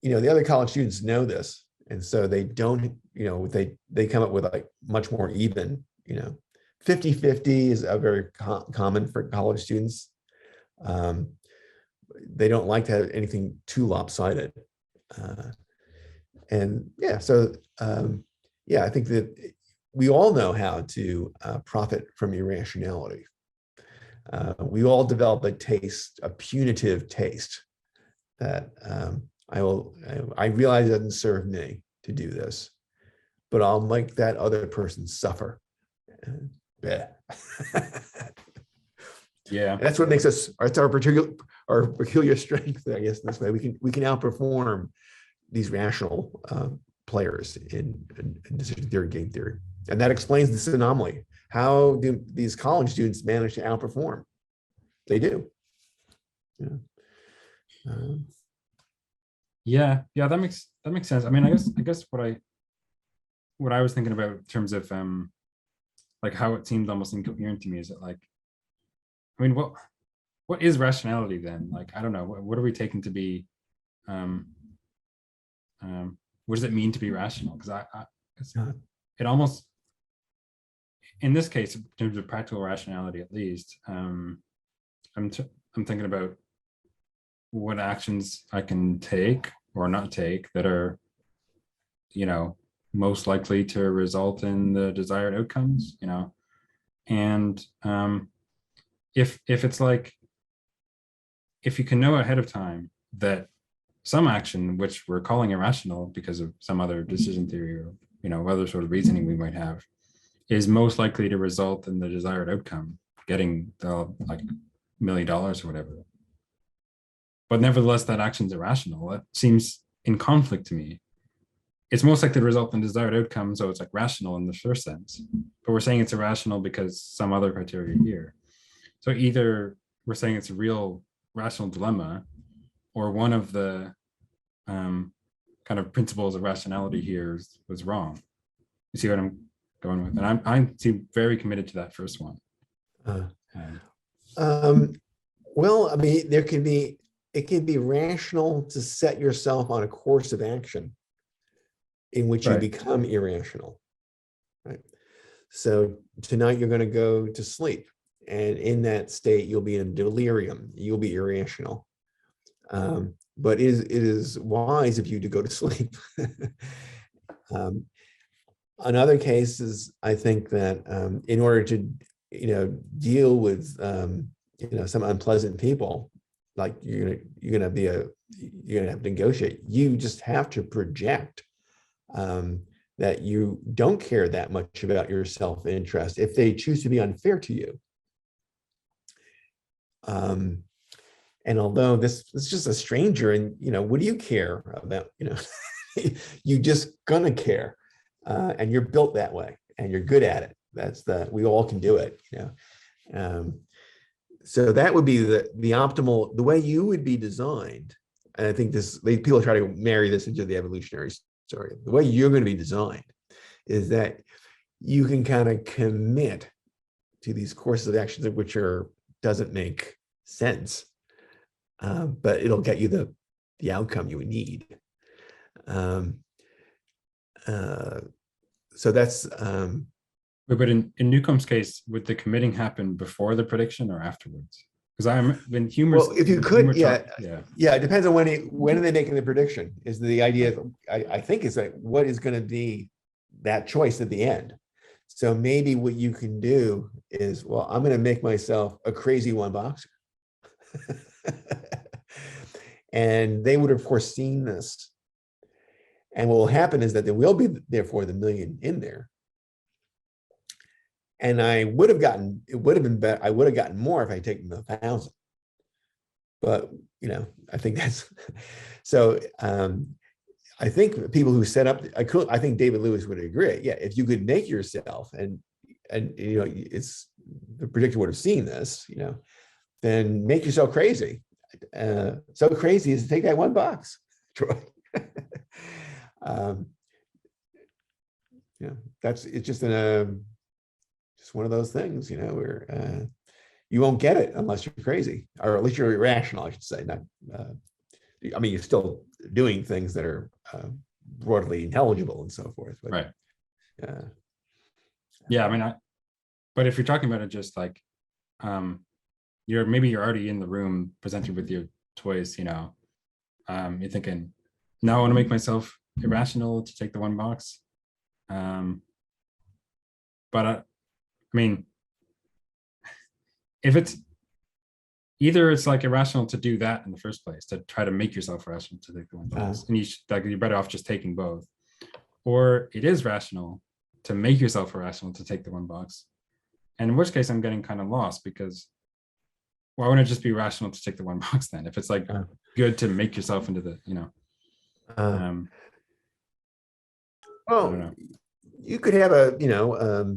the other college students know this, and so they don't, they come up with like much more even, 50-50 is a very common for college students. They don't like to have anything too lopsided. I think that we all know how to profit from irrationality. We all develop a punitive taste that I realize it doesn't serve me to do this, but I'll make that other person suffer. Yeah, and that's what makes us. It's our peculiar strength, I guess. This way, we can outperform these rational players in decision theory, game theory, and that explains this anomaly. How do these college students manage to outperform? They do. That makes sense. I mean, I guess what I was thinking about in terms of like how it seemed almost incoherent to me is that, like, I mean, what is rationality then? Like, I don't know, what are we taking to be what does it mean to be rational? Because it almost, in this case, in terms of practical rationality at least, I'm thinking about what actions I can take or not take that are, most likely to result in the desired outcomes, and if it's like, if you can know ahead of time that some action, which we're calling irrational because of some other decision theory or other sort of reasoning we might have, is most likely to result in the desired outcome, getting the like $1 million or whatever, but nevertheless that action's irrational, that seems in conflict to me. It's most likely to result in desired outcome, so it's like rational in the first sense, but we're saying it's irrational because some other criteria here. So either we're saying it's a real rational dilemma, or one of the kind of principles of rationality here was wrong. You see what I'm going with? And I seem very committed to that first one. Well, I mean, it can be rational to set yourself on a course of action in which you become irrational, right? So tonight you're going to go to sleep, and in that state you'll be in delirium. You'll be irrational. But it is wise of you to go to sleep. In other cases, I think that in order to deal with some unpleasant people, like you're gonna have to negotiate. You just have to project that you don't care that much about your self-interest if they choose to be unfair to you. And although this is just a stranger, and what do you care about? You just gonna care, and you're built that way, and you're good at it. We all can do it. So that would be the optimal, the way you would be designed. And I think people try to marry this into the evolutionary story. The way you're going to be designed is that you can kind of commit to these courses of actions which doesn't make sense. But it'll get you the outcome you would need. So that's But in Newcomb's case, would the committing happen before the prediction or afterwards? Because when Huemer's, well, if you could, Huemer yeah, it depends on when are they making the prediction. Is the idea? I think is that what is going to be that choice at the end. So maybe what you can do is, well, I'm going to make myself a crazy one boxer. And they would have foreseen this. And what will happen is that there will be, therefore, the million in there. And I would have gotten, it would have been better. I would have gotten more if I had taken the 1,000. But, you know, I think that's, so I think people who set up, I think David Lewis would agree. Yeah, if you could make yourself, and you know, it's, the predictor would have seen this, you know, then make yourself crazy. So crazy as to take that one box, Troy. You know, it's just just one of those things, you know, where you won't get it unless you're crazy, or at least you're irrational, I should say. Not, I mean, you're still doing things that are broadly intelligible and so forth. But, right. Yeah, I mean, but if you're talking about it just like, you're already in the room presented with your toys, you know, you're thinking, now I want to make myself irrational to take the one box. But I mean, if it's either, it's like irrational to do that in the first place, to try to make yourself rational to take the one box, and you're better off just taking both, or it is rational to make yourself irrational to take the one box. And in which case I'm getting kind of lost, because why wouldn't it just be rational to take the one box then? If it's like good to make yourself into the, you know. Well, you could have a, you know,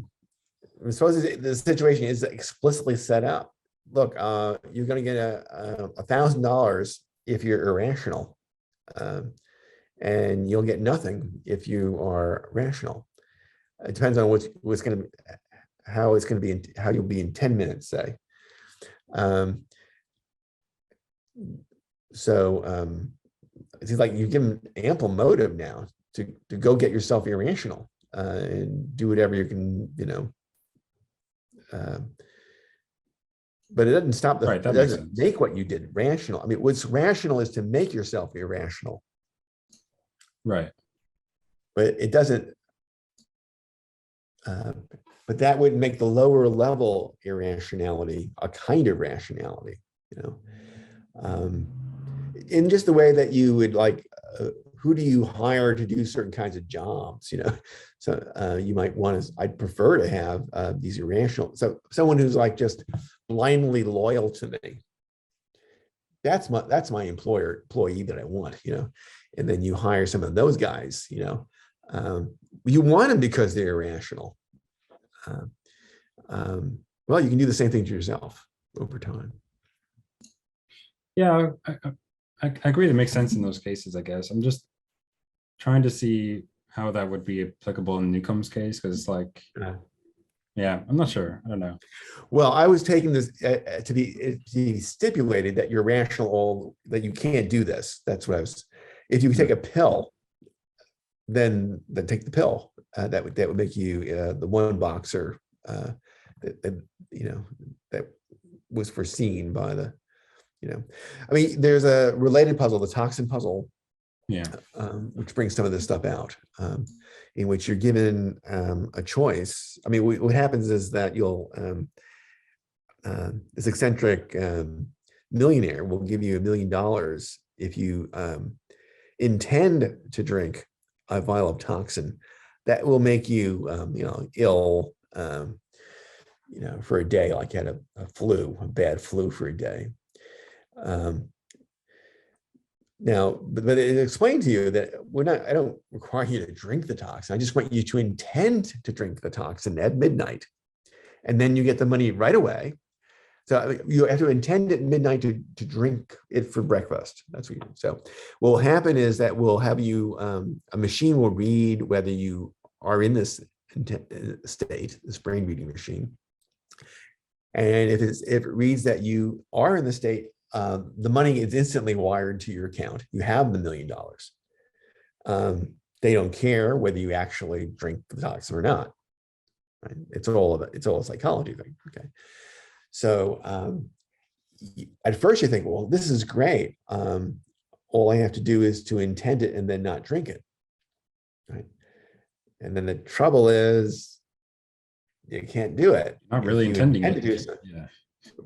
suppose the situation is explicitly set up. Look, you're going to get $1,000 if you're irrational, and you'll get nothing if you are rational. It depends on what's going to, how it's going to be, how you'll be in 10 minutes, say. It's like you give them ample motive now to go get yourself irrational and do whatever you can, you know. But it doesn't stop the, right, it doesn't make what you did rational. I mean, what's rational is to make yourself irrational. Right. But it doesn't, but that would make the lower level irrationality a kind of rationality, you know, in just the way that you would like, who do you hire to do certain kinds of jobs, you know? So you might want to, I'd prefer to have these irrational, so someone who's like just blindly loyal to me. That's my employee that I want, you know? And then you hire some of those guys, you know, you want them because they're irrational. Well, you can do the same thing to yourself over time. Yeah, I agree. That makes sense in those cases, I guess. I'm just trying to see how that would be applicable in Newcomb's case, because it's like, yeah, I'm not sure. I don't know. Well, I was taking this to be stipulated that you're rational, that you can't do this. That's what I was. If you take a pill, then take the pill. That would make you the one boxer. That you know, that was foreseen by the, you know, I mean, there's a related puzzle, the toxin puzzle, yeah, which brings some of this stuff out, in which you're given a choice. I mean, what happens is that you'll, this eccentric millionaire will give you $1 million if you intend to drink a vial of toxin that will make you, you know, ill, you know, for a day, like you had a bad flu for a day. Now, but it explained to you that I don't require you to drink the toxin. I just want you to intend to drink the toxin at midnight, and then you get the money right away. So you have to intend at midnight to drink it for breakfast. That's what you do. So what will happen is that we'll have you, a machine will read whether you are in this state, this brain reading machine. And if it reads that you are in the state the money is instantly wired to your account. You have the $1 million. They don't care whether you actually drink the toxin or not. Right? It's all a psychology thing. Okay. So at first you think, well, this is great. All I have to do is to intend it and then not drink it. Right. And then the trouble is you can't do it. Not really intending to it. do so. Yeah.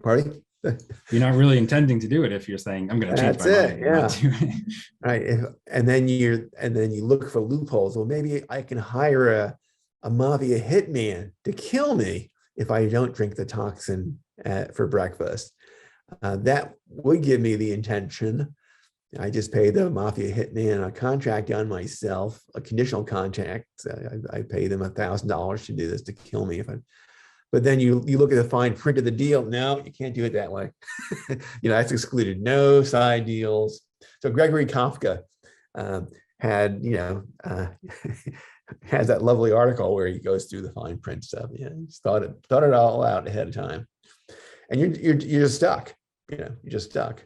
Pardon? You're not really intending to do it if you're saying, I'm going to change my mind. Yeah. Right. And then you look for loopholes. Well, maybe I can hire a mafia hitman to kill me if I don't drink the toxin for breakfast. That would give me the intention. I just pay the mafia hitman a contract on myself, a conditional contract. I pay them $1,000 to do this, to kill me. But then you look at the fine print of the deal. No, you can't do it that way. That's excluded. No side deals. So Gregory Kafka had, has that lovely article where he goes through the fine print stuff. He's thought it all out ahead of time, and you're just stuck. You're just stuck.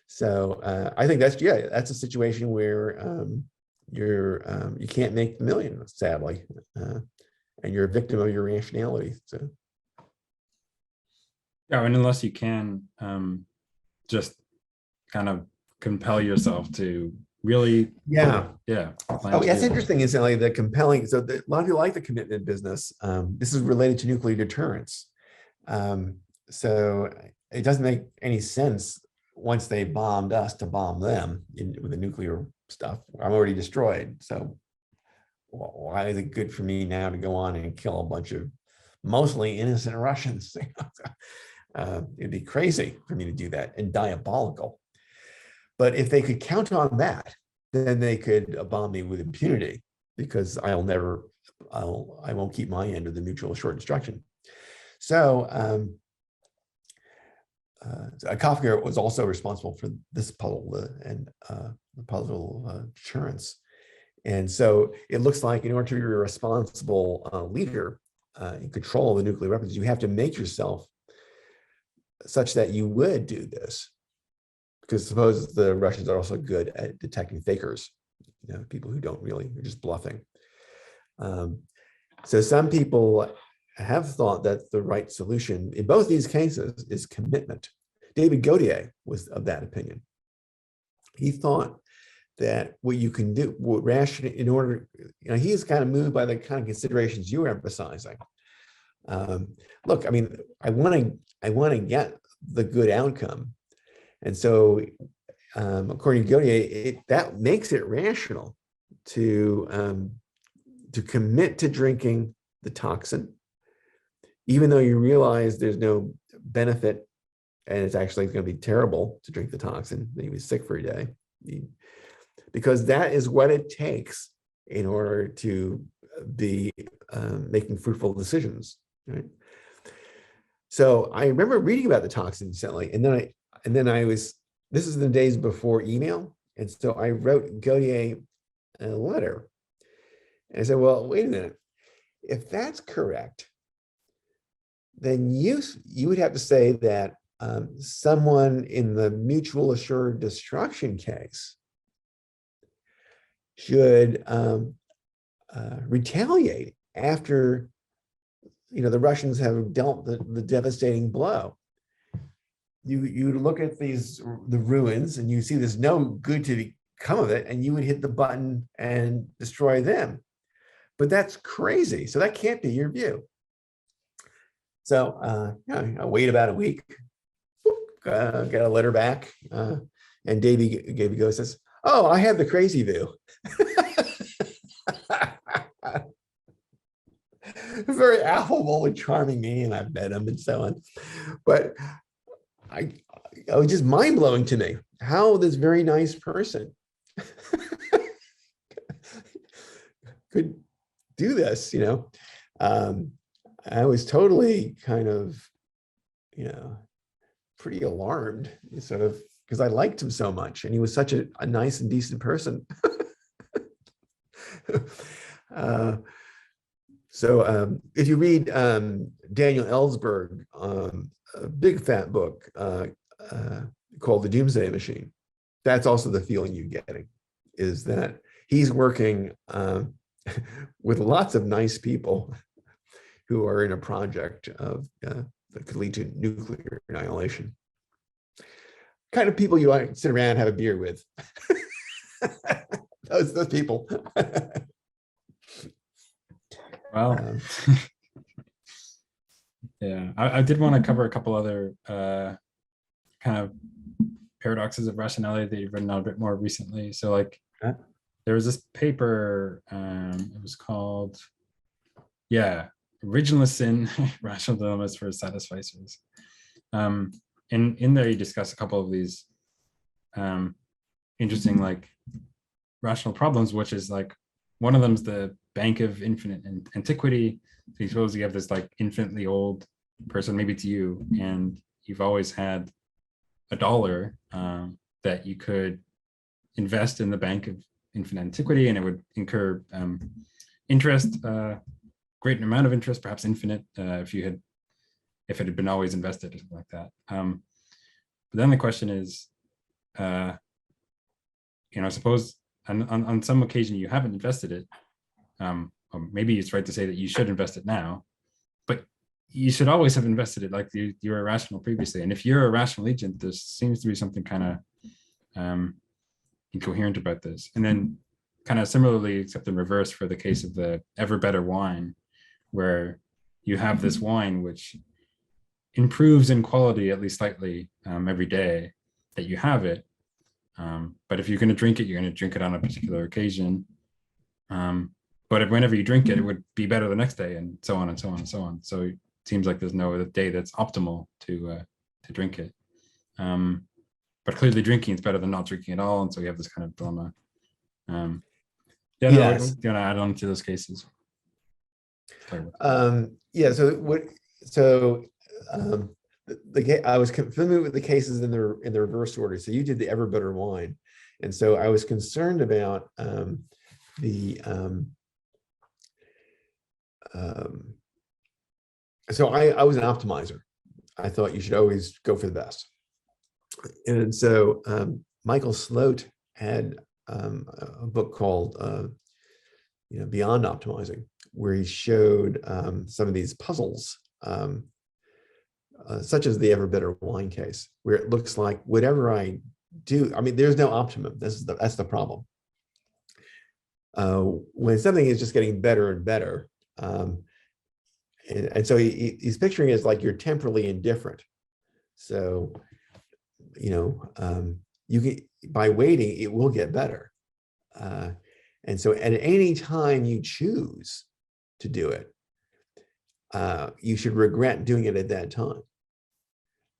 So I think that's a situation where you can't make the million, sadly, and you're a victim of your rationality. So yeah, and unless you can just kind of compel yourself to really yeah. Oh, that's interesting. Is like the compelling. So a lot of people like the commitment business. This is related to nuclear deterrence. So it doesn't make any sense once they bombed us to bomb them with the nuclear stuff. I'm already destroyed. So why is it good for me now to go on and kill a bunch of mostly innocent Russians? It'd be crazy for me to do that, and diabolical. But if they could count on that, then they could bomb me with impunity, because I won't keep my end of the mutual assured destruction. So Kafka was also responsible for this puzzle, the puzzle of deterrence. And so it looks like in order to be a responsible leader in control of the nuclear weapons, you have to make yourself such that you would do this. Because suppose the Russians are also good at detecting fakers, people who don't really, are just bluffing. So some people have thought that the right solution in both these cases is commitment. David Gautier was of that opinion. He thought that what you can do, in order, he's kind of moved by the kind of considerations you were emphasizing. Look, I mean, I want to get the good outcome. And so, according to Gautier, that makes it rational to commit to drinking the toxin, even though you realize there's no benefit and it's actually going to be terrible to drink the toxin. You'll be sick for a day, because that is what it takes in order to be making fruitful decisions. Right. So I remember reading about the toxin recently, and then I was, this is the days before email. And so I wrote Gautier a letter. And I said, well, wait a minute. If that's correct, then you would have to say that someone in the mutual assured destruction case should retaliate after the Russians have dealt the devastating blow. You look at the ruins and you see there's no good to come of it, and you would hit the button and destroy them. But that's crazy. So that can't be your view. So I wait about a week, got a letter back, and Davey goes, says, "Oh, I have the crazy view." Very affable and charming me, and I've met him and so on. But it was just mind-blowing to me how this very nice person could do this. I was totally kind of, pretty alarmed, sort of, because I liked him so much, and he was such a nice and decent person. So if you read Daniel Ellsberg, a big fat book called The Doomsday Machine. That's also the feeling you're getting, is that he's working with lots of nice people who are in a project of that could lead to nuclear annihilation. Kind of people you want to sit around and have a beer with. those people. Well, yeah, I did want to cover a couple other kind of paradoxes of rationality that you've written on a bit more recently. So like there was this paper, it was called, Originless Sin, Rational Dilemmas for Satisficers. And in there you discuss a couple of these interesting like rational problems, which is like, one of them is the bank of infinite antiquity. So you suppose you have this like infinitely old person, maybe it's you, and you've always had $1 that you could invest in the bank of infinite antiquity, and it would incur interest, great amount of interest, perhaps infinite, if it had been always invested or something like that. But then the question is, suppose on some occasion you haven't invested it. Or maybe it's right to say that you should invest it now, but you should always have invested it, like you were irrational previously. And if you're a rational agent, there seems to be something kind of incoherent about this. And then kind of similarly, except in reverse, for the case of the ever better wine, where you have this wine which improves in quality at least slightly every day that you have it. But if you're going to drink it, you're going to drink it on a particular occasion. But whenever you drink it, it would be better the next day, and so on and so on and so on. So it seems like there's no day that's optimal to drink it. But clearly drinking is better than not drinking at all. And so we have this kind of dilemma. Yes. Do you want to add on to those cases? I was familiar with the cases in the reverse order. So you did the ever better wine, and so I was concerned about so I was an optimizer. I thought you should always go for the best, and so Michael Sloat had a book called Beyond Optimizing, where he showed some of these puzzles, such as the ever better wine case, where it looks like whatever I do, there's no optimum. That's the problem. When something is just getting better and better, and so he's picturing it as like you're temporally indifferent. So, you can, by waiting, it will get better. And so at any time you choose to do it, you should regret doing it at that time.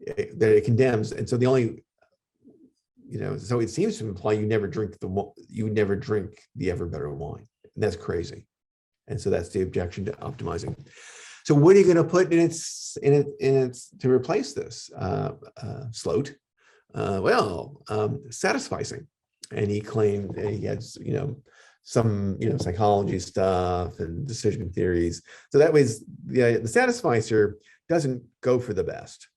That it condemns. And so the only, so it seems to imply you never drink the ever better wine. And that's crazy. And so that's the objection to optimizing. So what are you going to put in its to replace this, Sloat? Satisficing. And he claimed that he had, some, psychology stuff and decision theories. So that was the satisficer doesn't go for the best.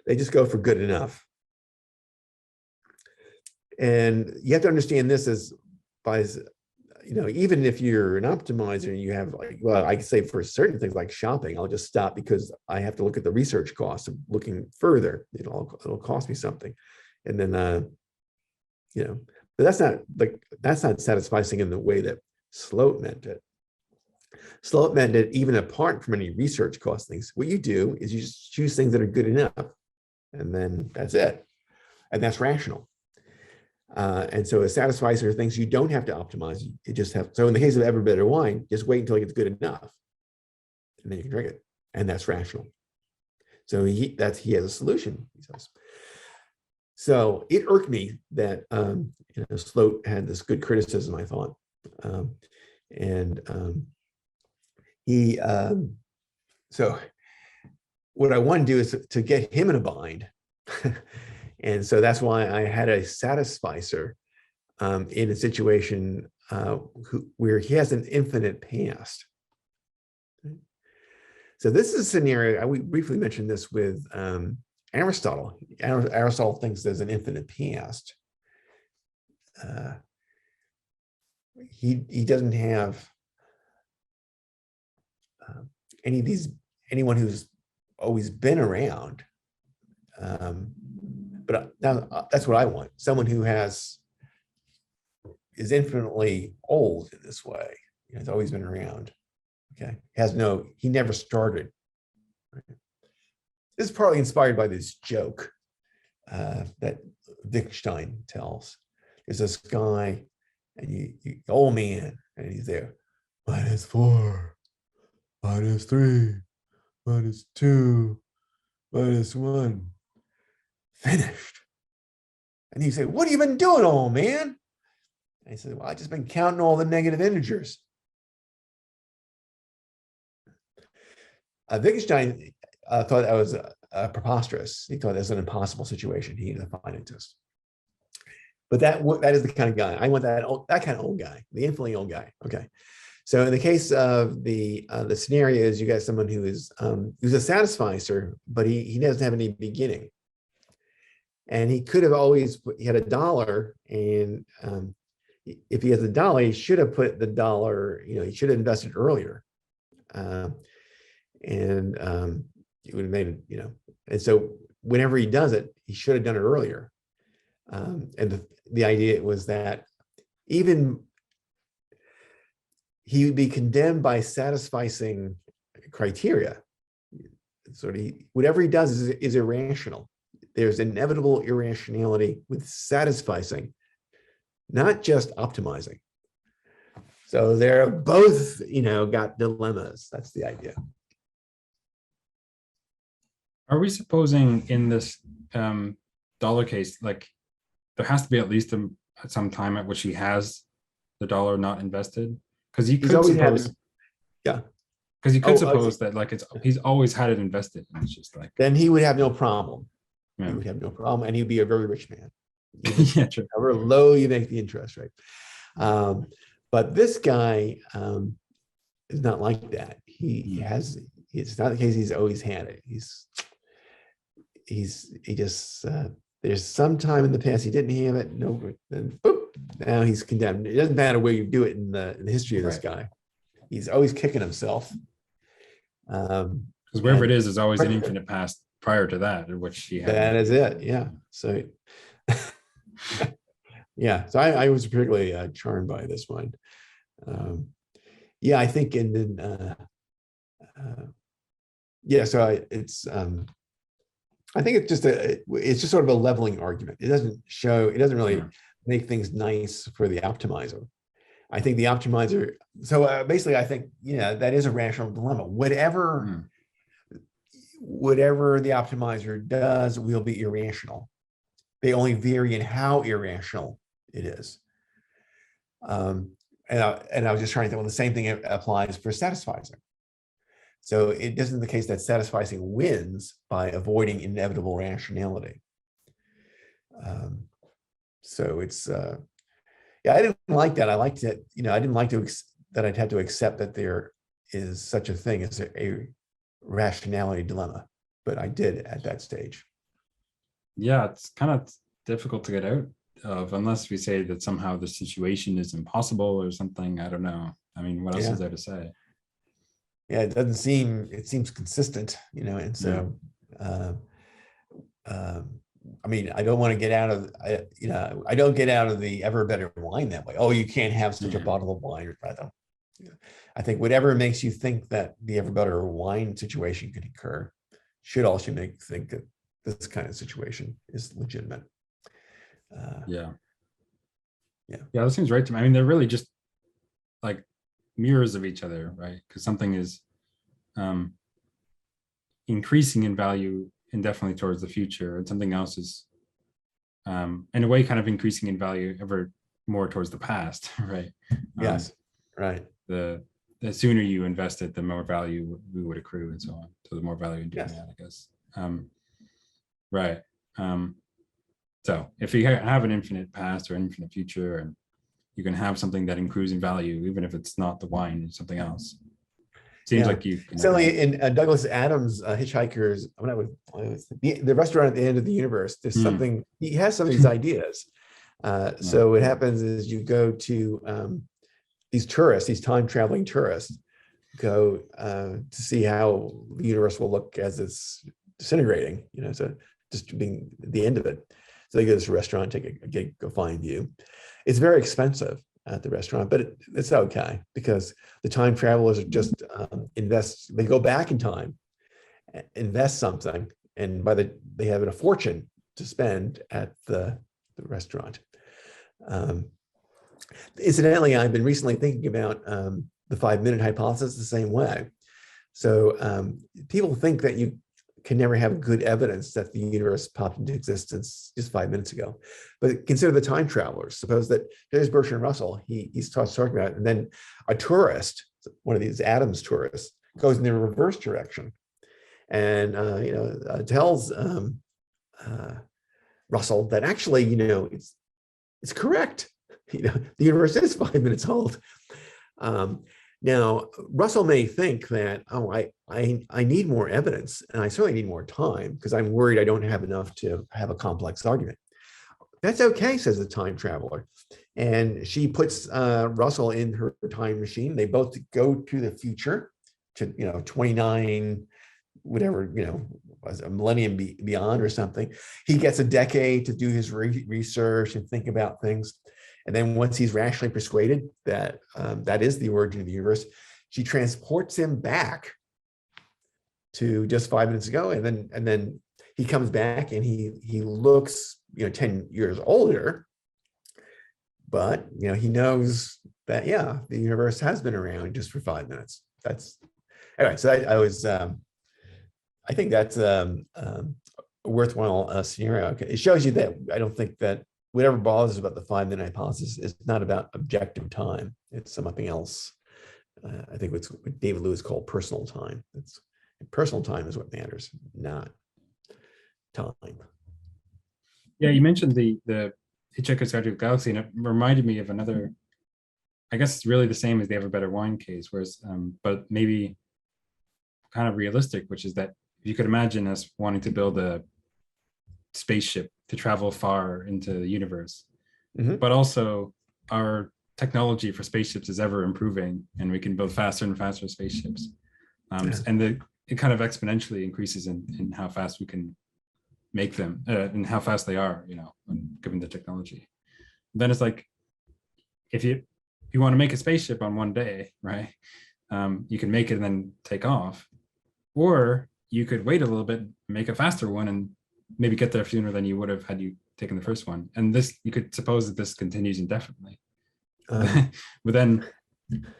They just go for good enough. And you have to understand this as by, even if you're an optimizer and you have I can say for certain things like shopping, I'll just stop because I have to look at the research costs of looking further. It'll cost me something. And then, but that's not satisficing in the way that Sloat meant it. Sloat meant it even apart from any research cost things. What you do is you just choose things that are good enough, and then that's it. And that's rational. And so a satisficer are things you don't have to optimize. You just have, so in the case of ever better wine, just wait until it gets good enough, and then you can drink it. And that's rational. So he has a solution, he says. So it irked me that Sloat had this good criticism, I thought. So what I want to do is to get him in a bind. And so that's why I had a satisficer in a situation where he has an infinite past. So this is a scenario, we briefly mentioned this with Aristotle. Aristotle thinks there's an infinite past. He doesn't have anyone who's always been around. But now that's what I want. Someone who is infinitely old in this way. Has always been around. Okay. He never started. Right? This is partly inspired by this joke that Wittgenstein tells. There's this guy, and old man, and he's there. -4, -3, -2, -1. Finished. And he said, "What have you been doing, old man?" And he said, "Well, I've just been counting all the negative integers." Wittgenstein thought that was preposterous. He thought that was an impossible situation. He needed a scientist. But that is the kind of guy I want. That kind of old guy, the infinitely old guy. Okay. So in the case of the scenario is you got someone who's a satisficer, but he doesn't have any beginning. And he could have he had $1, and if he has $1, he should have put the $1, he should have invested earlier. And it would have made it, and so whenever he does it, he should have done it earlier. And the idea was that even he would be condemned by satisficing criteria. Sort of whatever he does is irrational. There's inevitable irrationality with satisficing, not just optimizing. So they're both, got dilemmas. That's the idea. Are we supposing in this dollar case, like there has to be at least some time at which he has the $1 not invested? Because you could suppose, because you could suppose that like he's always had it invested, and it's just like then he would have no problem. Yeah. He would have no problem, and he'd be a very rich man. Yeah, true. However low you make the interest rate. But this guy is not like that. It's not the case he's always had it. He just there's some time in the past he didn't have it. No, then boop, now he's condemned. It doesn't matter where you do it in the history of this guy. He's always kicking himself. Because wherever it is always an infinite past prior to that, in which he had. That is it. Yeah. So yeah. So I was particularly charmed by this one. I think I think it's just sort of a leveling argument. It doesn't really make things nice for the optimizer. I think the optimizer, basically I think, that is a rational dilemma. Whatever the optimizer does will be irrational. They only vary in how irrational it is. And I was just trying to think, well, the same thing applies for satisficing. So it isn't the case that satisficing wins by avoiding inevitable rationality. So it's, I didn't like that. I liked it, I didn't like that I'd have to accept that there is such a thing as a rationality dilemma, but I did at that stage. Yeah, it's kind of difficult to get out of unless we say that somehow the situation is impossible or something. I don't know. I mean, what else is there to say? Yeah, it seems consistent, and so, I mean, I don't want to get out of, I don't get out of the ever better wine that way. Oh, you can't have such a bottle of wine. I think whatever makes you think that the ever better wine situation could occur should also make you think that this kind of situation is legitimate. That seems right to me. I mean, they're really just like mirrors of each other, right? Because something is increasing in value indefinitely towards the future, and something else is in a way kind of increasing in value ever more towards the past, right? Yes, right. The sooner you invest it, the more value we would accrue, and so on. So the more value in doing that, I guess. Right. So if you have an infinite past or infinite future, and you can have something that accrues in value, even if it's not the wine, it's something else. Seems Yeah. like you. Certainly in Douglas Adams' Hitchhikers, the restaurant at the end of the universe, there's something, he has some of these ideas. So what happens is you go to these tourists, these time-traveling tourists, go to see how the universe will look as it's disintegrating, so just being the end of it. So they go to this restaurant, go flying view. It's very expensive at the restaurant, but it's okay because the time travelers are just they go back in time, invest something, and they have a fortune to spend at the restaurant. Incidentally, I've been recently thinking about the 5-minute hypothesis the same way. So people think that you can never have good evidence that the universe popped into existence just 5 minutes ago. But consider the time travelers. Suppose that there's Bertrand Russell, he's talking about it, and then a tourist, one of these Adams tourists, goes in the reverse direction and tells Russell that actually, it's correct. The universe is 5 minutes old. Now, Russell may think that, I need more evidence, and I certainly need more time because I'm worried I don't have enough to have a complex argument. That's okay, says the time traveler. And she puts Russell in her time machine. They both go to the future to, 29, whatever, a millennium beyond or something. He gets a decade to do his research and think about things. And then once he's rationally persuaded that that is the origin of the universe, she transports him back to just 5 minutes ago. And then he comes back and he looks, 10 years older, but, he knows that, the universe has been around just for 5 minutes. Anyway, so I think that's a worthwhile scenario. It shows you that I don't think that whatever bothers about the 5-minute hypothesis is not about objective time. It's something else. I think what's what David Lewis called personal time. Personal time is what matters, not time. Yeah, you mentioned the Hitchhiker's Guide to the Galaxy, and it reminded me of another, I guess it's really the same as the Ever Better Wine case, whereas, but maybe kind of realistic, which is that you could imagine us wanting to build a spaceship to travel far into the universe, but also our technology for spaceships is ever improving, and we can build faster and faster spaceships, and it kind of exponentially increases in how fast we can make them and how fast they are, given the technology. Then it's like, if you want to make a spaceship on one day, right? You can make it and then take off, or you could wait a little bit, make a faster one, and maybe get there sooner than you would have had you taken the first one. And this, you could suppose that this continues indefinitely. But then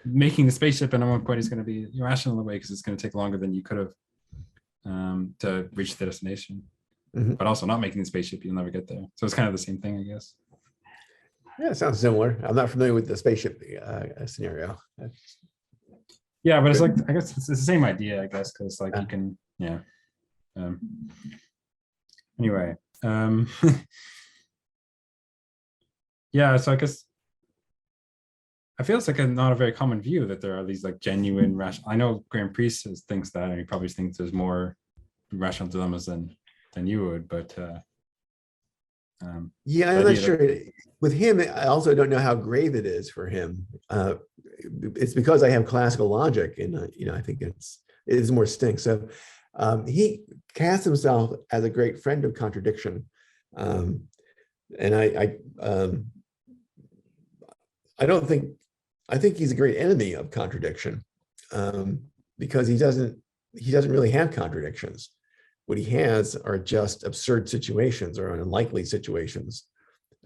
making the spaceship at one point is going to be irrational in a way, because it's going to take longer than you could have to reach the destination. But also not making the spaceship, you'll never get there. So it's kind of the same thing, I guess. Yeah, it sounds similar. I'm not familiar with the spaceship scenario. Yeah, but it's like, I guess it's the same idea, I guess, because like you can, anyway, yeah, so I guess I feel it's like not a very common view that there are these like genuine rational. I know Graham Priest thinks that, and he probably thinks there's more rational dilemmas than you would, but yeah, I'm not sure. With him, I also don't know how grave it is for him. It's because I have classical logic, and I think it is more distinct. So he casts himself as a great friend of contradiction, and I don't think. I think he's a great enemy of contradiction, because he doesn't really have contradictions. What he has are just absurd situations or unlikely situations.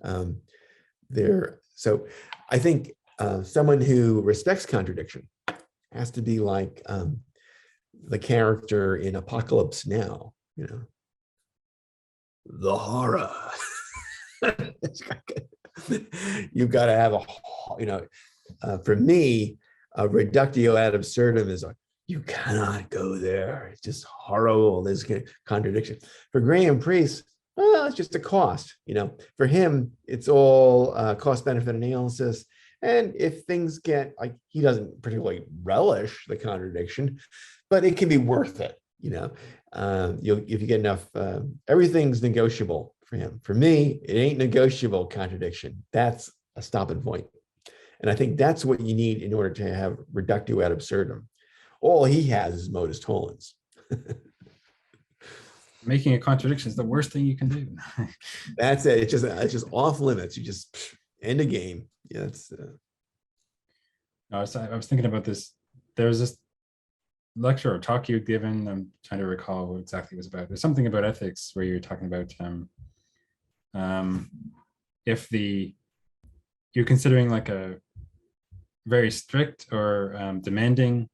So I think someone who respects contradiction has to be like the character in Apocalypse Now, the horror. You've got to have for me, a reductio ad absurdum is you cannot go there. It's just horrible. There's contradiction. For Graham Priest, well, it's just a cost. For him, it's all cost-benefit analysis, And if things get like, he doesn't particularly relish the contradiction, but it can be worth it. If you get enough, everything's negotiable for him. For me, it ain't negotiable contradiction. That's a stopping point. And I think that's what you need in order to have reductio ad absurdum. All he has is modus tollens. Making a contradiction is the worst thing you can do. That's it. It's just off limits. You just end a game. Yeah, it's. I was thinking about this. There was this lecture or talk you had given. I'm trying to recall what exactly it was about. There's something about ethics where you're talking about if you're considering like a very strict or demanding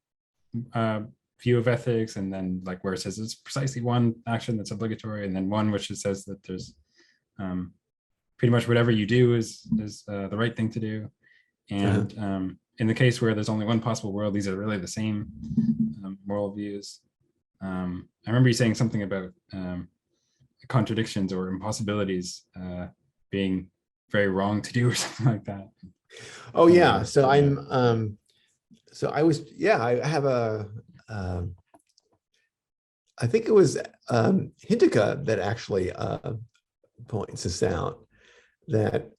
view of ethics, and then like where it says it's precisely one action that's obligatory, and then one which it says that there's pretty much whatever you do is the right thing to do. And in the case where there's only one possible world, these are really the same moral views. I remember you saying something about contradictions or impossibilities being very wrong to do or something like that. Oh yeah. So I have a, I think it was Hintica that actually points this out, that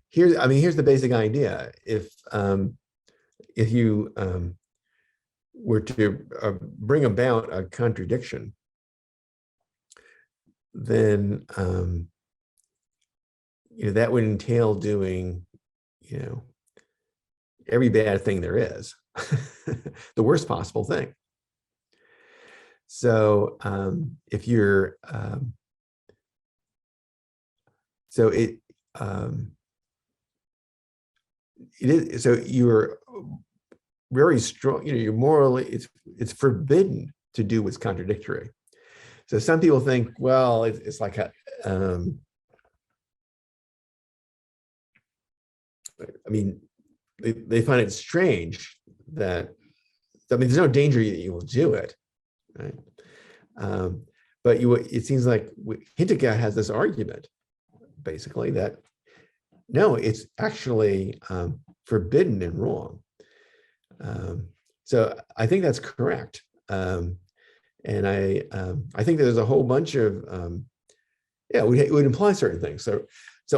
here's the basic idea. If you were to bring about a contradiction, then that would entail doing every bad thing there is, the worst possible thing. So if you're it is, so you're very strong, you're morally, it's forbidden to do what's contradictory. So some people think, well, it's like a they find it strange that, there's no danger that you will do it, right? But it seems like Hintica has this argument, basically, that no, it's actually forbidden and wrong. So I think that's correct. And I think there's a whole bunch of, it would imply certain things. So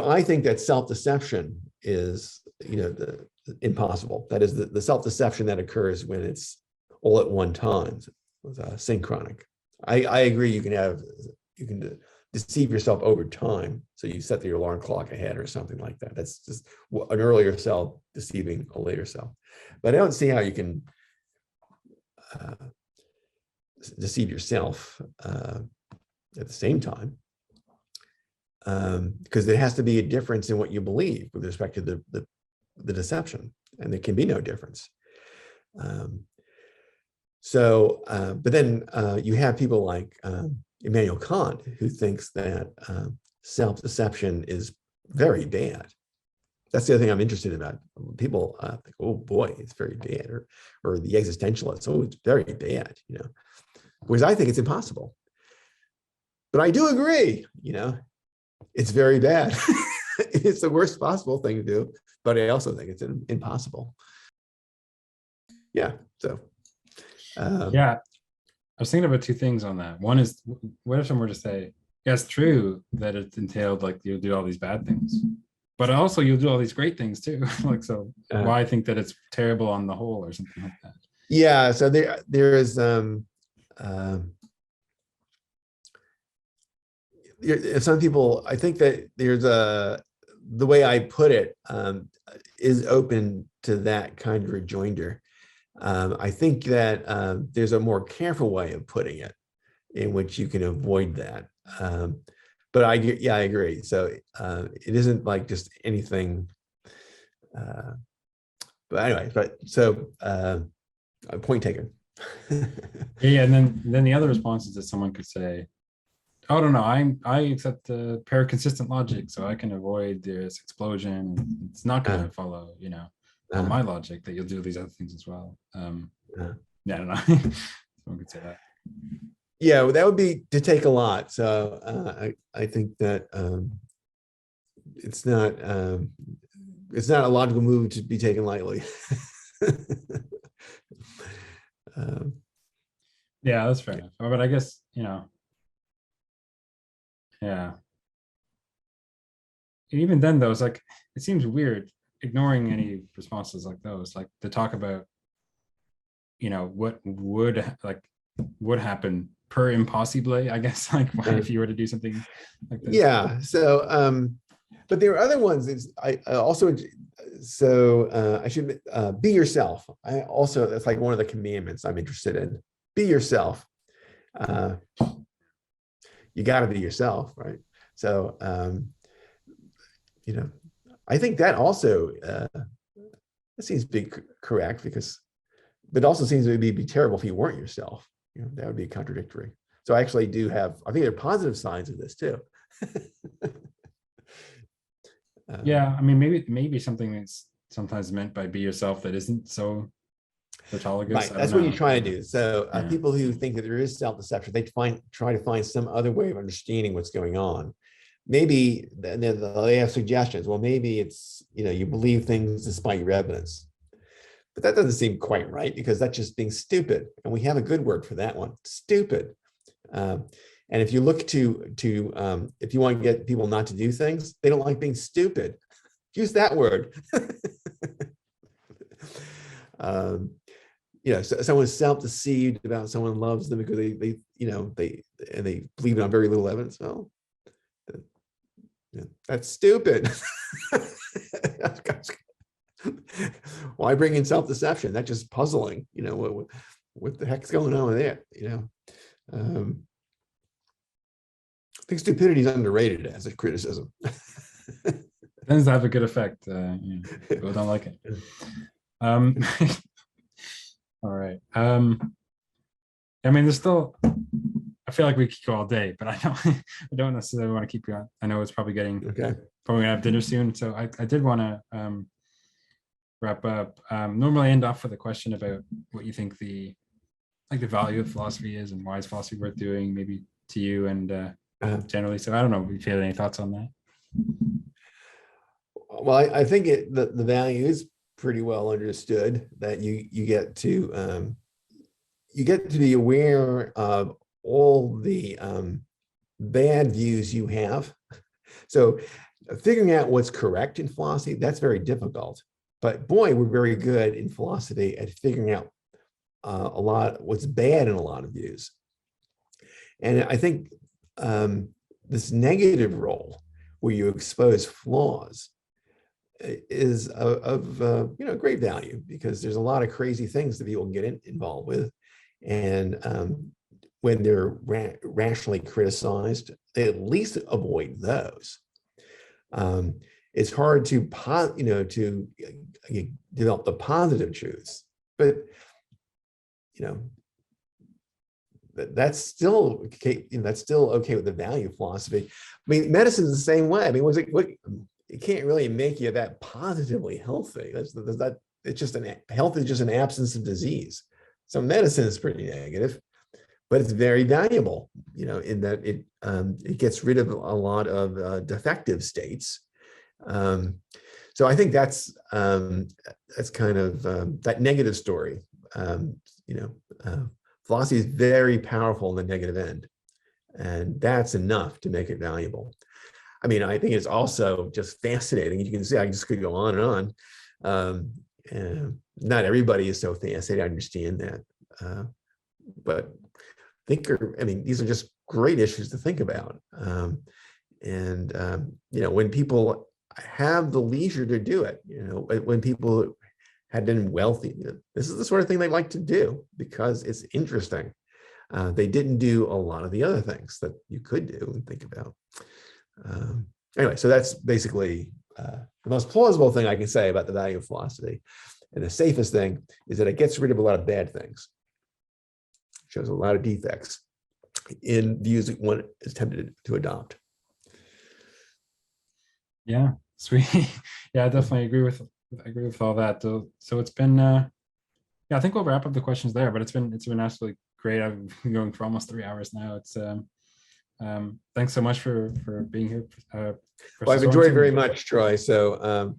I think that self-deception is, impossible. That is the self-deception that occurs when it's all at one time, synchronic. I agree. You can deceive yourself over time. So you set your alarm clock ahead or something like that. That's just an earlier self deceiving a later self. But I don't see how you can deceive yourself at the same time, because there has to be a difference in what you believe with respect to the deception, and there can be no difference. But then you have people like Immanuel Kant, who thinks that self-deception is very bad. That's the other thing I'm interested about. People think, oh boy, it's very bad, or the existentialists, oh, it's very bad, whereas I think it's impossible. But I do agree, it's very bad. It's the worst possible thing to do, but I also think it's impossible. Yeah, so. Yeah, I was thinking about two things on that. One is, what if someone were to say, yeah, it's true that it entailed like you'll do all these bad things, but also you'll do all these great things too. Like, so why think that it's terrible on the whole or something like that? Yeah, so there is some people, I think that there's the way I put it is open to that kind of rejoinder. I think that there's a more careful way of putting it in which you can avoid that. But I agree. So it isn't like just anything. But anyway, point taken. Yeah, and then the other response is that someone could say, oh, no, I accept the paraconsistent logic, so I can avoid this explosion. It's not going to follow, on my logic that you'll do these other things as well. Yeah, I don't know. Someone could say that. Yeah, well, that would be to take a lot. So I think that it's not it's not a logical move to be taken lightly. Yeah, that's fair enough. But I guess, yeah. And even then, though, it's like, it seems weird ignoring any responses like those, like to talk about, what would happen per impossibly, I guess, like if you were to do something like this. Yeah. So, but there are other ones. I also, so I should be yourself. That's like one of the commandments I'm interested in. Be yourself. You got to be yourself, right? So, I think that also that seems to be correct, because it also seems to be terrible if you weren't yourself. That would be contradictory. So I actually I think there are positive signs of this too. Yeah, I mean, maybe something that's sometimes meant by be yourself that isn't so tautologous. Right, that's what you're trying to do. So people who think that there is self-deception, they try to find some other way of understanding what's going on. Maybe they have suggestions. Well, maybe it's, you believe things despite your evidence. But that doesn't seem quite right, because that's just being stupid. And we have a good word for that one, stupid. And if you look to if you want to get people not to do things, they don't like being stupid. Use that word. So someone's self-deceived about someone loves them because they believe it on very little evidence. Well, that's stupid. Why bring in self-deception? That's just puzzling. What the heck's going on with that? I think stupidity is underrated as a criticism. Tends to have a good effect. People don't like it. All right. I mean, there's still. I feel like we could go all day, but I don't necessarily want to keep you on. I know it's probably getting okay. Probably gonna have dinner soon, so I did want to wrap up. Normally, I end off with a question about what you think the value of philosophy is, and why is philosophy worth doing, maybe to you and generally. So I don't know if you had any thoughts on that. Well, I think the value is pretty well understood, that you get to be aware of all the bad views you have. So figuring out what's correct in philosophy, that's very difficult. But boy, we're very good in philosophy at figuring out a lot what's bad in a lot of views. And I think this negative role, where you expose flaws, is of great value, because there's a lot of crazy things that people can get involved with, and when they're rationally criticized, they at least avoid those. It's hard to develop the positive truths, but that's still okay. That's still okay with the value of philosophy. I mean, medicine's the same way. I mean, it can't really make you that positively healthy. It's just health is just an absence of disease. So medicine is pretty negative, but it's very valuable, in that it gets rid of a lot of defective states. So I think that's kind of that negative story. Philosophy is very powerful in the negative end, and that's enough to make it valuable. I mean, I think it's also just fascinating. You can see, I just could go on and on. And not everybody is so fascinated. I understand that, but these are just great issues to think about. When people have the leisure to do it, when people had been wealthy, this is the sort of thing they like to do because it's interesting. They didn't do a lot of the other things that you could do and think about. Anyway, so that's basically the most plausible thing I can say about the value of philosophy. And the safest thing is that it gets rid of a lot of bad things. It shows a lot of defects in views that one is tempted to adopt. Yeah, sweet. Yeah, I definitely agree with all that. So it's been I think we'll wrap up the questions there, but it's been absolutely great. I've been going for almost 3 hours now. It's thanks so much for being here. Well, I've enjoyed it very much, Troy. So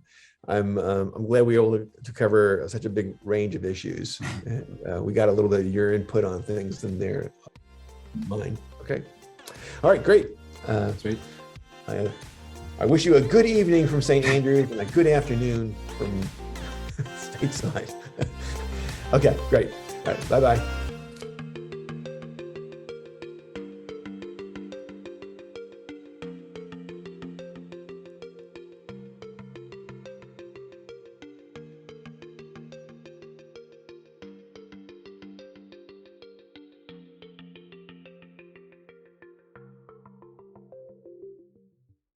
I'm glad we were able to cover such a big range of issues. And, we got a little bit of your input on things in there, mine. Okay. All right, great. Sweet. I wish you a good evening from St. Andrews and a good afternoon from stateside. Okay, great. All right, bye-bye.